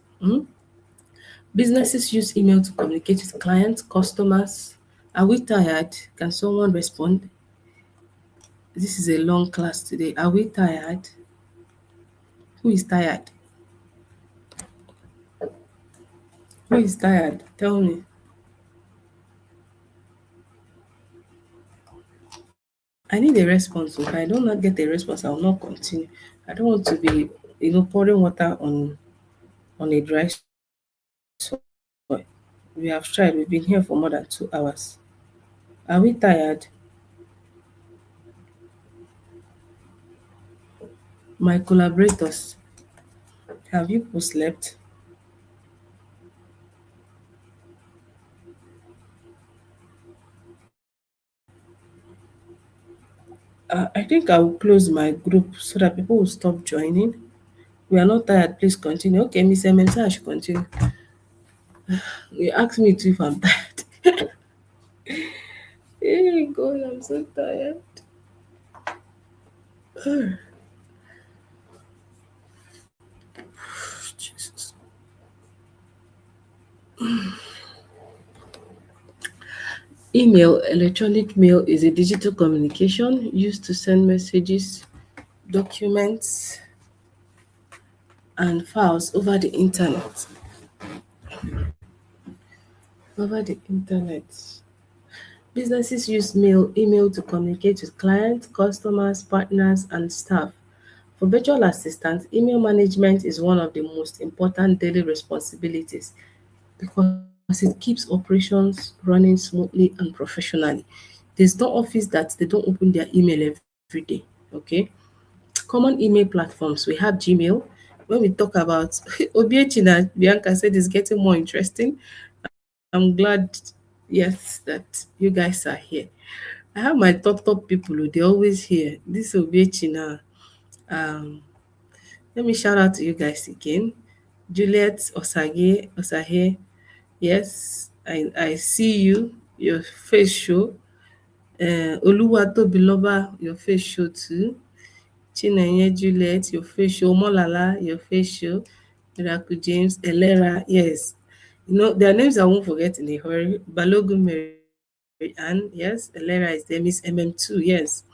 Businesses use email to communicate with clients, customers. Are we tired? Can someone respond? This is a long class today. Are we tired? Who is tired? Who is tired? Tell me. I need a response. If I do not get a response, I will not continue. I don't want to be, pouring water on a dry soil. We have tried. We've been here for more than 2 hours. Are we tired? My collaborators, have you slept? I think I will close my group so that people will stop joining. We are not tired. Please continue. Okay, Miss Mensa, I should continue. You asked me to if I'm tired. Hey God, I'm so tired. Jesus. Email, electronic mail is a digital communication used to send messages, documents, and files over the internet. Over the internet. Businesses use email to communicate with clients, customers, partners, and staff. For virtual assistants, email management is one of the most important daily responsibilities because because it keeps operations running smoothly and professionally. There's no office that they don't open their email every day. Okay. Common email platforms. We have Gmail. When we talk about Obiechina, Bianca said it's getting more interesting. I'm glad, yes, that you guys are here. I have my top people who they always here. This Obiechina. Um, Let me shout out to you guys again. Juliet Osahe. Yes, I see you. Your face show. Oluwatobiloba, your face show too. Chinenye Juliet, your face show. Molala, your face show. Miracle James, Elera, yes. You know, their names I won't forget in a hurry. Balogun Mary Ann, yes. Elera is there. Miss MM2, yes.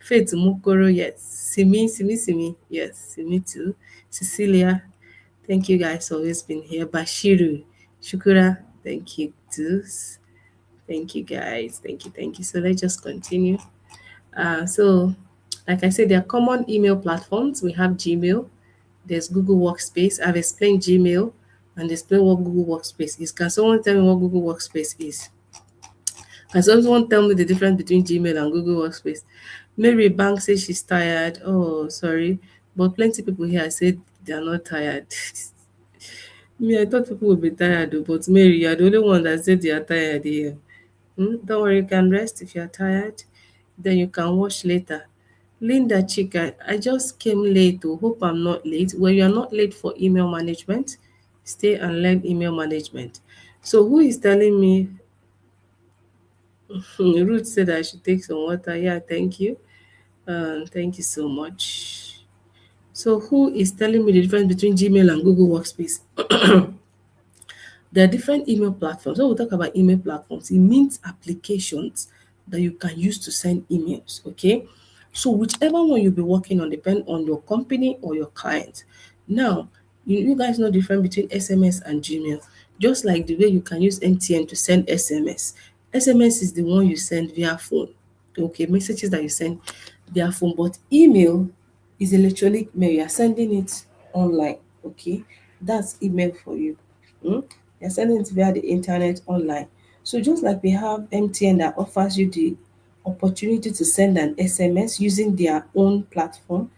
Faith Mukoro, yes. Simi, yes. Simi too. Cecilia, thank you guys, always been here. Bashiru, Shukura, thank you too. Thank you guys. Thank you. So let's just continue. So, like I said, there are common email platforms. We have Gmail, there's Google Workspace. I've explained Gmail and explained what Google Workspace is. Can someone tell me what Google Workspace is? Can someone tell me the difference between Gmail and Google Workspace? Mary Bank says she's tired. Oh, sorry. But plenty people here said they're not tired. Me, I thought people would be tired, though, but Mary, you're the only one that said you're tired here. Don't worry, you can rest if you're tired. Then you can watch later. Linda Chika, I just came late. Oh, hope I'm not late. Well, you're not late for email management. Stay and learn email management. So, who is telling me? Ruth said I should take some water. Yeah, thank you. Thank you so much. So, who is telling me the difference between Gmail and Google Workspace? There are different email platforms. When we talk about email platforms, it means applications that you can use to send emails. Okay. So whichever one you'll be working on depend on your company or your client. Now, you guys know the difference between SMS and Gmail. Just like the way you can use MTN to send SMS. SMS is the one you send via phone. Okay, messages that you send via phone, but email is electronic mail. You're sending it online. Okay, that's email for you. Hmm? You're sending it via the internet online. So just like we have MTN that offers you the opportunity to send an SMS using their own platform,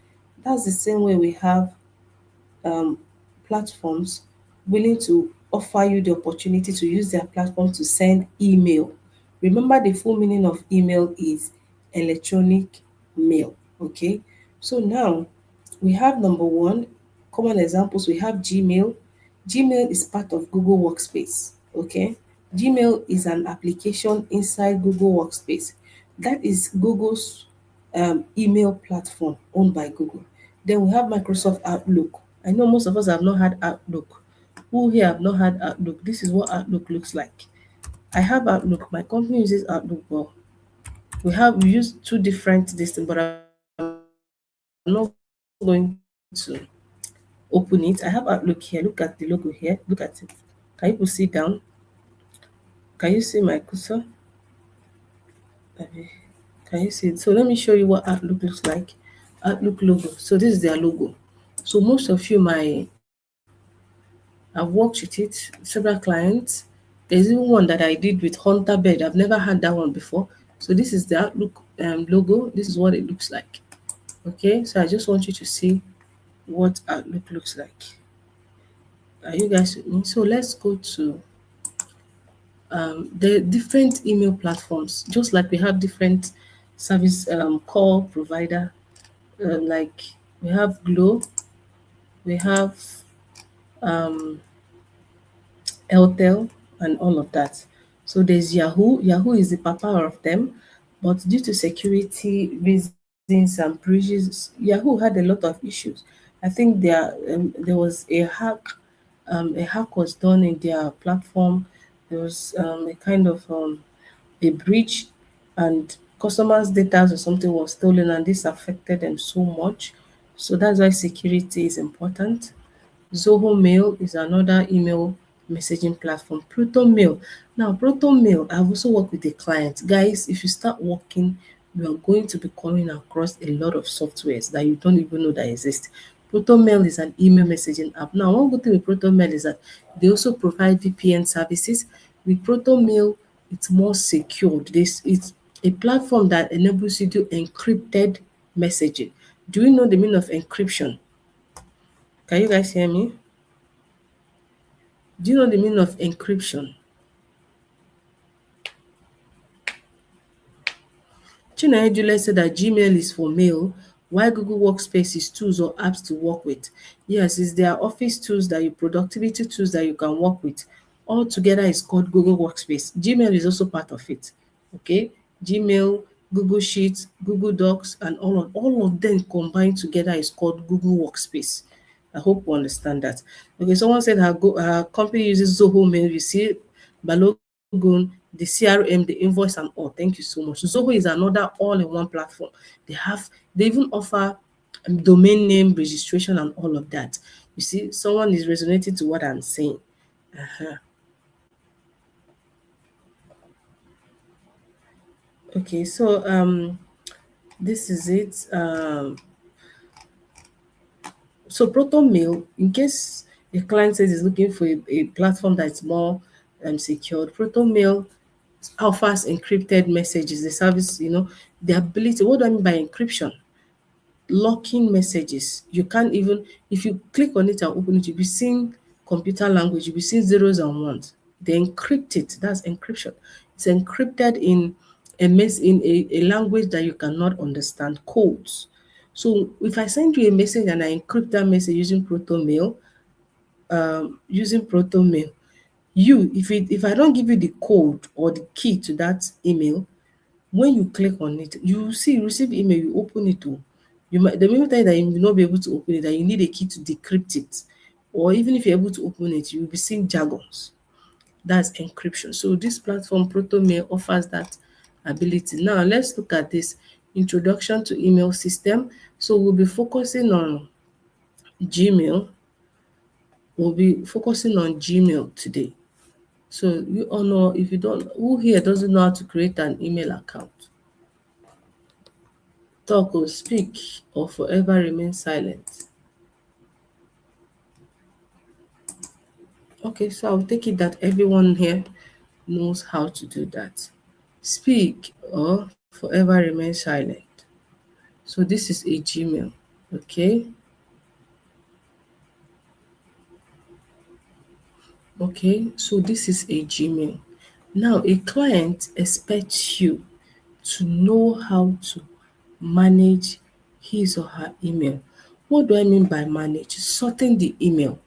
that's the same way we have um, platforms willing to offer you the opportunity to use their platform to send email. Remember, the full meaning of email is electronic mail. Okay, so now we have number one common examples. We have Gmail. Gmail is part of Google Workspace. Okay, Gmail is an application inside Google Workspace. That is Google's email platform owned by Google. Then we have Microsoft Outlook. I know most of us have not had Outlook. Who here have not had Outlook? This is what Outlook looks like. I have Outlook. My company uses Outlook. Well, we use two different distance, but I'm not going to open it. I have Outlook here. Look at the logo here. Look at it. Can you people see down? Can you see my cursor? Can you see it? So let me show you what Outlook looks like. Outlook logo. So this is their logo. So most of you might I've worked with it, several clients. There's even one that I did with Hunter Bed. I've never had that one before. So this is the Outlook logo. This is what it looks like. Okay, so I just want you to see what Outlook looks like. Are you guys with me? So let's go to the different email platforms. Just like we have different service call provider, like we have Glow, we have um, Airtel, and all of that. So there's Yahoo. Yahoo is the papa of them, but due to security reasons and breaches, Yahoo had a lot of issues. I think there was a hack was done in their platform. There was a kind of a breach, and customers' data or something was stolen, and this affected them so much. So that's why security is important. Zoho Mail is another email messaging platform. Proton Mail. Now, Proton Mail, I've also worked with a client. Guys, if you start working, you are going to be coming across a lot of softwares that you don't even know that exist. ProtonMail is an email messaging app. Now, one good thing with ProtonMail is that they also provide VPN services. With ProtonMail, it's more secured. This it's a platform that enables you to encrypted messaging. Do you know the meaning of encryption? Can you guys hear me? Do you know the meaning of encryption? Chinenye Juliet said that Gmail is for mail, while Google Workspace is tools or apps to work with. Yes, it's their office tools that you productivity tools that you can work with. All together is called Google Workspace. Gmail is also part of it. Okay? Gmail, Google Sheets, Google Docs, and all of them combined together is called Google Workspace. I hope you understand that. Okay, someone said her company uses Zoho Mail. You see Balogun, the CRM, the invoice, and all. Thank you so much. Zoho is another all-in-one platform. They even offer domain name registration and all of that. You see, someone is resonating to what I'm saying. Uh-huh. Okay, so this is it. So Proton Mail, in case a client says he's looking for a platform that's more secured, Proton Mail offers encrypted messages. The service, the ability. What do I mean by encryption? Locking messages. You can't even, if you click on it and open it, you'll be seeing computer language, you'll be seeing zeros and ones. They encrypt it. That's encryption. It's encrypted in a language that you cannot understand, codes. So if I send you a message and I encrypt that message using Proton Mail, if I don't give you the code or the key to that email, when you click on it, you see you receive email, you open it to the moment that you will not be able to open it, that you need a key to decrypt it. Or even if you're able to open it, you'll be seeing jargons. That's encryption. So this platform ProtonMail offers that ability. Now let's look at this introduction to email system. So we'll be focusing on Gmail. We'll be focusing on Gmail today. So you all know, if you don't, who here doesn't know how to create an email account? Talk or speak or forever remain silent. Okay, so I'll take it that everyone here knows how to do that. Speak or forever remain silent. So this is a Gmail. Okay. Okay, so this is a Gmail. Now a client expects you to know how to manage his or her email. What do I mean by manage? Sorting the email.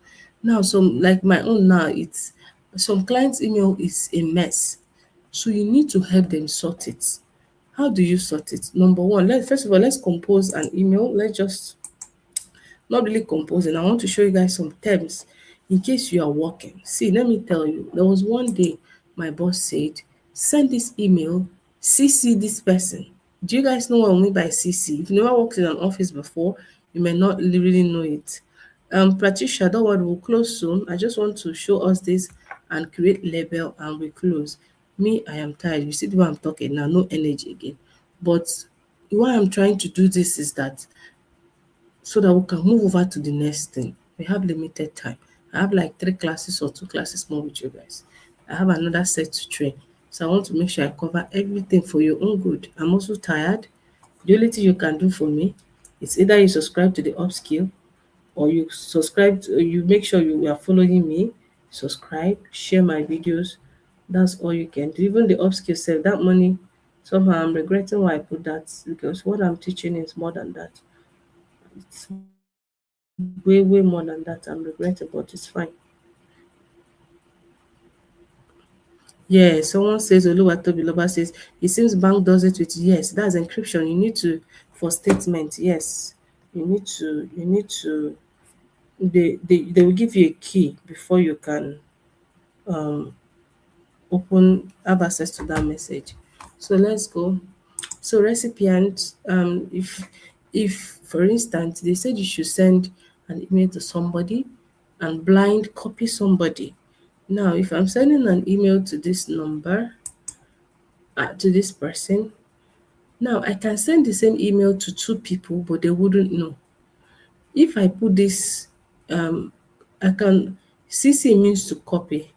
Now, some like my own now, it's some clients' email is a mess. So you need to help them sort it. How do you sort it? Number one, first of all, let's compose an email. Let's just not really composing. I want to show you guys some terms in case you are working. See, let me tell you, there was one day my boss said, send this email, CC this person. Do you guys know what I mean by CC? If you never worked in an office before, you may not really know it. Patricia, don't worry, we'll close soon. I just want to show us this and create label and we close. Me, I am tired. You see the way I'm talking now, no energy again. But why I'm trying to do this is that so that we can move over to the next thing. We have limited time. I have like 3 classes or 2 classes more with you guys. I have another set to train. So I want to make sure I cover everything for your own good. I'm also tired. The only thing you can do for me is either you subscribe to the upskill or you make sure you are following me, subscribe, share my videos. That's all you can do. Even the upskill self, that money, somehow I'm regretting why I put that because what I'm teaching is more than that. It's way more than that. I'm regretting, but it's fine. Yeah, someone says Oluwatobiloba says it seems bank does it with yes, that's encryption. You need to for statement, yes. You need to they will give you a key before you can um have access to that message. So let's go. So recipients, if for instance they said you should send an email to somebody and blind copy somebody. Now, if I'm sending an email to this number, to this person, now I can send the same email to 2 people, but they wouldn't know. If I put this, um, I can, CC means to copy.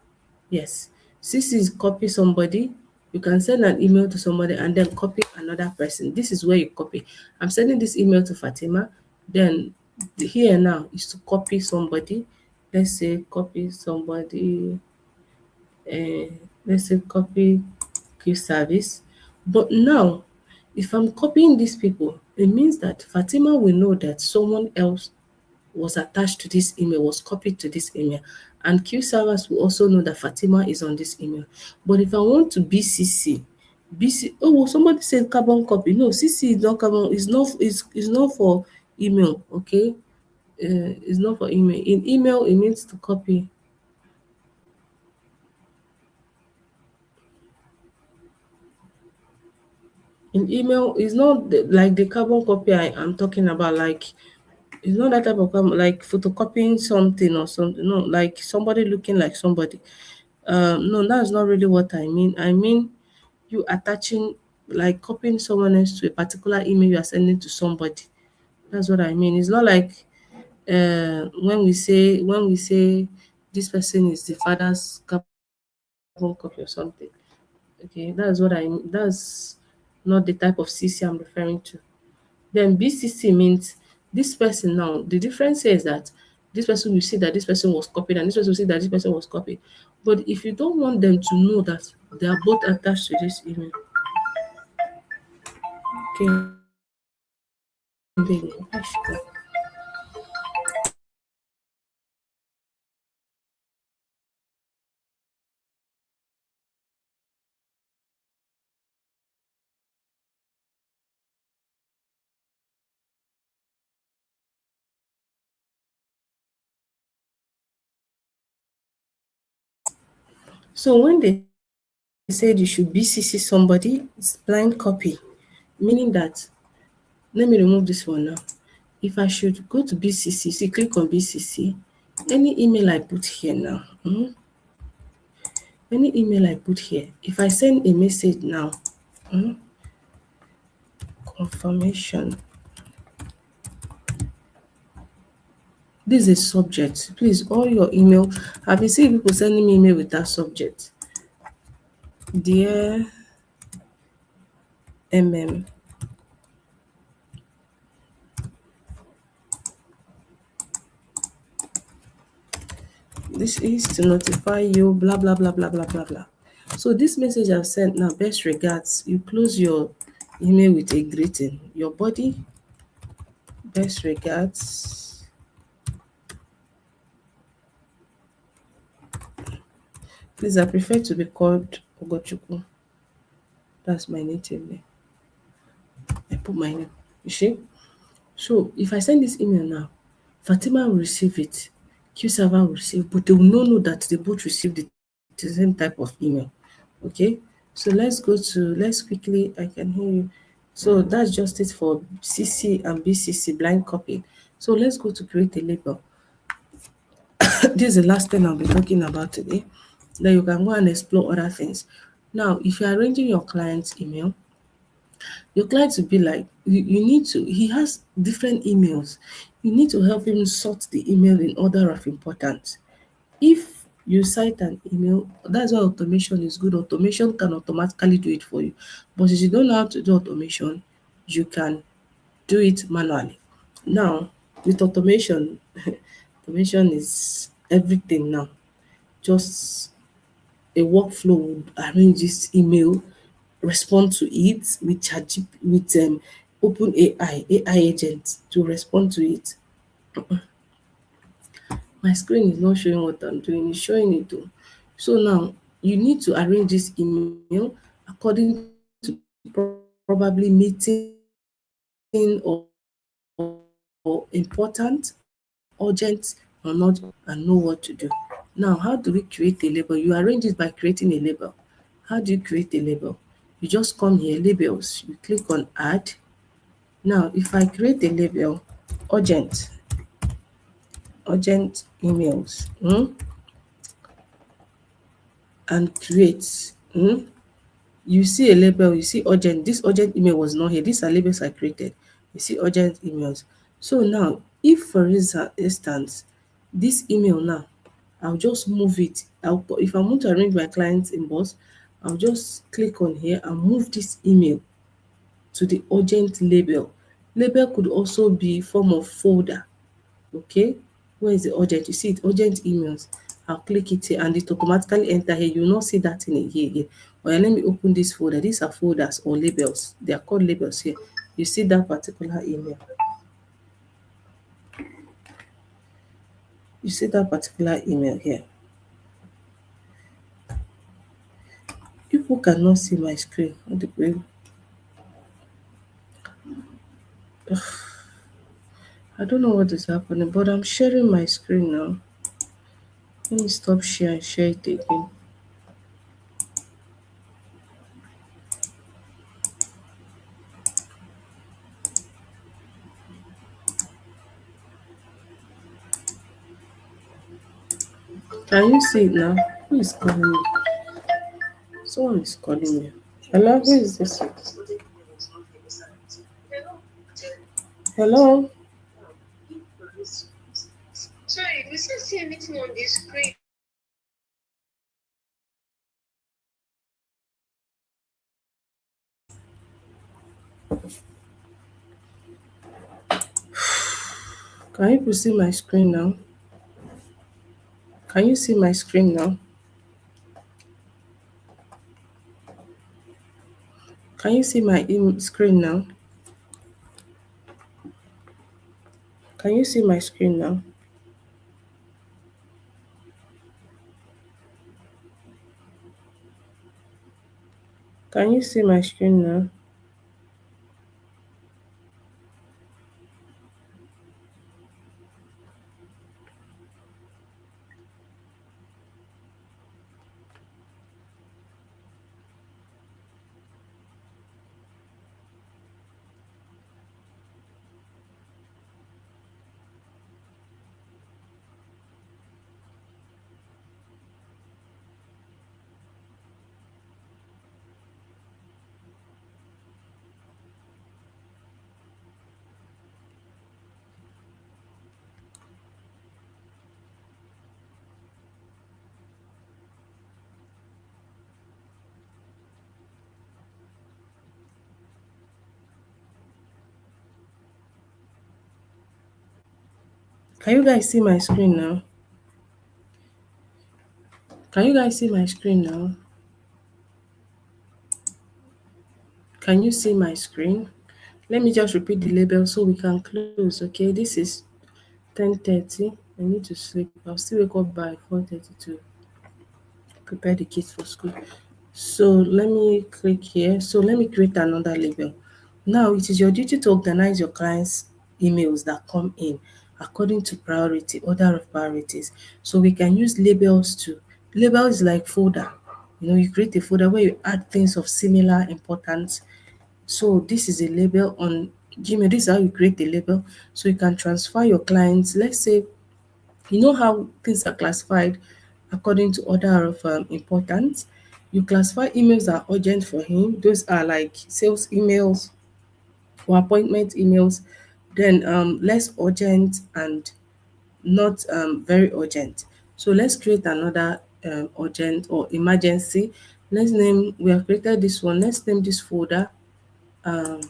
Yes, CC is copy somebody. You can send an email to somebody and then copy another person. This is where you copy. I'm sending this email to Fatima. Then here now is to copy somebody. Let's say copy somebody. Uh, let's say copy Q service. But now, if I'm copying these people, it means that Fatima will know that someone else was attached to this email, was copied to this email. And Q servers will also know that Fatima is on this email. But if I want to BCC, oh, well, somebody said carbon copy. No, CC is not carbon, it's not for email, okay? It's not for email. In email, it means to copy. In email, it's not like the carbon copy I'm talking about, like it's not that type of like photocopying something or something. No, like somebody looking like somebody. No, that's not really what I mean. I mean you attaching, like copying someone else to a particular email you are sending to somebody. That's what I mean. It's not like when we say this person is the father's carbon copy or something. Okay, that's what I mean. That's not the type of CC I'm referring to. Then BCC means this person now. The difference here is that this person will see that this person was copied and this person will see that this person was copied. But if you don't want them to know that they are both attached to this email, okay, so when they said you should BCC somebody, it's blind copy, meaning that, let me remove this one now. If I should go to BCC, see, click on BCC, any email I put here now, any email I put here, if I send a message now, confirmation, this is subject. Please, all your email, I've been seeing people sending me email with that subject. Dear MM, this is to notify you, blah, blah, blah, blah, blah, blah, blah. So this message I've sent now, best regards, you close your email with a greeting. Your body, best regards. Please, I prefer to be called Ogochukwu. That's my native name. I put my name. You see? So if I send this email now, Fatima will receive it, Q server will receive, but they will not know that they both received the same type of email. Okay? So let's quickly, I can hear you. So that's just it for CC and BCC blind copy. So let's go to create a label. This is the last thing I'll be talking about today. Then you can go and explore other things. Now, if you're arranging your client's email, your client will be like, you need to, he has different emails. You need to help him sort the email in order of importance. If you cite an email, that's why automation is good. Automation can automatically do it for you. But if you don't know how to do automation, you can do it manually. Now, with automation, automation is everything now. Just a workflow would arrange this email, respond to it with open AI agent to respond to it. My screen is not showing what I'm doing, it's showing it though. So now you need to arrange this email according to probably meeting or important, urgent or not, and know what to do. Now, how do we create a label? You arrange it by creating a label. How do you create a label? You just come here, labels, you click on add. Now, if I create a label, urgent, urgent emails, and create, you see a label, you see urgent. This urgent email was not here. These are labels I created. You see urgent emails. So now, If for instance, this email now, I'll just move it. If I want to arrange my client's inbox, I'll just click on here and move this email to the urgent label. Label could also be form of folder. Okay, where is the urgent? You see it, urgent emails. I'll click it here and it automatically enter here. You will not see that in here again. Or let me open this folder. These are folders or labels. They are called labels here. You see that particular email. You see that particular email here. People cannot see my screen. What the way? I don't know what is happening, but I'm sharing my screen now. Let me stop share and share it again. Can you see it now? Who is calling me? Someone is calling me. Hello, who is this? Hello? Sorry, we can't see anything on the screen. Can you see my screen now? Can you see my screen now? Can you see my screen now? Can you see my screen now? Can you see my screen now? Can you guys see my screen now? Can you guys see my screen now? Can you see my screen? Let me just repeat the label so we can close. Okay, this is 10:30. I need to sleep. I'll still wake up by 4:30 to prepare the kids for school. So let me click here. So let me create another label. Now it is your duty to organize your clients' emails that come in according to priority, order of priorities. So we can use labels to label is like folder. You know, you create a folder where you add things of similar importance. So this is a label on Gmail. This is how you create a label. So you can transfer your clients. Let's say you know how things are classified according to order of importance. You classify emails that are urgent for him. Those are like sales emails or appointment emails. Then less urgent and not very urgent. So let's create another urgent or emergency. Let's name, we have created this one. Let's name this folder um,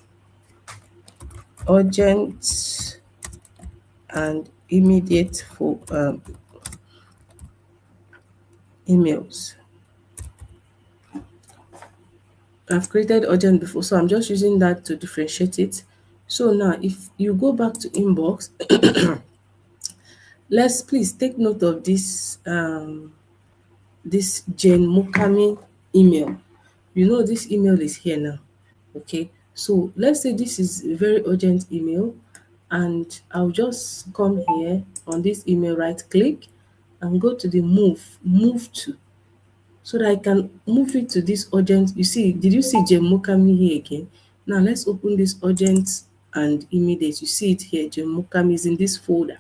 urgent and immediate for emails. I've created urgent before, so I'm just using that to differentiate it. So now, if you go back to inbox, let's please take note of this Jane Mukami email. You know this email is here now. Okay, so let's say this is a very urgent email, and I'll just come here on this email, right click, and go to the move to, so that I can move it to this urgent. You see, did you see Jemukami here again? Now let's open this urgent and immediate. You see it here, Jemukami is in this folder,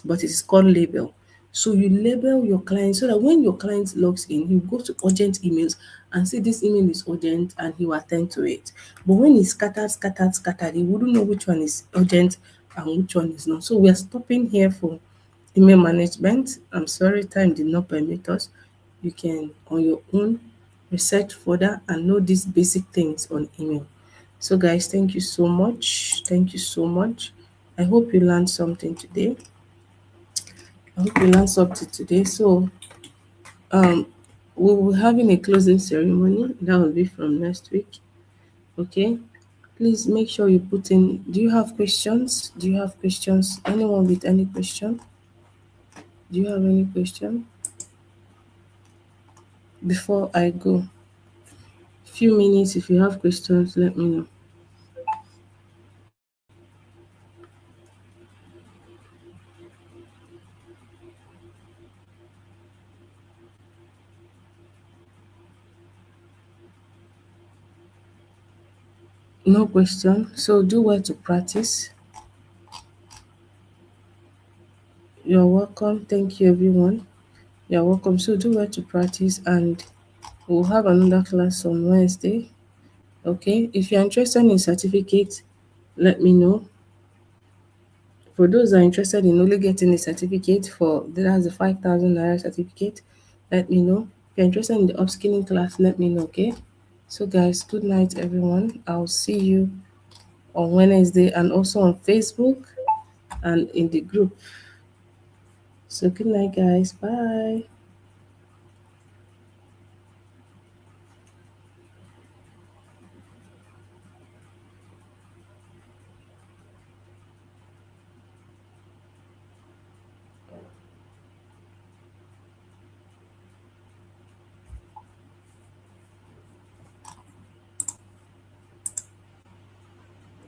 but it is called label. So you label your client so that when your client logs in, he will go to urgent emails and say this email is urgent and he will attend to it. But when it's scattered, he wouldn't know which one is urgent and which one is not. So we are stopping here for email management. I'm sorry, time did not permit us. You can, on your own, research further and know these basic things on email. So, guys, thank you so much. Thank you so much. I hope you learned something today. I hope you learned something today. So, um, we will be having a closing ceremony. That will be from next week. Okay. Please make sure you put in. Do you have questions? Do you have questions? Anyone with any question? Do you have any question? Before I go, few minutes. If you have questions, let me know. No question. So do well to practice. You're welcome. Thank you, everyone. You're welcome. So do well to practice, and we'll have another class on Wednesday. Okay. If you're interested in certificate, let me know. For those that are interested in only getting a certificate for that's a 5,000 naira certificate, let me know. If you're interested in the upskilling class, let me know. Okay. So guys, good night, everyone. I'll see you on Wednesday and also on Facebook and in the group. So good night, guys. Bye.